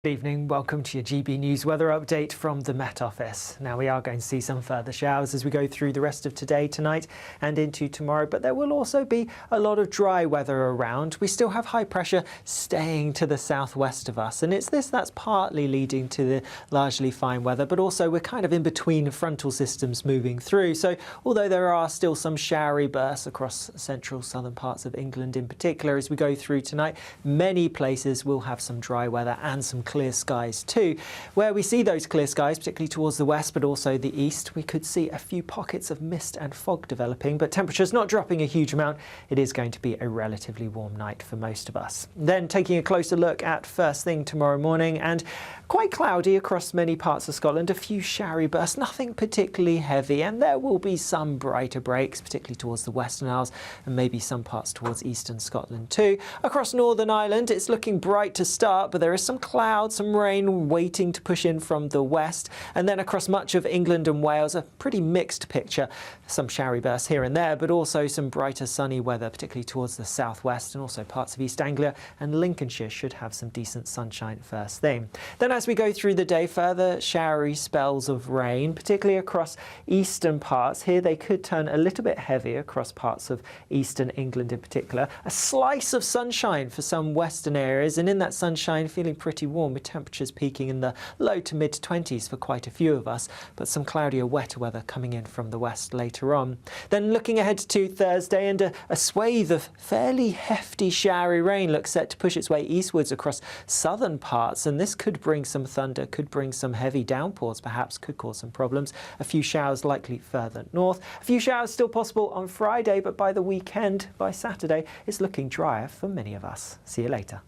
Good evening, welcome to your GB News weather update from the Met Office. Now, we are going to see some further showers as we go through the rest of today, tonight and into tomorrow, but there will also be a lot of dry weather around. We still have high pressure staying to the southwest of us, and it's this that's partly leading to the largely fine weather, but also we're kind of in between frontal systems moving through. So although there are still some showery bursts across central southern parts of England in particular as we go through tonight, many places will have some dry weather and some clear skies too. Where we see those clear skies, particularly towards the west but also the east, we could see a few pockets of mist and fog developing, but temperatures not dropping a huge amount. It is going to be a relatively warm night for most of us. Then taking a closer look at first thing tomorrow morning, and quite cloudy across many parts of Scotland, a few showery bursts, nothing particularly heavy, and there will be some brighter breaks, particularly towards the Western Isles and maybe some parts towards eastern Scotland too. Across Northern Ireland, it's looking bright to start, but there is some clouds, some rain waiting to push in from the west. And then across much of England and Wales, a pretty mixed picture. Some showery bursts here and there, but also some brighter sunny weather, particularly towards the southwest, and also parts of East Anglia and Lincolnshire should have some decent sunshine first thing. Then as we go through the day, further showery spells of rain, particularly across eastern parts. Here they could turn a little bit heavy across parts of eastern England in particular. A slice of sunshine for some western areas, and in that sunshine feeling pretty warm with temperatures peaking in the low to mid 20s for quite a few of us, but some cloudier, wetter weather coming in from the west later on. Then looking ahead to Thursday, and a swathe of fairly hefty showery rain looks set to push its way eastwards across southern parts, and this could bring some thunder, could bring some heavy downpours, perhaps could cause some problems. A few showers likely further north. A few showers still possible on Friday, but by the weekend, by Saturday, it's looking drier for many of us. See you later.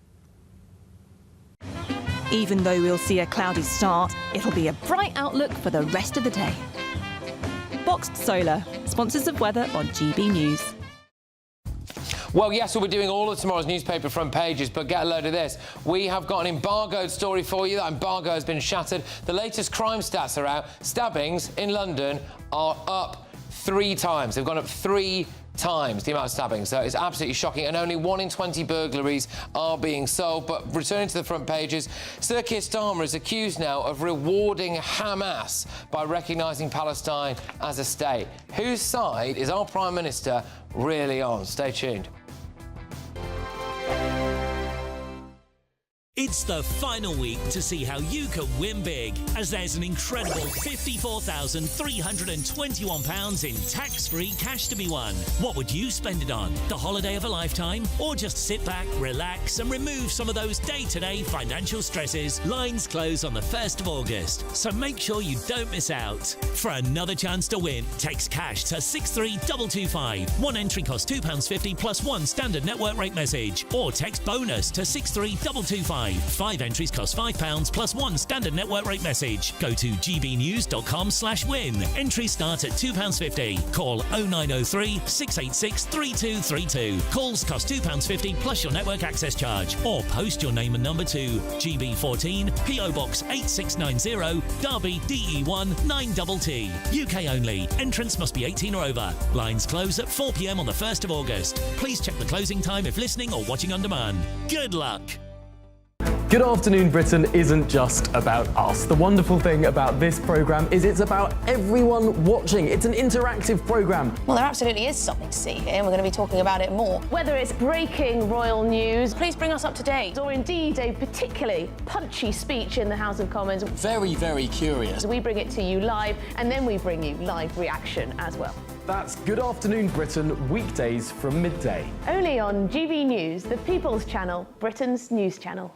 Even though we'll see a cloudy start, it'll be a bright outlook for the rest of the day. Boxed Solar, sponsors of weather on GB News. Well, yes, we'll be doing all of tomorrow's newspaper front pages, but get a load of this. We have got an embargoed story for you. That embargo has been shattered. The latest crime stats are out. Stabbings in London are up 3 times. They've gone up 3 times the amount of stabbings. So it's absolutely shocking, and only 1 in 20 burglaries are being solved. But returning to the front pages, Sir Kier Starmer is accused now of rewarding Hamas by recognising Palestine as a state. Whose side is our Prime Minister really on? Stay tuned. It's the final week to see how you can win big, as there's an incredible £54,321 in tax-free cash to be won. What would you spend it on? The holiday of a lifetime? Or just sit back, relax and remove some of those day-to-day financial stresses? Lines close on the 1st of August, so make sure you don't miss out. For another chance to win, text cash to 63225. One entry costs £2.50 plus 1 standard network rate message, or text bonus to 63225. 5 entries cost £5 plus 1 standard network rate message. Go to gbnews.com/win. Entries start at £2.50. Call 0903 686 3232. Calls cost £2.50 plus your network access charge. Or post your name and number to GB14 PO Box 8690 Derby DE1 9TT. UK only. Entrance must be 18 or over. Lines close at 4 p.m. on the 1st of August. Please check the closing time if listening or watching on demand. Good luck. Good Afternoon Britain isn't just about us. The wonderful thing about this programme is it's about everyone watching. It's an interactive programme. Well, there absolutely is something to see here, and we're going to be talking about it more. Whether it's breaking royal news, please bring us up to date, or indeed a particularly punchy speech in the House of Commons. Very, very curious. We bring it to you live, and then we bring you live reaction as well. That's Good Afternoon Britain, weekdays from midday. Only on GB News, the People's Channel, Britain's news channel.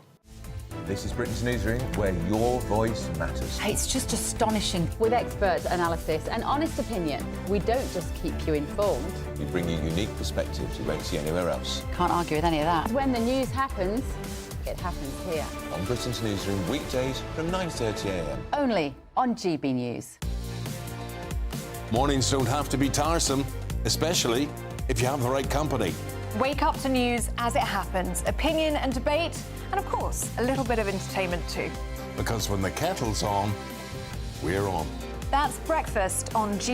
This is Britain's Newsroom, where your voice matters. It's just astonishing. With expert analysis and honest opinion, we don't just keep you informed. We bring you unique perspectives you won't see anywhere else. Can't argue with any of that. When the news happens, it happens here. On Britain's Newsroom, weekdays from 9:30 a.m. Only on GB News. Mornings don't have to be tiresome, especially if you have the right company. Wake up to news as it happens, opinion and debate, and of course, a little bit of entertainment too. Because when the kettle's on, we're on. That's breakfast on GB.